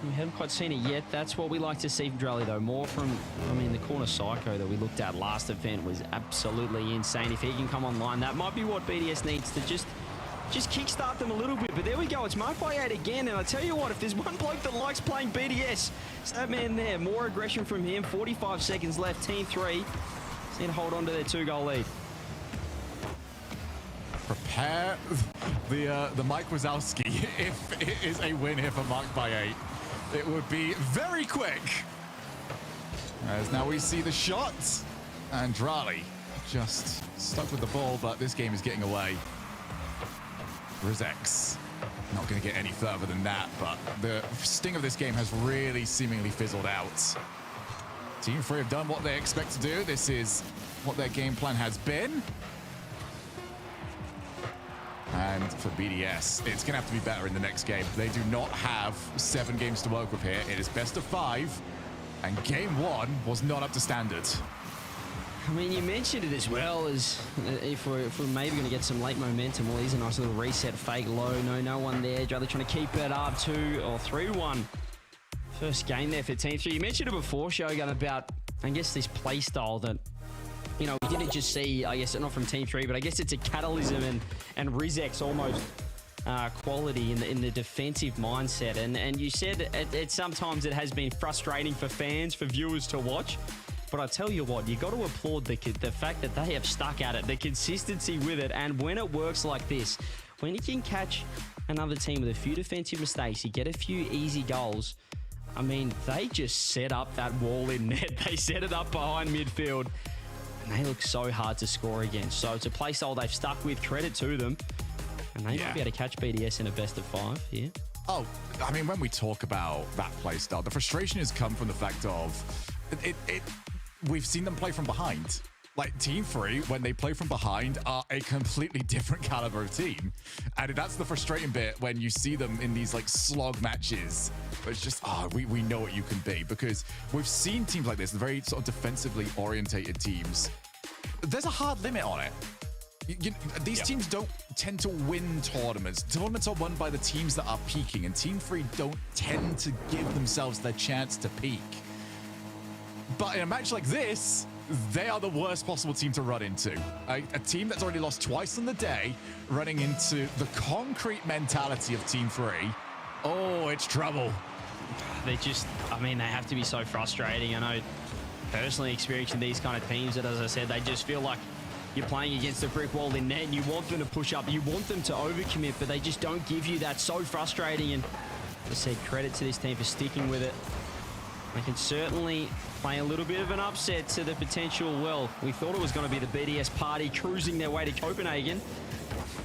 Speaker 11: we haven't quite seen it yet. That's what we like to see from Drally, though. More from, I mean, the corner psycho that we looked at last event was absolutely insane. If he can come online, that might be what BDS needs to just kickstart them a little bit. But there we go. It's marked by 8 again. And I tell you what, if there's one bloke that likes playing BDS, it's that man there. More aggression from him. 45 seconds left. Team 3 just need to hold on to their 2-goal lead.
Speaker 9: Prepare the Mike Wazowski if it is a win here for Marked by 8. It would be very quick. As now we see the shot. And Drally just stuck with the ball, but this game is getting away. Rizex not going to get any further than that, but the sting of this game has really seemingly fizzled out. Team 3 have done what they expect to do. This is what their game plan has been. And for BDS, it's going to have to be better in the next game. They do not have 7 games to work with here. It is best of 5, and game 1 was not up to standard.
Speaker 11: I mean, you mentioned it as well, as if we're maybe going to get some late momentum. Well, here's a nice little reset, fake low, no one there. Drally trying to keep it up, 2 or 3-1. First game there for Team 3. You mentioned it before, Shogun, about, I guess, this play style that, you know, we didn't just see, I guess, not from Team 3, but I guess it's a Catalysm and Rizex almost quality in the defensive mindset. And you said sometimes it has been frustrating for fans, for viewers to watch. But I tell you what, you got to applaud the fact that they have stuck at it, the consistency with it, and when it works like this, when you can catch another team with a few defensive mistakes, you get a few easy goals. I mean, they just set up that wall in net. They set it up behind midfield, and they look so hard to score against. So it's a play style they've stuck with. Credit to them, and they might be able to catch BDS in a best of 5 here.
Speaker 9: Oh, I mean, when we talk about that play style, the frustration has come from the fact of we've seen them play from behind. Like, Team 3, when they play from behind, are a completely different caliber of team. And that's the frustrating bit when you see them in these, like, slog matches. Where it's just, we know what you can be. Because we've seen teams like this, the very sort of defensively orientated teams. There's a hard limit on it. These teams don't tend to win tournaments. Tournaments are won by the teams that are peaking. And Team 3 don't tend to give themselves their chance to peak. But in a match like this, they are the worst possible team to run into. A team that's already lost twice on the day, running into the concrete mentality of Team 3. Oh, it's trouble.
Speaker 11: They just, I mean, they have to be so frustrating. I know personally experiencing these kind of teams that, as I said, they just feel like you're playing against a brick wall in net and you want them to push up, you want them to overcommit, but they just don't give you that. So frustrating. And as I said, credit to this team for sticking with it. They can certainly play a little bit of an upset to the potential, well, we thought it was going to be the BDS party cruising their way to Copenhagen.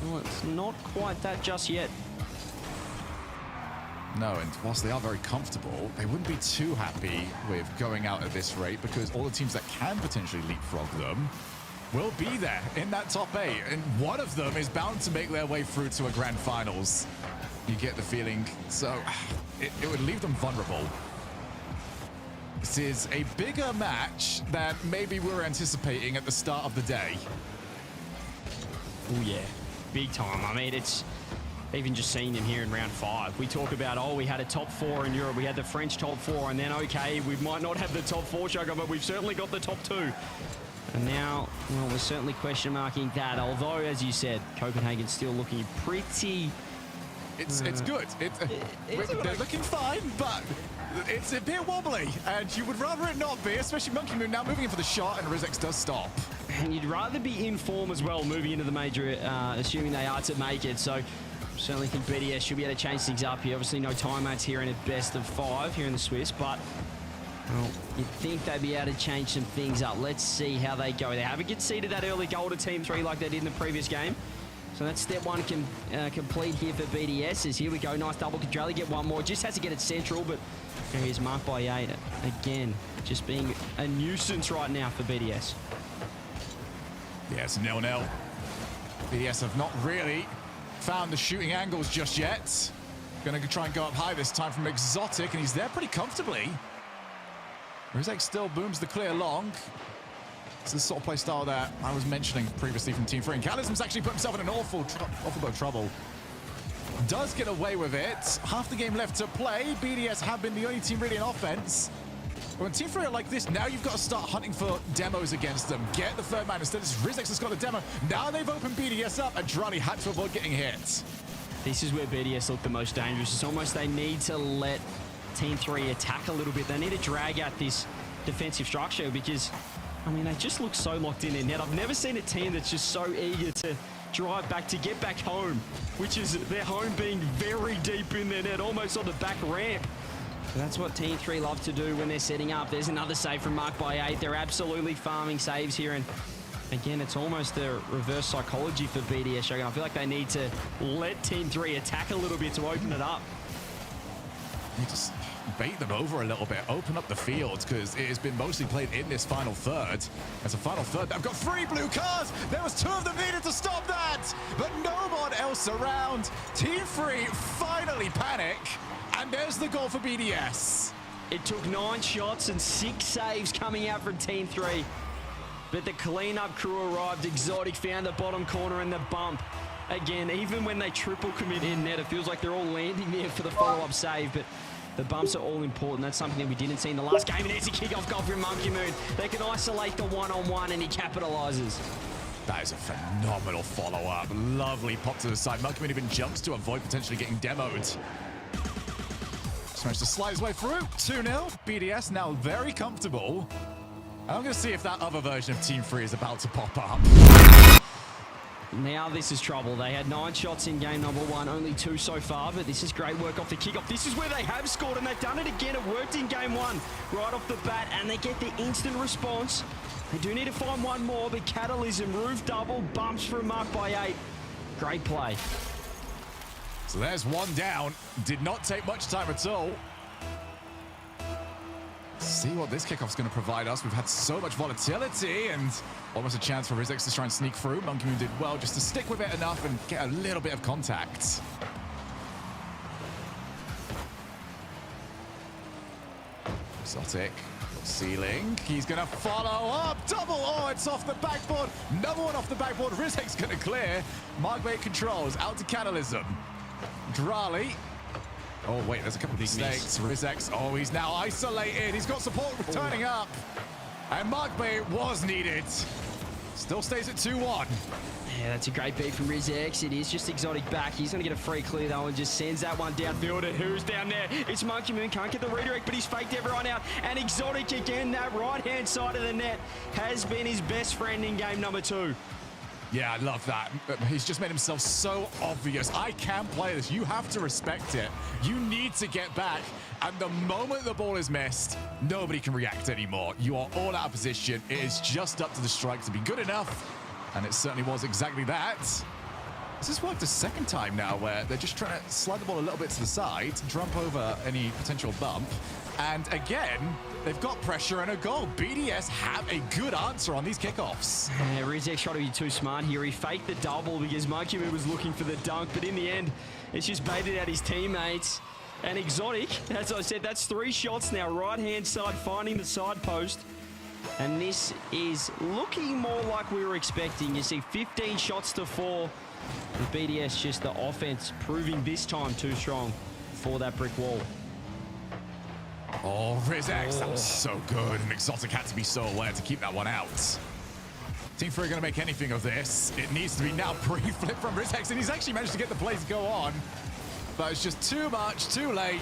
Speaker 11: Well, it's not quite that just yet.
Speaker 9: No, and whilst they are very comfortable, they wouldn't be too happy with going out at this rate because all the teams that can potentially leapfrog them will be there in that top 8, and one of them is bound to make their way through to a grand finals. You get the feeling, so it would leave them vulnerable. This is a bigger match than maybe we were anticipating at the start of the day.
Speaker 11: Oh yeah, big time. I mean, it's even just seeing them here in round 5. We talk about, oh, we had a top 4 in Europe, we had the French top 4, and then, okay, we might not have the top 4, Sugar, but we've certainly got the top 2. And now, well, we're certainly question marking that, although, as you said, Copenhagen's still looking pretty...
Speaker 9: It's good. They're looking fine, but it's a bit wobbly, and you would rather it not be, especially Monkey Moon now moving in for the shot, and Rizex does stop.
Speaker 11: And you'd rather be in form as well, moving into the major, assuming they are to make it, so... Certainly think BDS should be able to change things up here. Obviously no timeouts here in a best of 5 here in the Swiss, but well, you'd think they'd be able to change some things up. Let's see how they go. They haven't conceded that early goal to Team 3 like they did in the previous game. So that's step 1 complete here for BDS. As here we go, nice double control. Get one more, just has to get it central, but he's marked by 8. Again, just being a nuisance right now for BDS.
Speaker 9: Yeah, it's 0-0. BDS have not really found the shooting angles just yet. Gonna try and go up high this time from Exotic, and he's there pretty comfortably. Rizex still booms the clear long. It's the sort of play style that I was mentioning previously from Team 3. And Calism's actually put himself in an awful bit of trouble. Does get away with it. Half the game left to play. BDS have been the only team really in offense. But when Team 3 are like this, now you've got to start hunting for demos against them. Get the third man. Instead, it's Rizex that's got the demo. Now they've opened BDS up, and Drali had to avoid getting hit.
Speaker 11: This is where BDS look the most dangerous. It's almost they need to let Team 3 attack a little bit. They need to drag out this defensive structure because, I mean, they just look so locked in their net. I've never seen a team that's just so eager to drive back, to get back home, which is their home being very deep in their net, almost on the back ramp. So that's what Team 3 love to do when they're setting up. There's another save from Mark by 8. They're absolutely farming saves here. And again, it's almost the reverse psychology for BDS. Shogun. I feel like they need to let Team 3 attack a little bit to open it up.
Speaker 9: You just bait them over a little bit, open up the field, because it has been mostly played in this final third. As a final third, I've got 3 blue cards. There was 2 of them needed to stop that, but no one else around. Team 3 finally panic. And there's the goal for BDS.
Speaker 11: It took 9 shots and 6 saves coming out from Team 3. But the cleanup crew arrived. Exotic found the bottom corner and the bump. Again, even when they triple commit in net, it feels like they're all landing there for the follow-up save. But the bumps are all important. That's something that we didn't see in the last game. And there's a kick-off goal from Monkey Moon. They can isolate the one-on-one and he capitalizes.
Speaker 9: That is a phenomenal follow-up. Lovely pop to the side. Monkey Moon even jumps to avoid potentially getting demoed. Just managed to slide his way through. 2-0. BDS now very comfortable. I'm going to see if that other version of Team 3 is about to pop up.
Speaker 11: Now this is trouble. They had 9 shots in game number 1, only 2 so far, but this is great work off the kickoff. This is where they have scored, and they've done it again. It worked in game 1 right off the bat, and they get the instant response. They do need to find one more, but Catalysm, roof double, bumps from Mark by 8. Great play.
Speaker 9: So there's one down. Did not take much time at all. See what this kickoff's going to provide us. We've had so much volatility and almost a chance for Rizex to try and sneak through. Monkey Moon did well just to stick with it enough and get a little bit of contact. Exotic, ceiling. He's going to follow up. Double. Oh, it's off the backboard. Another one off the backboard. Rizex going to clear. Markway controls out to Catalysm. Drali. Oh, wait, there's a couple of mistakes. Rizex, oh, he's now isolated. He's got support returning up. And Markway was needed. Still stays at 2-1.
Speaker 11: Yeah, that's a great beat from Rizex. It is just Exotic back. He's going to get a free clear, though, and just sends that one downfield. And who's down there? It's Monkey Moon. Can't get the redirect, but he's faked everyone out. And Exotic again, that right-hand side of the net has been his best friend in game number 2.
Speaker 9: Yeah, I love that. He's just made himself so obvious. I can play this. You have to respect it. You need to get back. And the moment the ball is missed, nobody can react anymore. You are all out of position. It is just up to the strike to be good enough. And it certainly was exactly that. This has worked a second time now where they're just trying to slide the ball a little bit to the side, jump over any potential bump. And again, they've got pressure and a goal. BDS have a good answer on these kickoffs.
Speaker 7: Yeah, Rizek's trying to be too smart here. He faked the double because Mokumu was looking for the dunk, but in the end, it's just baited out his teammates. And Exotic, as I said, that's 3 shots now. Right-hand side, finding the side post. And this is looking more like we were expecting. You see 15 shots to 4. With BDS, just the offense proving this time too strong for that brick wall.
Speaker 9: Oh, Rizex, that was so good. And Exotic had to be so aware to keep that one out. Team3 are going to make anything of this. It needs to be now pre-flip from Rizex, and he's actually managed to get the play to go on. But it's just too much, too late.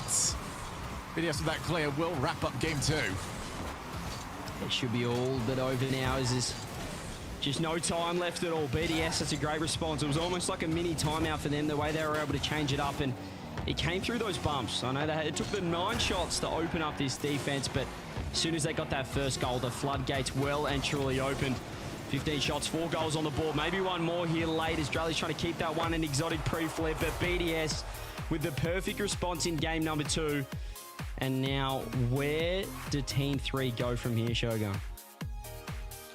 Speaker 9: BDS with that clear will wrap up game 2.
Speaker 7: It should be all but over now. Is just no time left at all. BDS, that's a great response. It was almost like a mini timeout for them, the way they were able to change it up, and it came through those bumps. I know it took them 9 shots to open up this defense, but as soon as they got that first goal, the floodgates well and truly opened. 15 shots, 4 goals on the board. Maybe one more here late as Drally's trying to keep that one in Exotic pre-flip, but BDS with the perfect response in game number 2. And now, where do Team 3 go from here, Shogun?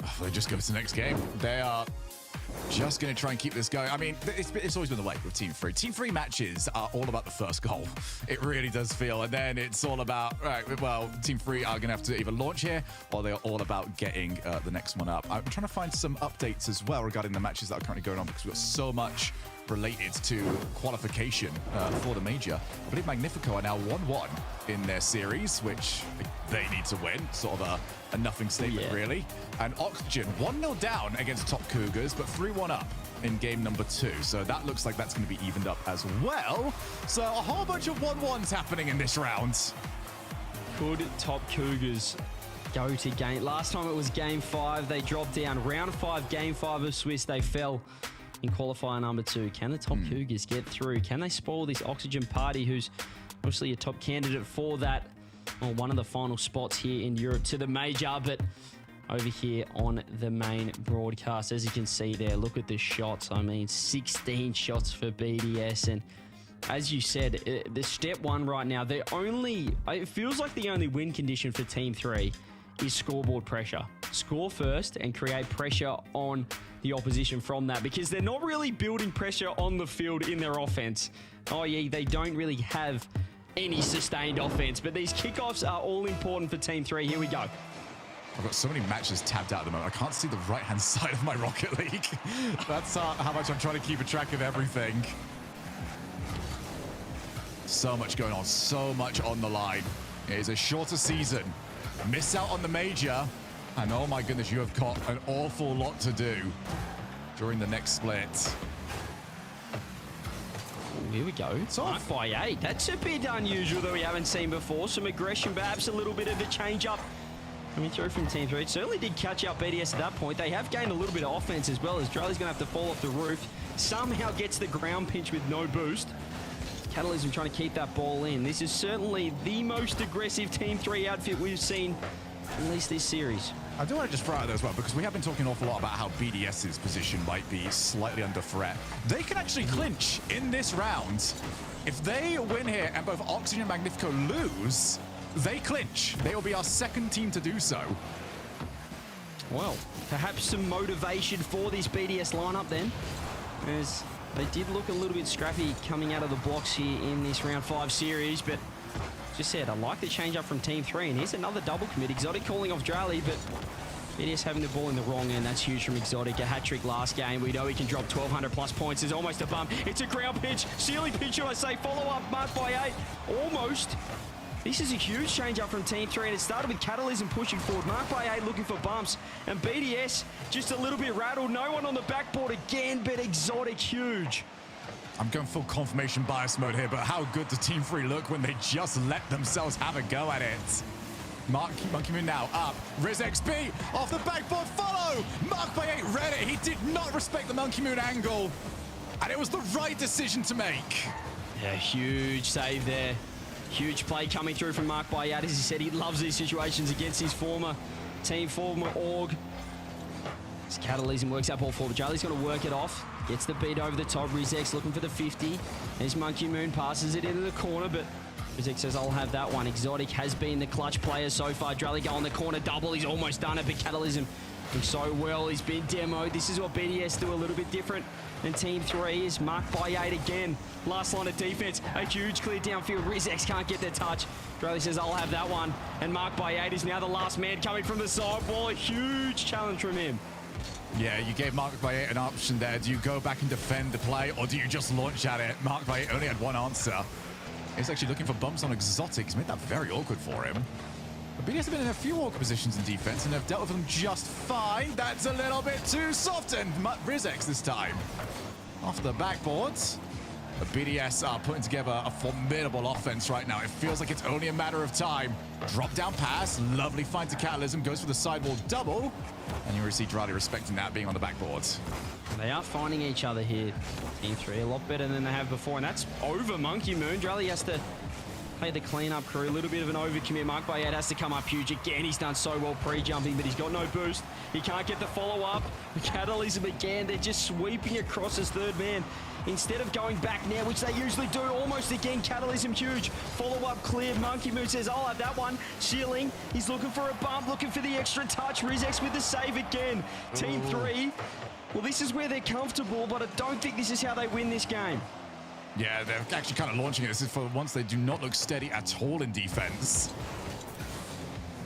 Speaker 9: Oh, they just go to the next game. They are just going to try and keep this going. I mean, it's always been the way with Team3. Team3 matches are all about the first goal. It really does feel. And then it's all about, right, well, Team3 are going to have to either launch here or they're all about getting the next one up. I'm trying to find some updates as well regarding the matches that are currently going on because we've got so much related to qualification for the major. I believe Magnifico are now 1-1 in their series, which they need to win. Sort of a nothing statement, really. And Oxygen 1-0 down against Top Cougars, but 3-1 up in game number 2. So that looks like that's going to be evened up as well. So a whole bunch of 1-1s happening in this round.
Speaker 7: Could Top Cougars go to game? Last time it was game 5. They dropped down. Round 5, game 5 of Swiss. They fell in qualifier number 2. Can the Top Cougars get through? Can they spoil this Oxygen party, who's obviously a top candidate for that, or one of the final spots here in Europe to the major? But over here on the main broadcast, as you can see there, look at the shots. I mean, 16 shots for BDS. And as you said, the step 1 right now, it feels like the only win condition for Team 3 is scoreboard pressure. Score first and create pressure on the opposition from that, because they're not really building pressure on the field in their offense, i.e. they don't really have any sustained offense, but these kickoffs are all important for Team 3. Here we go.
Speaker 9: I've got so many matches tabbed out at the moment. I can't see the right-hand side of my Rocket League. That's how much I'm trying to keep a track of everything. So much going on, so much on the line. It is a shorter season. Miss out on the major, and oh my goodness, you have got an awful lot to do during the next split.
Speaker 7: Oh, here we go. It's off by 8. That's a bit unusual that we haven't seen before. Some aggression, perhaps a little bit of a change-up coming through from Team 3. It certainly did catch up BDS at that point. They have gained a little bit of offense as well, as Drally's going to have to fall off the roof. Somehow gets the ground pinch with no boost. Catalysm trying to keep that ball in. This is certainly the most aggressive Team 3 outfit we've seen, at least this series.
Speaker 9: I do want to just throw out there as well, because we have been talking an awful lot about how BDS's position might be slightly under threat. They can actually clinch in this round. If they win here and both Oxygen and Magnifico lose, they clinch. They will be our second team to do so.
Speaker 7: Well, perhaps some motivation for this BDS lineup then, as they did look a little bit scrappy coming out of the blocks here in this round 5 series, but just said, I like the change up from Team 3, and here's another double commit. Exotic calling off Drally, but BDS having the ball in the wrong end. That's huge from Exotic. A hat-trick last game. We know he can drop 1,200 plus points. There's almost a bump. It's a ground pitch. Ceiling pitch, should I say. Follow-up, marked by 8. Almost. This is a huge change up from Team 3, and it started with Catalysm pushing forward. Marked by 8 looking for bumps, and BDS just a little bit rattled. No one on the backboard again, but Exotic huge.
Speaker 9: I'm going full confirmation bias mode here, but how good does Team 3 look when they just let themselves have a go at it? Monkey Moon now up. Riz XP off the backboard. Follow. Mark by 8 read it. He did not respect the Monkey Moon angle. And it was the right decision to make.
Speaker 7: Yeah, huge save there. Huge play coming through from Mark Bayat. As he said, he loves these situations against his former org. His Catalysm works that ball forward. Charlie's going to work it off. Gets the beat over the top. Rizek looking for the 50. There's Monkey Moon, passes it into the corner, but Rizek says, I'll have that one. Exotic has been the clutch player so far. Drally go on the corner double. He's almost done it, but Catalysm doing so well. He's been demoed. This is what BDS do a little bit different than Team 3 is. Marked by 8 again. Last line of defense. A huge clear downfield. Rizek can't get the touch. Drally says, I'll have that one. And Marked by 8 is now the last man coming from the side wall. A huge challenge from him.
Speaker 9: Yeah, you gave Mark by 8 an option there. Do you go back and defend the play, or do you just launch at it? Mark by 8 only had one answer. He's actually looking for bumps on Exotic. He's made that very awkward for him. But BDS have been in a few awkward positions in defense, and they've dealt with them just fine. That's a little bit too soft, and Rizex this time. Off the backboards. The BDS are putting together a formidable offense right now. It feels like it's only a matter of time. Drop down pass, lovely find to Catalysm, goes for the sidewall double. And you see Drally respecting that, being on the backboards.
Speaker 7: They are finding each other here, Team 3, a lot better than they have before. And that's over Monkey Moon. Drally has to play the cleanup crew. A little bit of an overcommit. Mark by 8 has to come up huge again. He's done so well pre-jumping, but he's got no boost. He can't get the follow-up. Catalysm again. They're just sweeping across his third man. Instead of going back now, which they usually do, almost again, Catalysm huge. Follow-up cleared. Monkey Moon says, I'll have that one. Shilling, he's looking for a bump, looking for the extra touch. Rizex with the save again. Team 3, well, this is where they're comfortable, but I don't think this is how they win this game.
Speaker 9: Yeah, they're actually kind of launching it. This is for once they do not look steady at all in defense.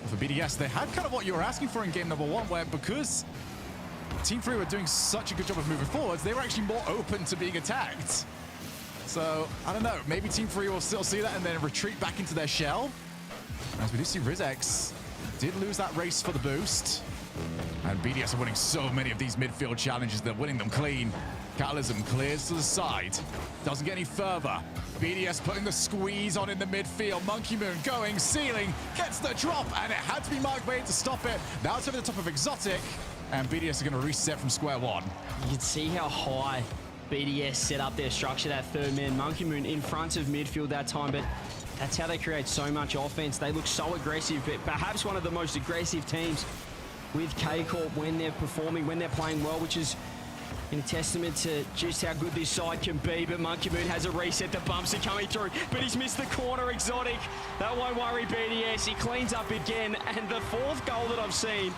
Speaker 9: For BDS, they had kind of what you were asking for in game number 1, where because Team 3 were doing such a good job of moving forwards, they were actually more open to being attacked. So, I don't know, maybe Team 3 will still see that and then retreat back into their shell. As we do see Rizex did lose that race for the boost. And BDS are winning so many of these midfield challenges, they're winning them clean. Catalysm clears to the side, doesn't get any further. BDS putting the squeeze on in the midfield. Monkey Moon going, ceiling, gets the drop, and it had to be Mark Bait to stop it. Now it's over the top of Exotic, and BDS are going to reset from square one.
Speaker 7: You can see how high BDS set up their structure, that third man. Monkey Moon in front of midfield that time, but that's how they create so much offense. They look so aggressive, but perhaps one of the most aggressive teams with K-Corp when they're performing, when they're playing well, which is in a testament to just how good this side can be. But Monkey Moon has a reset. The bumps are coming through, but he's missed the corner. Exotic, that won't worry BDS. He cleans up again, and the fourth goal that I've seen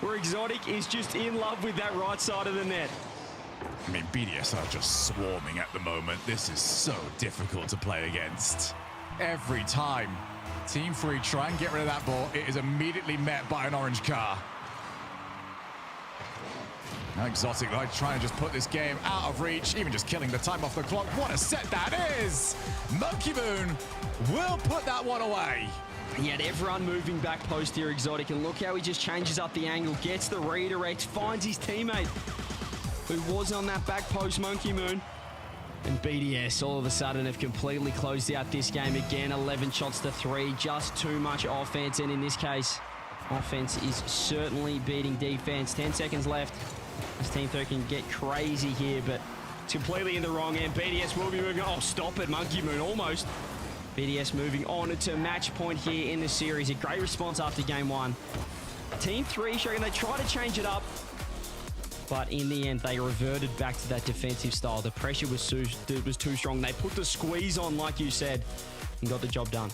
Speaker 7: where Exotic is just in love with that right side of the net.
Speaker 9: I mean, BDS are just swarming at the moment. This is so difficult to play against. Every time Team 3 try and get rid of that ball, it is immediately met by an orange car. Now Exotic like trying to just put this game out of reach, even just killing the time off the clock. What a set that is! Monkey Moon will put that one away.
Speaker 7: He had everyone moving back post here, Exotic, and look how he just changes up the angle, gets the redirect, finds his teammate who was on that back post, Monkey Moon. And BDS all of a sudden have completely closed out this game again. 11 shots to 3, just too much offense, and in this case, offense is certainly beating defense. 10 seconds left. This Team 3 can get crazy here, but it's completely in the wrong end. BDS will be moving. Oh, stop it, Monkey Moon, almost. BDS moving on to match point here in the series. A great response after game 1. Team 3 showing they try to change it up, but in the end, they reverted back to that defensive style. The pressure was too strong. They put the squeeze on, like you said, and got the job done.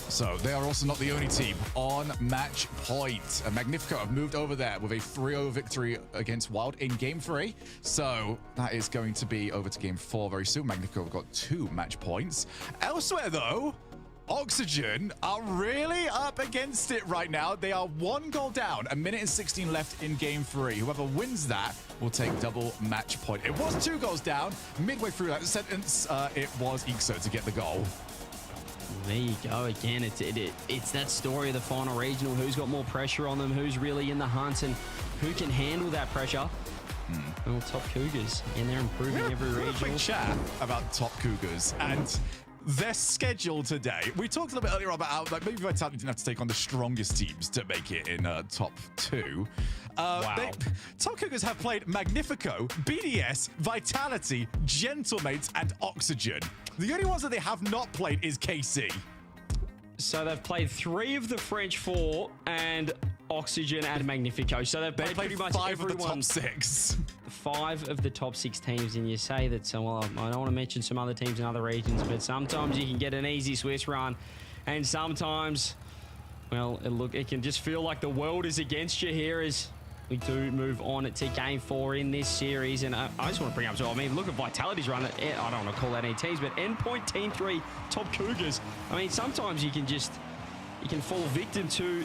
Speaker 9: So they are also not the only team on match point. Magnifico have moved over there with a 3-0 victory against Wild in game 3. So that is going to be over to game 4 very soon. Magnifico have got 2 match points. Elsewhere though, Oxygen are really up against it right now. They are 1 goal down, 1 minute and 16 left in game 3. Whoever wins that will take double match point. It was 2 goals down. Midway through that sentence, it was Ixo to get the goal.
Speaker 7: There you go again. It's that story of the final regional. Who's got more pressure on them? Who's really in the hunt? And who can handle that pressure? Well, Top Cougars, and they're improving every regional.
Speaker 9: Quick chat about Top Cougars, and their schedule today. We talked a little bit earlier about how like, maybe Vitality didn't have to take on the strongest teams to make it in top 2.
Speaker 11: Wow.
Speaker 9: Top Cougars have played Magnifico, BDS, Vitality, Gentlemates, and Oxygen. The only ones that they have not played is KC.
Speaker 11: So they've played 3 of the French 4 and Oxygen and Magnifico. So they've played pretty much
Speaker 9: 5 of the top
Speaker 11: everyone.
Speaker 9: 6.
Speaker 11: 5 of the top 6 teams, and you say that, so well, I don't want to mention some other teams in other regions, but sometimes you can get an easy Swiss run, and sometimes, well, it can just feel like the world is against you here as we do move on to game 4 in this series. And I just want to bring up, so I mean, look at Vitality's run. I don't want to call that any teams, but Endpoint, Team 3, Top Cougars. I mean, sometimes you can fall victim to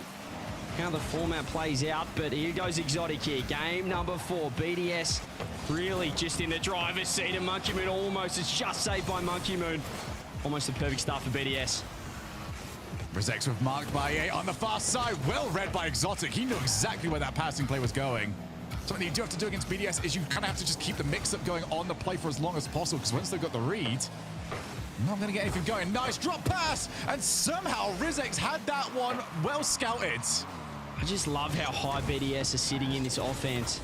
Speaker 11: how the format plays out, but here goes Exotic here. Game number 4, BDS really just in the driver's seat, and Monkey Moon almost, it's just saved by Monkey Moon. Almost a perfect start for BDS.
Speaker 9: Rizex with marked by 8 on the far side. Well read by Exotic. He knew exactly where that passing play was going. Something you do have to do against BDS is you kind of have to just keep the mix-up going on the play for as long as possible, because once they've got the read, not going to get anything going. Nice drop pass, and somehow Rizex had that one well scouted.
Speaker 11: I just love how high BDS is sitting in this offense.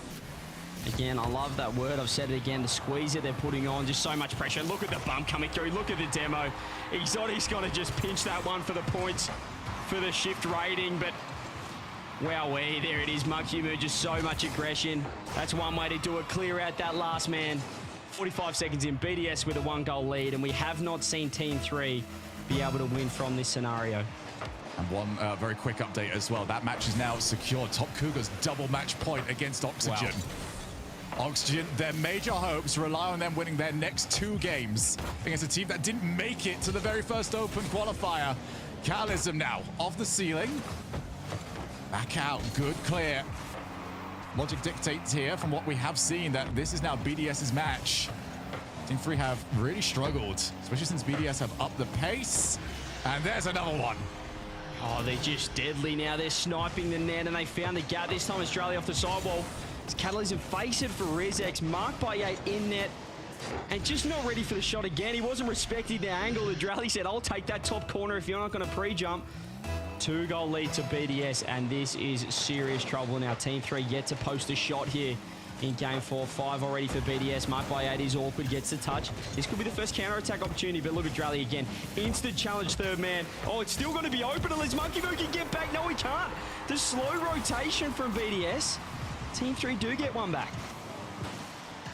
Speaker 11: Again, I love that word. I've said it again, the squeeze that they're putting on, just so much pressure. Look at the bump coming through. Look at the demo. Exotic's got to just pinch that one for the points for the shift rating, but wowee, there it is. Monkey Moon, just so much aggression. That's one way to do it. Clear out that last man. 45 seconds in, BDS with a 1-goal lead, and we have not seen Team 3 be able to win from this scenario.
Speaker 9: And one very quick update as well. That match is now secured. Top Cougars double match point against Oxygen. Wow. Oxygen, their major hopes rely on them winning their next 2 games against a team that didn't make it to the very first open qualifier. Catalysm now off the ceiling. Back out, good clear. Logic dictates here from what we have seen that this is now BDS's match. Team 3 have really struggled, especially since BDS have upped the pace. And there's another one.
Speaker 11: Oh, they're just deadly now. They're sniping the net, and they found the gap. This time Australia off the sidewall. It's Catalysm face it for Rizex, marked by 8 in net, and just not ready for the shot again. He wasn't respecting the angle. The Drally said, I'll take that top corner if you're not going to pre-jump. 2-goal lead to BDS, and this is serious trouble now. Team 3 yet to post a shot here in game 4. 5 already for BDS. Marked by 8 is awkward, gets the touch. This could be the first counter-attack opportunity, but look at Drally again. Instant challenge, third man. Oh, it's still going to be open unless Monkey Moon can get back. No, he can't. The slow rotation from BDS. Team 3 do get one back.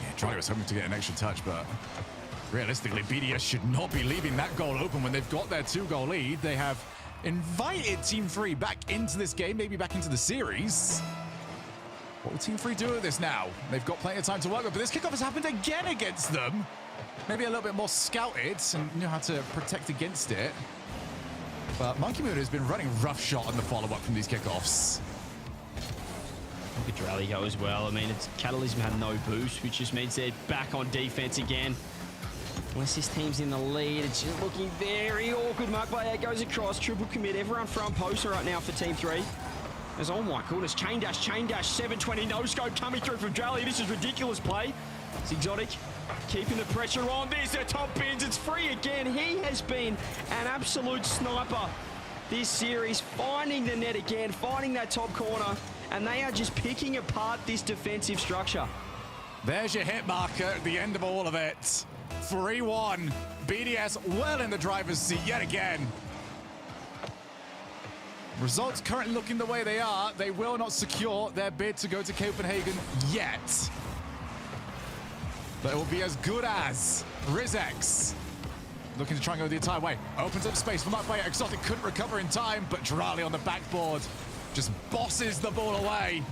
Speaker 9: Yeah, Drally was hoping to get an extra touch, but realistically, BDS should not be leaving that goal open when they've got their 2-goal lead. They have invited Team 3 back into this game, maybe back into the series. What will Team 3 do with this now? They've got plenty of time to work with, but this kickoff has happened again against them. Maybe a little bit more scouted and knew how to protect against it. But Monkey Moon has been running roughshod on the follow-up from these kickoffs.
Speaker 11: Look at Drally go as well. I mean, it's Catalysm had no boost, which just means they're back on defense again. Unless this team's in the lead, it's just looking very awkward. Mark by 8 goes across, triple commit. Everyone front poster right now for Team 3. As, oh my goodness, chain dash, 720, no scope coming through from Drally. This is ridiculous play. It's Exotic keeping the pressure on. There's their top bins. It's free again. He has been an absolute sniper this series, finding the net again, finding that top corner, and they are just picking apart this defensive structure.
Speaker 9: There's your hit marker at the end of all of it. 3-1. BDS well in the driver's seat yet again. Results currently looking the way they are. They will not secure their bid to go to Copenhagen yet. But it will be as good as Rizex looking to try and go the entire way. Opens up space for Mark Bayer. Exotic couldn't recover in time, but Drally on the backboard just bosses the ball away.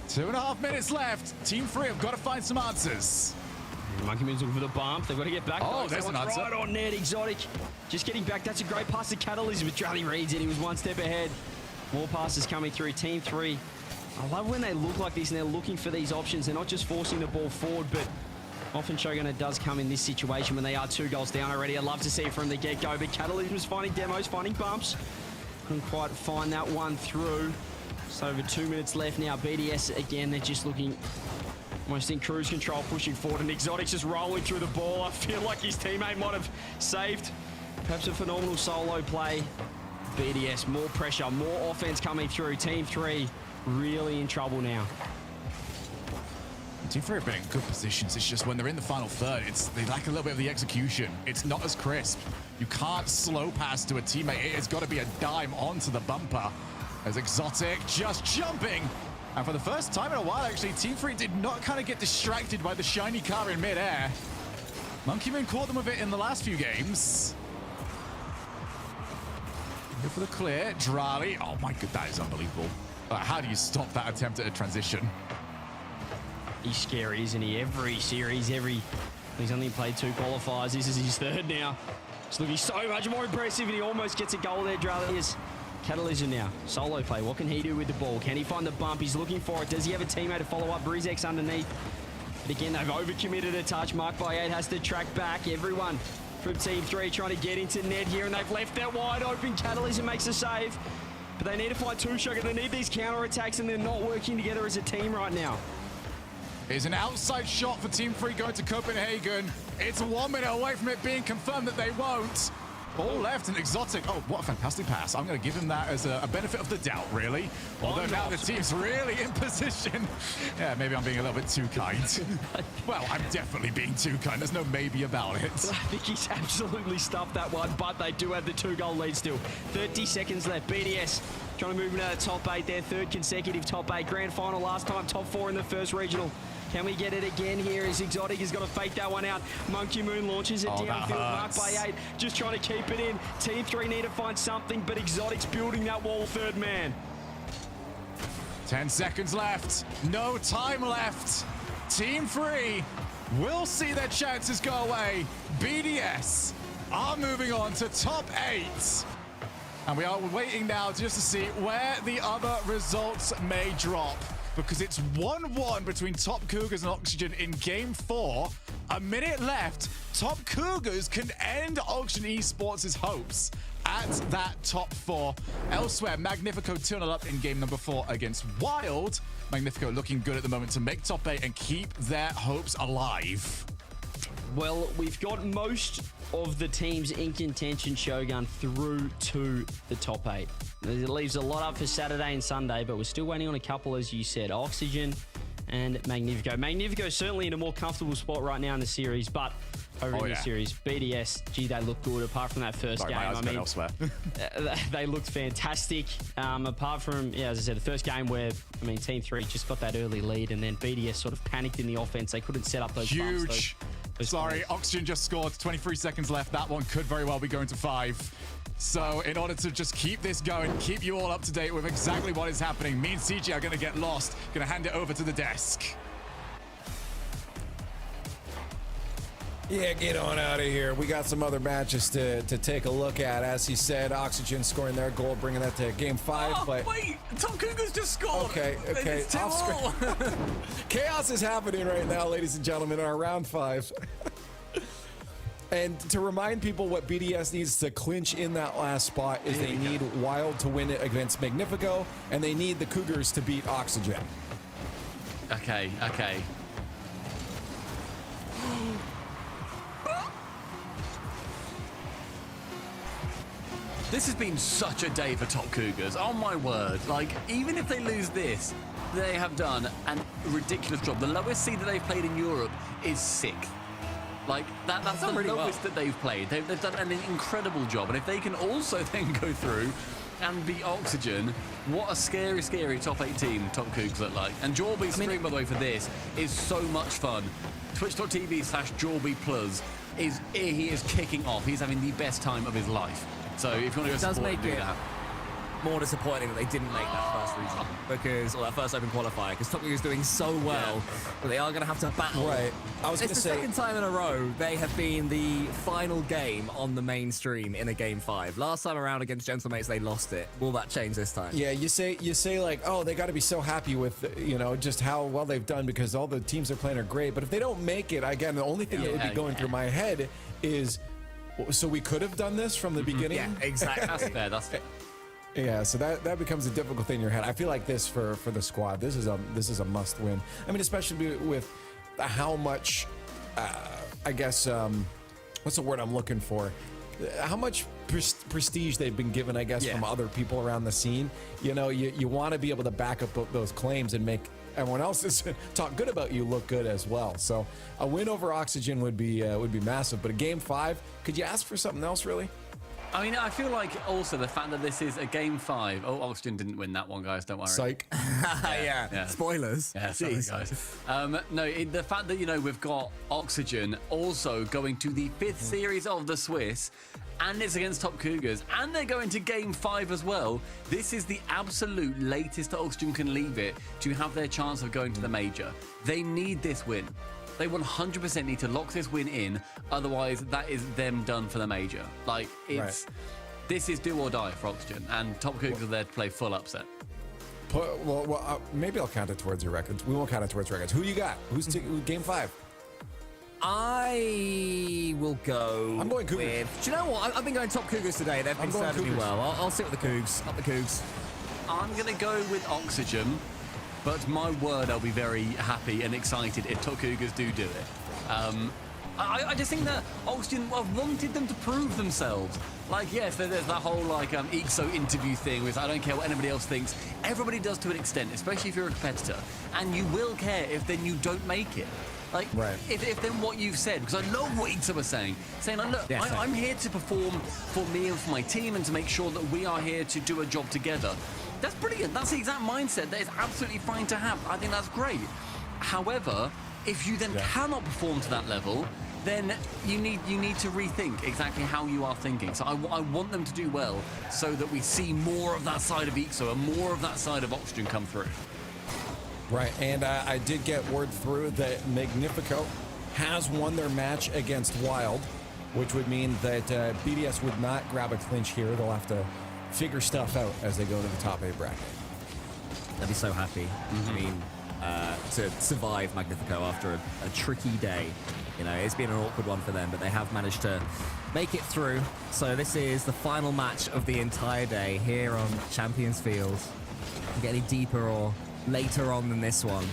Speaker 9: 2.5 minutes left. Team 3 have got to find some answers.
Speaker 11: Monkey Moon's looking for the bump. They've got to get back.
Speaker 9: Oh, there's an answer.
Speaker 11: Right on net. Exotic just getting back. That's a great pass to Catalysm, but Drally reads it. He was one step ahead. More passes coming through. Team 3. I love when they look like this and they're looking for these options. They're not just forcing the ball forward, but often Shogun it does come in this situation when they are 2 goals down already. I'd love to see it from the get-go, but Catalysm's finding demos, finding bumps. Couldn't quite find that one through. So over 2 minutes left now. BDS, again, they're just looking Almost in cruise control, pushing forward, and Exotic's just rolling through the ball. I feel like his teammate might have saved perhaps a phenomenal solo play. BDS, more pressure, more offense coming through. Team 3 really in trouble now.
Speaker 9: Team 3 have been in good positions. It's just when they're in the final third, they lack a little bit of the execution. It's not as crisp. You can't slow pass to a teammate. It has got to be a dime onto the bumper. As Exotic just jumping. And for the first time in a while, actually, Team 3 did not kind of get distracted by the shiny car in midair. Monkey Moon caught them with it in the last few games. Go for the clear. Drali. Oh my god, that is unbelievable. How do you stop that attempt at a transition?
Speaker 11: He's scary, isn't he? Every series, he's only played 2 qualifiers. This is his 3rd now. It's looking so much more impressive, and he almost gets a goal there. Drali is Catalyst now. Solo play. What can he do with the ball? Can he find the bump? He's looking for it. Does he have a teammate to follow up? Brizek's underneath. But again, they've overcommitted a touch. Mark by 8 has to track back. Everyone from Team 3 trying to get into net here, and they've left that wide open. Catalyst makes a save. But they need to find Tushok, and they need these counter-attacks, and they're not working together as a team right now.
Speaker 9: Here's an outside shot for Team 3 going to Copenhagen. It's 1 minute away from it being confirmed that they won't. All left and Exotic. Oh, what a fantastic pass. I'm going to give him that as a benefit of the doubt, really. Although now the team's really in position. Yeah, maybe I'm being a little bit too kind. Well, I'm definitely being too kind. There's no maybe about it.
Speaker 11: I think he's absolutely stuffed that one, but they do have the 2-goal lead still. 30 seconds left. BDS trying to move into the top 8 there. 3rd consecutive top 8. Grand final last time. Top 4 in the first regional. Can we get it again here as Exotic is going to fake that one out. Monkey Moon launches it downfield. Mark by 8, just trying to keep it in. Team 3 need to find something, but Exotic's building that wall, 3rd man.
Speaker 9: 10 seconds left. No time left. Team 3 will see their chances go away. BDS are moving on to top 8. And we are waiting now just to see where the other results may drop. Because it's 1-1 between Top Cougars and Oxygen in Game 4. A minute left. Top Cougars can end Oxygen Esports' hopes at that top 4. Elsewhere, Magnifico 2-0 up in game number 4 against Wild. Magnifico looking good at the moment to make top 8 and keep their hopes alive.
Speaker 11: Well, we've got most of the teams in contention, Shogun, through to the top 8. It leaves a lot up for Saturday and Sunday, but we're still waiting on a couple, as you said. Oxygen and Magnifico. Magnifico certainly in a more comfortable spot right now in the series, but over in the series, BDS, gee, they look good apart from that first game. I mean, elsewhere. They looked fantastic. Apart from, as I said, the first game where, Team 3 just got that early lead, and then BDS sort of panicked in the offense. They couldn't set up those bumps,
Speaker 9: Sorry, Oxygen just scored. 23 seconds left. That one could very well be going to 5. So in order to just keep this going, keep you all up to date with exactly what is happening, me and CJ are going to get lost. Going to hand it over to the desk.
Speaker 10: Yeah, get on out of here. We got some other matches to take a look at. As he said, Oxygen scoring their goal, bringing that to game 5.
Speaker 8: Oh,
Speaker 10: but
Speaker 8: wait, Top Cougars just scored.
Speaker 10: Okay.
Speaker 8: It's 2-all.
Speaker 10: Chaos is happening right now, ladies and gentlemen, in our round 5. And to remind people what BDS needs to clinch in that last spot is they need Wild to win it against Magnifico, and they need the Cougars to beat Oxygen.
Speaker 8: Okay. This has been such a day for Top Cougars. Oh my word. Like, even if they lose this, they have done a ridiculous job. The lowest seed that they've played in Europe is 6th. Like, that's the really lowest that they've played. They've done an incredible job. And if they can also then go through and beat Oxygen, what a scary, scary top 8 team Top Cougs look like. And Jorby's stream, by the way, for this is so much fun. Twitch.tv/JorbyPlus he is kicking off. He's having the best time of his life. So if you want to go support and do that.
Speaker 12: More disappointing that they didn't make that first region or that first open qualifier, because Top Gear is doing so well that they are going to have to battle.
Speaker 10: Right. I was going to say,
Speaker 12: it's the second time in a row they have been the final game on the mainstream in a game 5. Last time around against Gentlemates, they lost it. Will that change this time?
Speaker 10: Yeah, you say like, oh, they got to be so happy with just how well they've done because all the teams they're playing are great. But if they don't make it, again, the only thing that would be going through my head is, so we could have done this from the beginning.
Speaker 12: Yeah, exactly.
Speaker 8: That's fair. That's fair.
Speaker 10: Yeah, so that becomes a difficult thing in your head. I feel like this for the squad, this is a must win. I mean, especially with how much, I guess, what's the word I'm looking for? How much prestige they've been given, I guess, from other people around the scene. You know, you want to be able to back up those claims and make everyone else is talk good about you look good as well. So a win over Oxygen would be massive. But a game 5, could you ask for something else, really?
Speaker 8: I mean, I feel like also the fact that this is a game 5. Oh, Oxygen didn't win that one, guys. Don't worry.
Speaker 10: Psych.
Speaker 12: Yeah. Spoilers.
Speaker 8: Yeah, sorry, guys. The fact that, we've got Oxygen also going to the 5th series of the Swiss, and it's against Top Cougars, and they're going to game 5 as well. This is the absolute latest that Oxygen can leave it to have their chance of going to the major. They need this win. They 100% need to lock this win in, otherwise that is them done for the major. Like, this is do or die for Oxygen, and Top Cougars are there to play full upset.
Speaker 10: Maybe I'll count it towards your records. We won't count it towards records. Who you got? Who's game 5?
Speaker 12: I will go.
Speaker 10: I'm going Cougars.
Speaker 12: Do you know what? I've been going Top Cougars today. They've been serving me well. I'll sit with the Cougs. Up the Cougs.
Speaker 8: I'm going to go with Oxygen. But my word, I'll be very happy and excited if Top Cougars do it. I just think that Oxygen wanted them to prove themselves. Like, yes, there's that whole, EXO interview thing with I don't care what anybody else thinks. Everybody does to an extent, especially if you're a competitor. And you will care if then you don't make it. Like, if then what you've said, because I love what EXO was saying, like, look, I'm here to perform for me and for my team and to make sure that we are here to do a job together. That's brilliant. That's the exact mindset that is absolutely fine to have. I think that's great. However, if you then cannot perform to that level, then you need to rethink exactly how you are thinking. So I want them to do well so that we see more of that side of EXO and more of that side of Oxygen come through.
Speaker 10: Right, and I did get word through that Magnifico has won their match against Wild, which would mean that BDS would not grab a clinch here. They'll have to figure stuff out as they go to the top 8 bracket.
Speaker 12: They'll be so happy. I mean, to survive Magnifico after a tricky day. It's been an awkward one for them, but they have managed to make it through. So this is the final match of the entire day here on Champions Field. Get any deeper or later on than this one.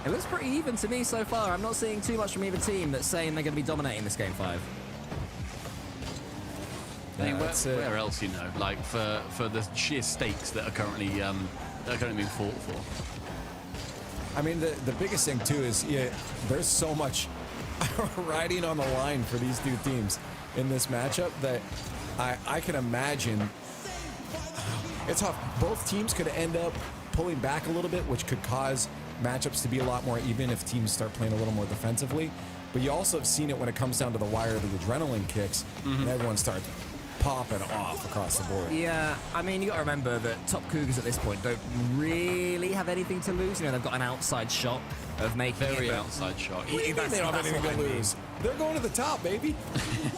Speaker 12: It looks pretty even to me so far. I'm not seeing too much from either team that's saying they're going to be dominating this game 5.
Speaker 8: I mean, where else, like for the sheer stakes that are currently being fought for.
Speaker 10: I mean, the biggest thing too is there's so much riding on the line for these two teams in this matchup that I can imagine it's tough. Both teams could end up pulling back a little bit, which could cause matchups to be a lot more even if teams start playing a little more defensively. But you also have seen it when it comes down to the wire, the adrenaline kicks, and everyone starts popping off across the board.
Speaker 12: Yeah, I mean, you got to remember that Top Cougars at this point don't really have anything to lose. They've got an outside shot of making
Speaker 8: very outside shot.
Speaker 10: They don't have anything to lose. They're going to the top, baby.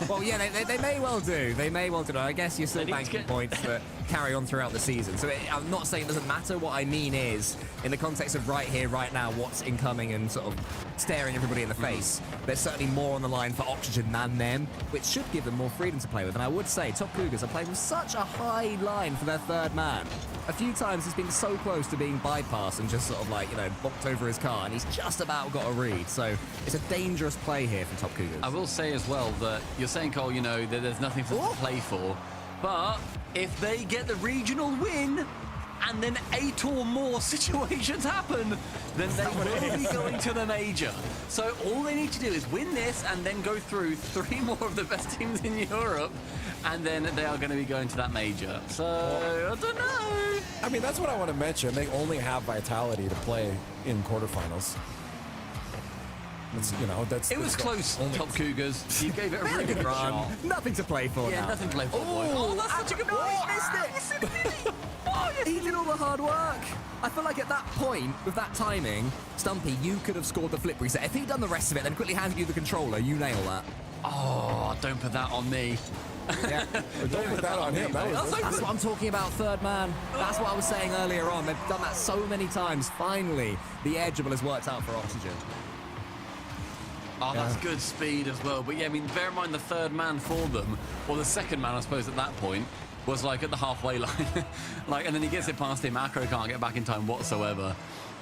Speaker 12: Well, yeah, they may well do. They may well do. I guess you're still banking points that carry on throughout the season. So I'm not saying it doesn't matter. What I mean is, in the context of right here, right now, what's incoming and sort of staring everybody in the face, there's certainly more on the line for Oxygen than them, which should give them more freedom to play with. And I would say Top Cougars are playing with such a high line for their third man. A few times he's been so close to being bypassed and just sort of bopped over his car, and he's just about got a read. So it's a dangerous play here for Top Cougars.
Speaker 8: I will say as well that you're saying, Cole, that there's nothing for them to play for, but if they get the regional win and then 8 or more situations happen, then they will be going to the major. So all they need to do is win this and then go through 3 more of the best teams in Europe, and then they are going to be going to that major. So, I don't know.
Speaker 10: I mean, that's what I want to mention. They only have Vitality to play in quarterfinals.
Speaker 8: It was close, Top Cougars. You gave it a really good
Speaker 12: run.
Speaker 8: shot.
Speaker 12: Nothing to play for
Speaker 8: Yeah,
Speaker 12: now.
Speaker 8: nothing to play for, boys. Oh, that's such a good point.
Speaker 12: He missed it. He did all the hard work. I feel like at that point, with that timing, Stumpy, you could have scored the flip reset. If he'd done the rest of it, then quickly handed you the controller, you nail that.
Speaker 8: Oh, don't put that on me.
Speaker 12: Yeah.
Speaker 10: Don't put that on him.
Speaker 12: That's what I'm talking about, third man. That's what I was saying earlier on. They've done that so many times. Finally, the edgeable has worked out for Oxygen.
Speaker 8: Oh, that's good speed as well. But yeah, I mean, bear in mind the third man for them, or the second man, I suppose, at that point, was like at the halfway line. And then he gets it past him. Macro can't get back in time whatsoever.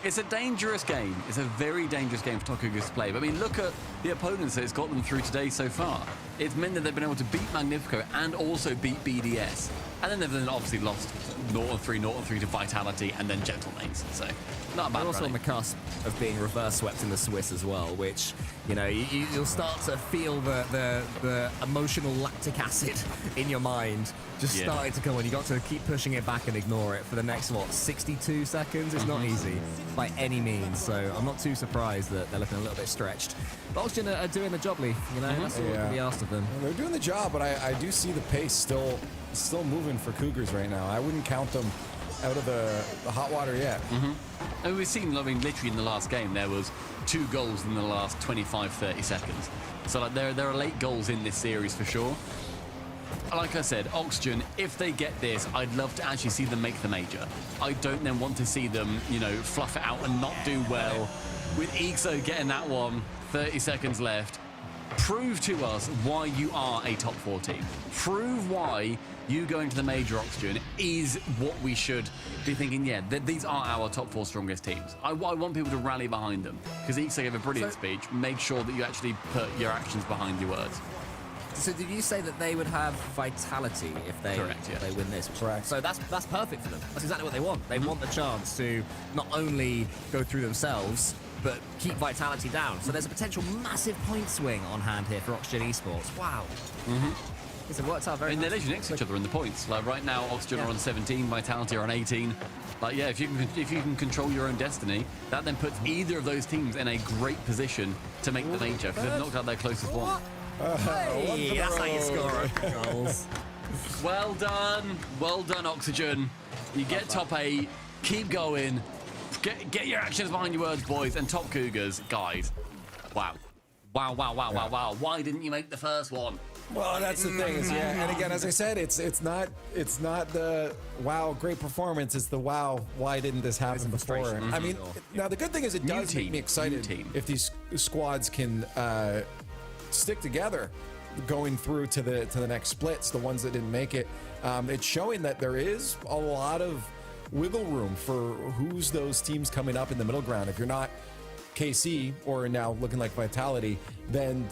Speaker 8: It's a dangerous game. It's a very dangerous game for Tokugas to play. But I mean, look at the opponents that it's got them through today so far. It's meant that they've been able to beat Magnifico and also beat BDS. And then they've then obviously lost 0-3 to Vitality and then Gentlemates. So, not a bad
Speaker 12: They're also on the cusp of being reverse swept in the Swiss as well, which, you'll start to feel the emotional lactic acid in your mind just starting to come on. You got to keep pushing it back and ignore it for the next, 62 seconds? It's not easy by any means, so I'm not too surprised that they're looking a little bit stretched. But Oxygen are doing the job, Leaf. That's what can be asked of them.
Speaker 10: They're doing the job, but I do see the pace still moving for Cougars right now. I wouldn't count them out of the hot water yet.
Speaker 8: And we've seen, literally in the last game, there was 2 goals in the last 25-30 seconds. So there are late goals in this series for sure. Like I said, Oxygen, if they get this, I'd love to actually see them make the major. I don't then want to see them, fluff it out and not do well. With Ixo getting that one, 30 seconds left. Prove to us why you are a top 4 team. Prove why you going to the major, Oxygen, is what we should be thinking, these are our top 4 strongest teams. I want people to rally behind them, because Ixo gave a brilliant speech. Make sure that you actually put your actions behind your words.
Speaker 12: So did you say that they would have Vitality if they win this?
Speaker 10: Correct.
Speaker 12: So that's perfect for them. That's exactly what they want. They want the chance to not only go through themselves, but keep Vitality down. So there's a potential massive point swing on hand here for Oxygen Esports. Wow. It's worked out very
Speaker 8: they're literally next to each other in the points. Right now, Oxygen are on 17, Vitality are on 18. If you can control your own destiny, that then puts either of those teams in a great position to make the major, because they've knocked out their closest one.
Speaker 12: Hey, that's how you score goals.
Speaker 8: Well done, Oxygen. You get top 8. Keep going. Get your actions behind your words, boys. And top Cougars, guys. Wow. Why didn't you make the first one?
Speaker 10: Well, that's the thing is, and again, as I said, it's not the wow, great performance. It's the wow, why didn't this happen before? I mean, now the good thing is it does make me excited if these squads can stick together going through to the next splits, the ones that didn't make it. It's showing that there is a lot of wiggle room for who's those teams coming up in the middle ground. If you're not KC or now looking like Vitality, then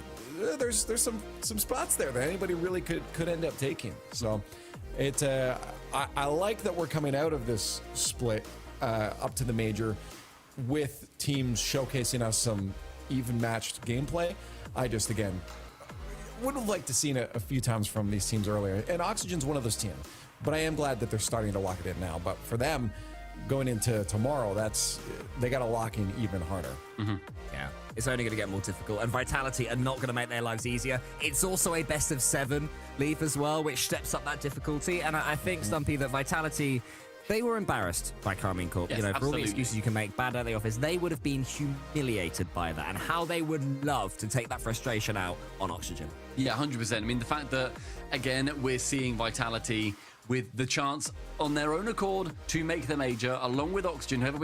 Speaker 10: there's some spots there that anybody really could end up taking. So I like that we're coming out of this split up to the major with teams showcasing us some even matched gameplay. I just, again, would have liked to seen it a few times from these teams earlier. And Oxygen's one of those teams. But I am glad that they're starting to lock it in now. But for them, going into tomorrow, they got to lock in even harder.
Speaker 12: Yeah, it's only going to get more difficult. And Vitality are not going to make their lives easier. It's also a best of 7 leaf as well, which steps up that difficulty. And I think, Stumpy, that Vitality, they were embarrassed by Carmine Corp.
Speaker 8: Yes,
Speaker 12: for all the excuses you can make, bad at the office, they would have been humiliated by that. And how they would love to take that frustration out on Oxygen.
Speaker 8: Yeah, 100%. I mean, the fact that, again, we're seeing Vitality with the chance on their own accord to make the major, along with Oxygen, whoever